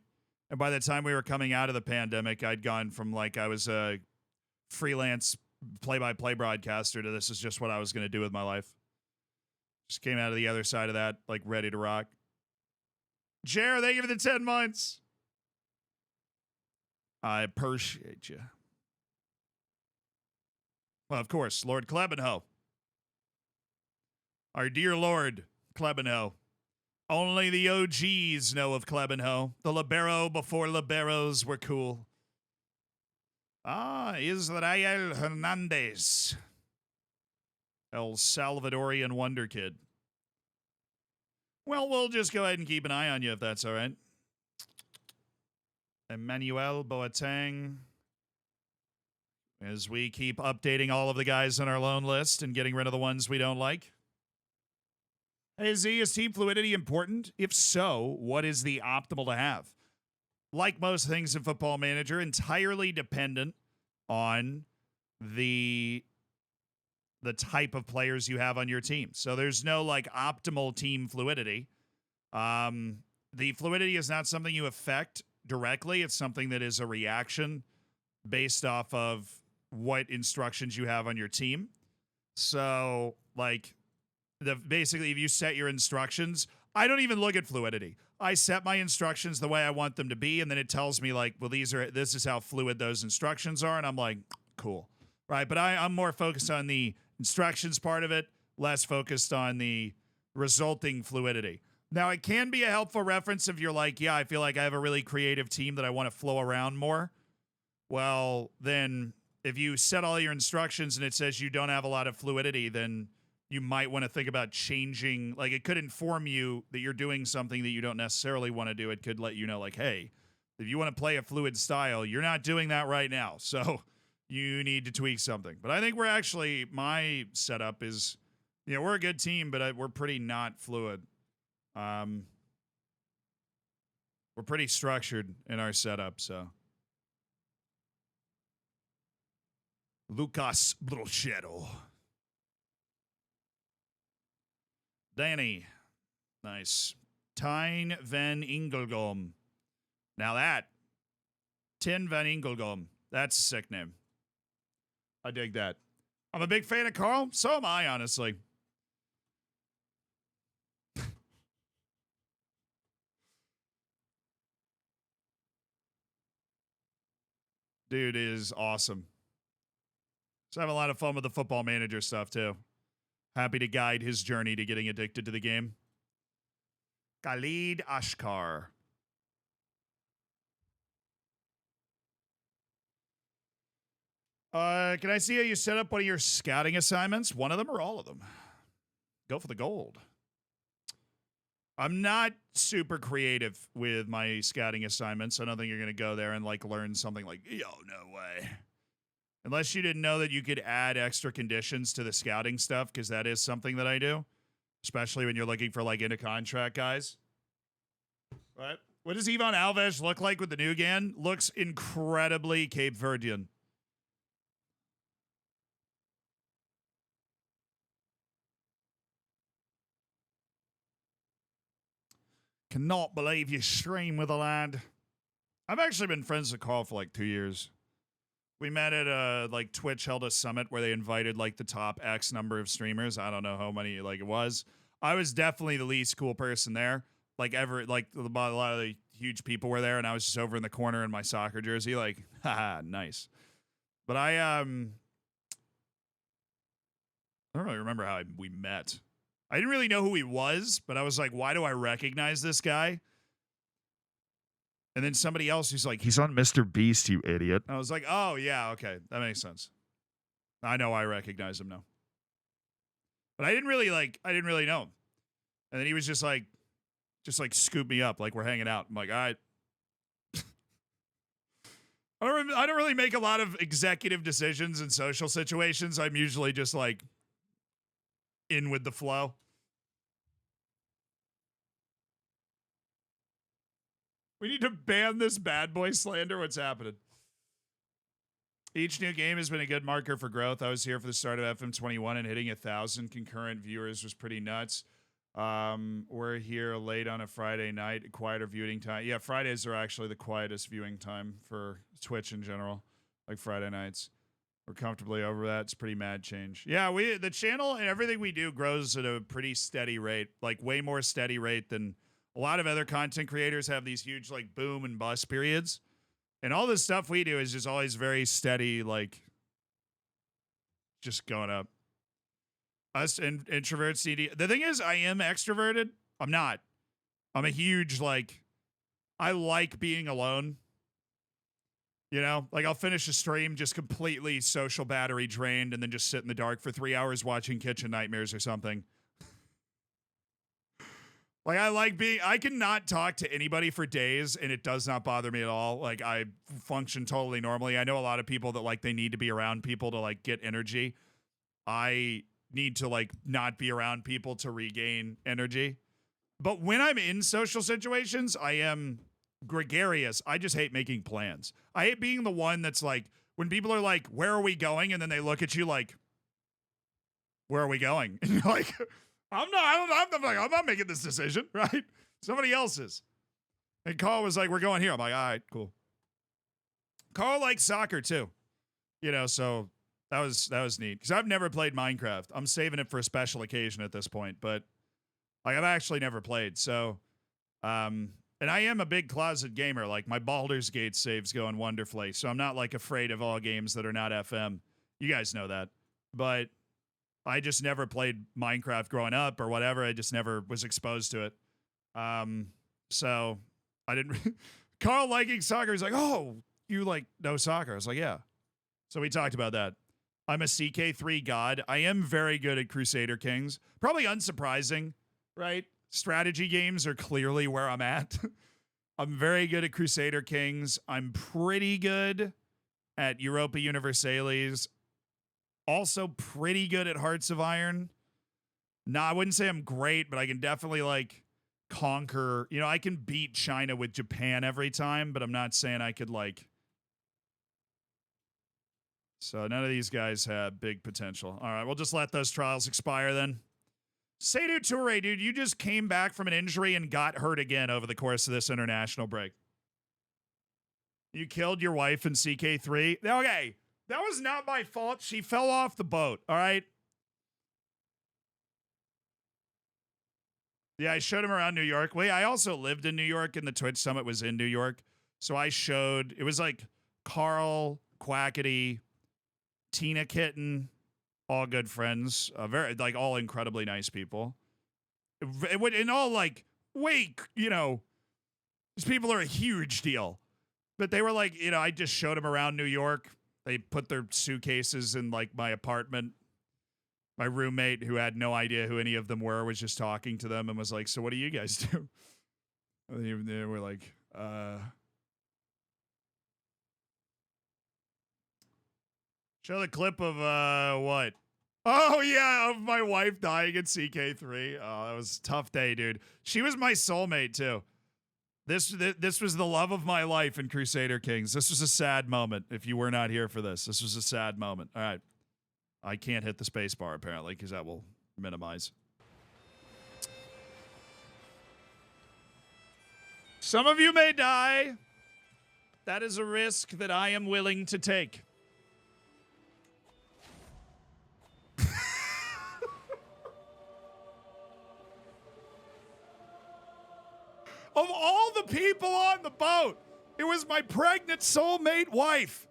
And by the time we were coming out of the pandemic, I'd gone from like I was a freelance play-by-play broadcaster to this is just what I was going to do with my life. Just came out of the other side of that, like ready to rock. Jer, thank you for the 10 months. I appreciate you. Well, of course, Lord Klebenho. Our dear Lord Klebenho. Only the OGs know of Klebenho. The libero before liberos were cool. Ah, Israel Hernandez. El Salvadorian Wonder Kid. Well, we'll just go ahead and keep an eye on you if that's all right. Emmanuel Boateng. As we keep updating all of the guys on our loan list and getting rid of the ones we don't like. Hey, Z, is team fluidity important? If so, what is the optimal to have? Like most things in Football Manager, entirely dependent on the type of players you have on your team. So there's no like optimal team fluidity. The fluidity is not something you affect directly. It's something that is a reaction based off of what instructions you have on your team. So like basically if you set your instructions, I don't even look at fluidity. I set my instructions the way I want them to be, and then it tells me like, well, this is how fluid those instructions are, and I'm like, cool. Right? But I'm more focused on the instructions part of it, less focused on the resulting fluidity. Now, it can be a helpful reference if you're like, yeah, I feel like I have a really creative team that I want to flow around more. Well, then if you set all your instructions and it says you don't have a lot of fluidity, then you might want to think about changing. Like, it could inform you that you're doing something that you don't necessarily want to do. It could let you know, like, hey, if you want to play a fluid style, you're not doing that right now. So you need to tweak something. But I think my setup is, we're a good team, but we're pretty not fluid. We're pretty structured in our setup, so. Lucas Bruschetto. Danny. Nice. Tijn van Ingelgom. Now that. Tin van Ingelgom. That's a sick name. I dig that. I'm a big fan of Carl. So am I, honestly. Dude is awesome. So I have a lot of fun with the Football Manager stuff, too. Happy to guide his journey to getting addicted to the game. Khalid Ashkar. Can I see how you set up one of your scouting assignments? One of them or all of them? Go for the gold. I'm not super creative with my scouting assignments. I don't think you're going to go there and like learn something like, yo, no way. Unless you didn't know that you could add extra conditions to the scouting stuff, because that is something that I do, especially when you're looking for like into contract guys. What does Ivan Alves look like with the new GAN? Looks incredibly Cape Verdean. Cannot believe you stream with a lad. I've actually been friends with Carl for like 2 years. We met at like Twitch held a summit where they invited like the top X number of streamers. I don't know how many like it was. I was definitely the least cool person there. Like ever, like a lot of the huge people were there, and I was just over in the corner in my soccer jersey, like, haha, nice. But I don't really remember how we met. I didn't really know who he was, but I was like, why do I recognize this guy? And then somebody else who's like, he's on Mr. Beast, you idiot. I was like, oh, yeah, okay. That makes sense. I know I recognize him now. But I didn't really know him. And then he was just like scoop me up like we're hanging out. I'm like, all right. I don't really make a lot of executive decisions in social situations. I'm usually just like in with the flow. We need to ban this bad boy slander. What's happening? Each new game has been a good marker for growth. I was here for the start of FM21 and hitting 1,000 concurrent viewers was pretty nuts. We're here late on a Friday night, quieter viewing time. Yeah, Fridays are actually the quietest viewing time for Twitch in general, like Friday nights. We're comfortably over that. It's pretty mad change. Yeah, the channel and everything we do grows at a pretty steady rate, like way more steady rate than a lot of other content creators have these huge like boom and bust periods. And all this stuff we do is just always very steady, like just going up. Us introverts, CD. The thing is, I am extroverted. I'm not. I'm a huge, like, I like being alone. You know, like I'll finish a stream just completely social battery drained and then just sit in the dark for 3 hours watching Kitchen Nightmares or something. Like I cannot talk to anybody for days and it does not bother me at all. Like I function totally normally. I know a lot of people that like they need to be around people to like get energy. I need to like not be around people to regain energy. But when I'm in social situations, I am gregarious. I just hate making plans. I hate being the one that's like, when people are like, where are we going? And then they look at you like, where are we going? And you're like, I'm not making this decision, right? Somebody else is. And Carl was like, we're going here. I'm like, all right, cool. Carl likes soccer too. You know, so that was neat. Because I've never played Minecraft. I'm saving it for a special occasion at this point, but like I've actually never played. So and I am a big closet gamer. Like my Baldur's Gate save's going wonderfully. So I'm not like afraid of all games that are not FM. You guys know that. But I just never played Minecraft growing up or whatever. I just never was exposed to it. So I didn't. Carl liking soccer is like, oh, you like know soccer? I was like, yeah. So we talked about that. I'm a CK3 god. I am very good at Crusader Kings. Probably unsurprising, right? Strategy games are clearly where I'm at. I'm very good at Crusader Kings. I'm pretty good at Europa Universalis. Also pretty good at Hearts of Iron. No, I wouldn't say I'm great, but I can definitely like conquer. You know, I can beat China with Japan every time, but I'm not saying I could like. So none of these guys have big potential. All right, we'll just let those trials expire then. Seydou Toure, dude, you just came back from an injury and got hurt again over the course of this international break. You killed your wife in CK3. Okay. That was not my fault. She fell off the boat, all right? Yeah, I showed him around New York. Wait, I also lived in New York and the Twitch Summit was in New York. So I showed, it was like Carl, Quackity, Tina Kitten, all good friends, very like all incredibly nice people. It would, and all like, wait, you know, these people are a huge deal. But they were like, you know, I just showed them around New York. They put their suitcases in like my apartment. My roommate, who had no idea who any of them were, was just talking to them and was like, so what do you guys do? And they were like, show the clip of what? Oh yeah, of my wife dying in CK3. Oh, that was a tough day, dude. She was my soulmate too. This was the love of my life in Crusader Kings. This was a sad moment. If you were not here for this, this was a sad moment. All right. I can't hit the space bar apparently because that will minimize. Some of you may die. That is a risk that I am willing to take. Of all the people on the boat, it was my pregnant soulmate wife.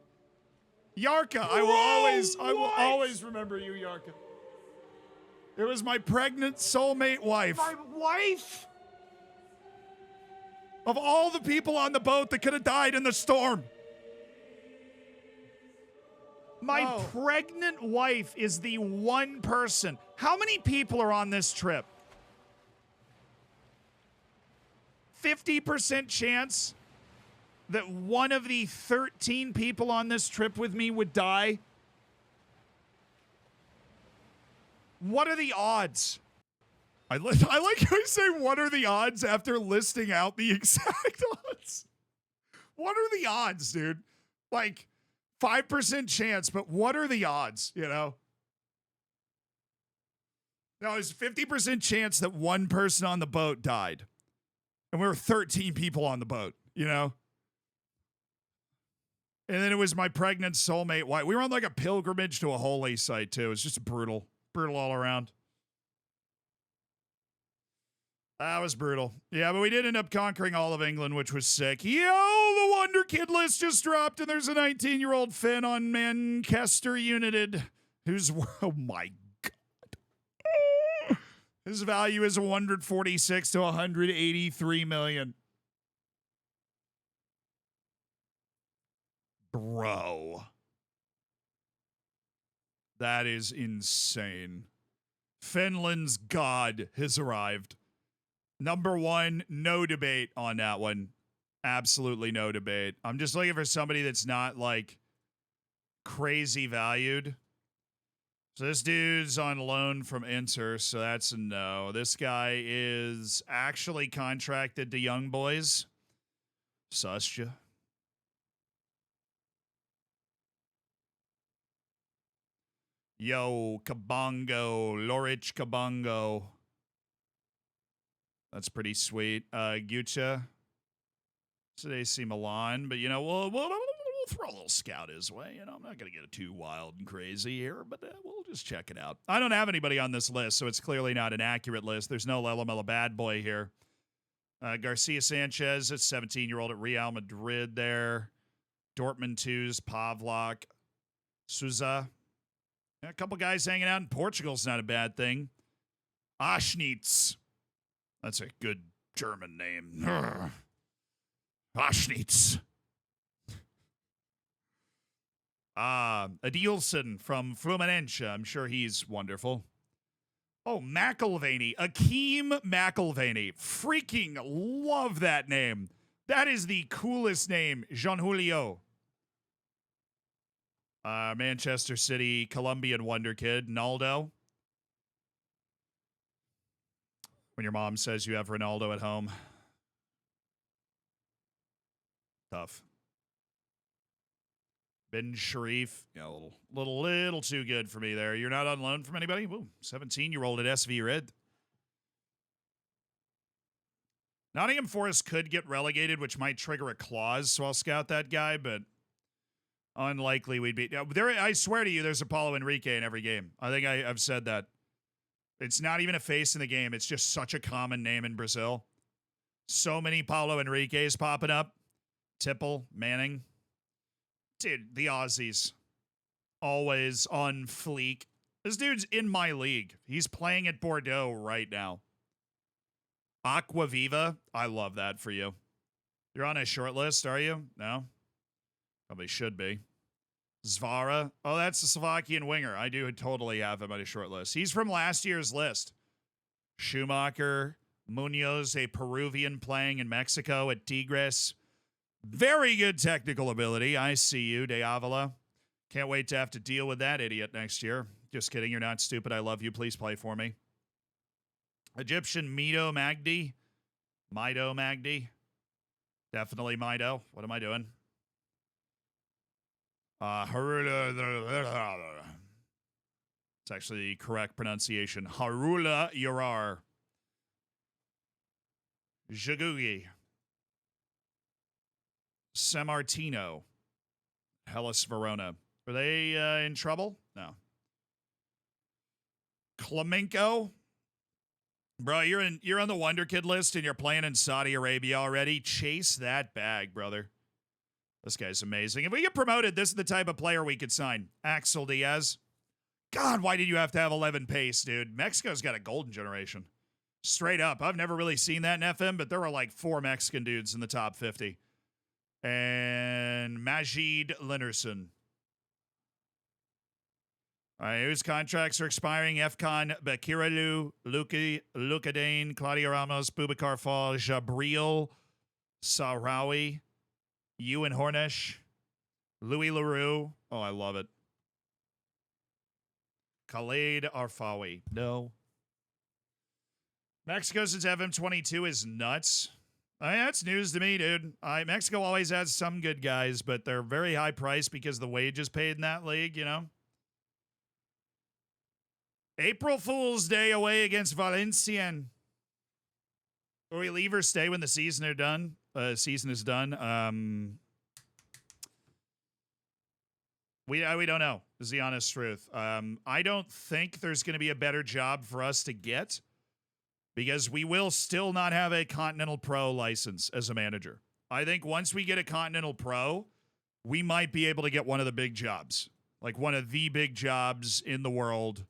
Yarka, I will always remember you, Yarka. It was my pregnant soulmate wife. My wife? Of all the people on the boat that could have died in the storm. My pregnant wife is the one person. How many people are on this trip? 50% chance that one of the 13 people on this trip with me would die? What are the odds? I like how I say, what are the odds after listing out the exact odds? What are the odds, dude? Like, 5% chance, but what are the odds, you know? Now, there's 50% chance that one person on the boat died. And we were 13 people on the boat, you know? And then it was my pregnant soulmate wife. We were on like a pilgrimage to a holy site, too. It was just brutal. Brutal all around. That was brutal. Yeah, but we did end up conquering all of England, which was sick. Yo, the Wonder Kid list just dropped, and there's a 19-year-old Finn on Manchester United, who's, oh my God. His value is 146 to 183 million. Bro. That is insane. Finland's god has arrived. Number one, no debate on that one. Absolutely no debate. I'm just looking for somebody that's not like crazy valued. So this dude's on loan from Inter, so that's a no. This guy is actually contracted to Young Boys. Susja. Yo, Kabongo, Lorich Kabongo. That's pretty sweet. Gucha. It's AC Milan, but, you know, we'll throw a little scout his way. You know, I'm not going to get it too wild and crazy here, but we'll just check it out. I don't have anybody on this list, so it's clearly not an accurate list. There's no Lelamela bad boy here. Garcia Sanchez, a 17-year-old at Real Madrid there. Dortmund 2's Pavlak. Souza. A couple guys hanging out in Portugal's not a bad thing. Aschnitz. That's a good German name. Aschnitz. Adilson from Fluminense. I'm sure he's wonderful. Oh, McIlvaney. Akeem McIlvaney. Freaking love that name. That is the coolest name. Jean Julio. Manchester City, Colombian wonder kid, Naldo. When your mom says you have Ronaldo at home. Tough. Ben Sharif, yeah, a little too good for me there. You're not on loan from anybody? Woo, 17-year-old at SV Red. Nottingham Forest could get relegated, which might trigger a clause, so I'll scout that guy, but unlikely we'd be. There, I swear to you, there's a Paulo Enrique in every game. I think I've said that. It's not even a face in the game. It's just such a common name in Brazil. So many Paulo Enriques popping up. Tipple, Manning. Dude, the Aussies. Always on fleek. This dude's in my league. He's playing at Bordeaux right now. Aquaviva. I love that for you. You're on a short list, are you? No? Probably should be. Zvara. Oh, that's a Slovakian winger. I do totally have him on a short list. He's from last year's list. Schumacher. Munoz, a Peruvian playing in Mexico at Tigres. Very good technical ability. I see you, De Avila. Can't wait to have to deal with that idiot next year. Just kidding. You're not stupid. I love you. Please play for me. Egyptian Mido Magdi. Mido Magdi. Definitely Mido. What am I doing? Harula. It's actually the correct pronunciation. Harula Yorar. Jagugi. Sammartino. Hellas Verona. Are they in trouble? No. Klemenko. Bro, you're on the Wonder Kid list and you're playing in Saudi Arabia already. Chase that bag, brother. This guy's amazing. If we get promoted, this is the type of player we could sign. Axel Diaz. God, why did you have to have 11 pace, dude? Mexico's got a golden generation. Straight up. I've never really seen that in FM, but there were like 4 Mexican dudes in the top 50. And Majid Linnerson. All right, whose contracts are expiring? Efkan Bekiralou, Lucadane, Claudio Ramos, Boubacar Fall, Jabril Sahrawi, Ewan Hornish, Louis Leroux. Oh, I love it. Khalid Arfawi. No. Mexico since FM22 is nuts. I mean, that's news to me, dude. Mexico always has some good guys, but they're very high priced because the wages paid in that league, you know? April Fool's Day away against Valencian. Or we leave or stay when the season is done. We don't know, is the honest truth. I don't think there's going to be a better job for us to get because we will still not have a Continental Pro license as a manager. I think once we get a Continental Pro, we might be able to get one of the big jobs. Like one of the big jobs in the world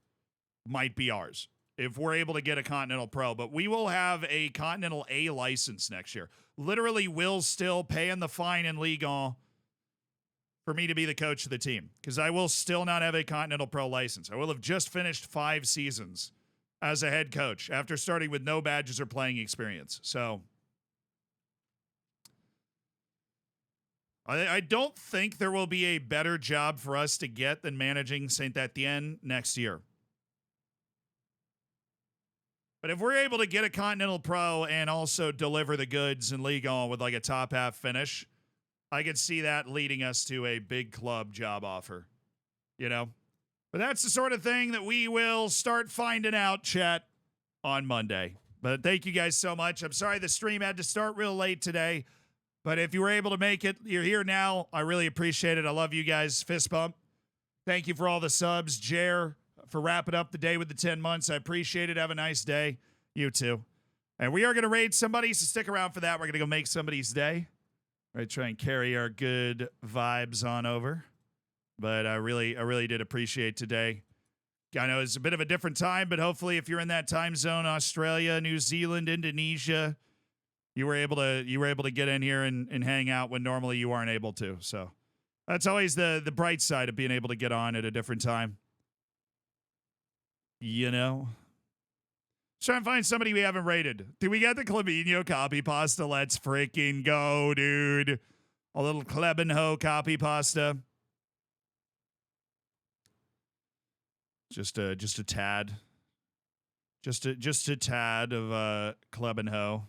might be ours if we're able to get a Continental Pro. But we will have a Continental A license next year. Literally will still paying the fine in Ligue 1 for me to be the coach of the team because I will still not have a Continental Pro license. I will have just finished 5 seasons as a head coach after starting with no badges or playing experience. So I don't think there will be a better job for us to get than managing Saint Etienne next year. But if we're able to get a Continental Pro and also deliver the goods in Ligue 1 with like a top half finish, I could see that leading us to a big club job offer, you know? But that's the sort of thing that we will start finding out, chat, on Monday. But thank you guys so much. I'm sorry the stream had to start real late today. But if you were able to make it, you're here now. I really appreciate it. I love you guys. Fist bump. Thank you for all the subs. Jer, for wrapping up the day with the 10 months. I appreciate it. Have a nice day. You too. And we are going to raid somebody, so stick around for that. We're going to go make somebody's day. We're going to try and carry our good vibes on over. But I really did appreciate today. I know it's a bit of a different time, but hopefully if you're in that time zone, Australia, New Zealand, Indonesia, you were able to get in here and hang out when normally you aren't able to. So that's always the bright side of being able to get on at a different time. You know? Let's try and find somebody we haven't rated. Do we get the Clavinho copy pasta? Let's freaking go, dude. A little Klebenho copy pasta. Just a tad. Just a tad of Klebenho.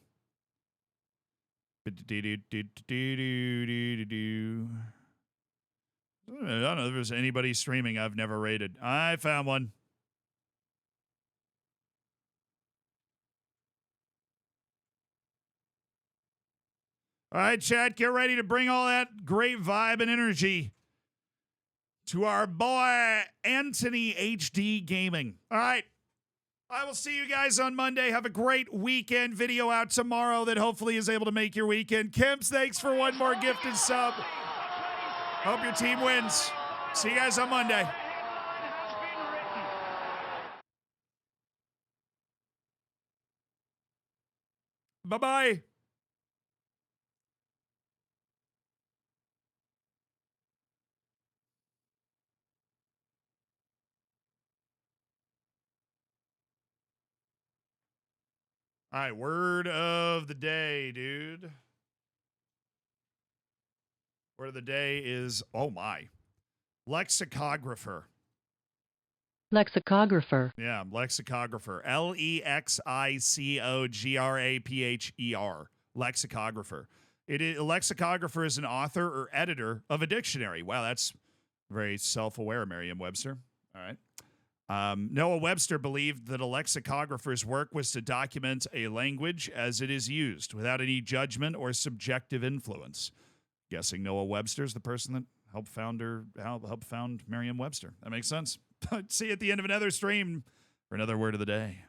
I don't know if there's anybody streaming I've never rated. I found one. All right, chat, get ready to bring all that great vibe and energy to our boy, Anthony HD Gaming. All right. I will see you guys on Monday. Have a great weekend. Video out tomorrow that hopefully is able to make your weekend. Kemps, thanks for one more gifted sub. Hope your team wins. See you guys on Monday. Bye-bye. All right, word of the day, dude. Word of the day is, oh my, lexicographer. Lexicographer. Yeah, lexicographer. Lexicographer. Lexicographer. A lexicographer is an author or editor of a dictionary. Wow, that's very self-aware, Merriam-Webster. All right. Noah Webster believed that a lexicographer's work was to document a language as it is used without any judgment or subjective influence. Guessing Noah Webster's the person that helped found Merriam-Webster. That makes sense. See you at the end of another stream for another word of the day.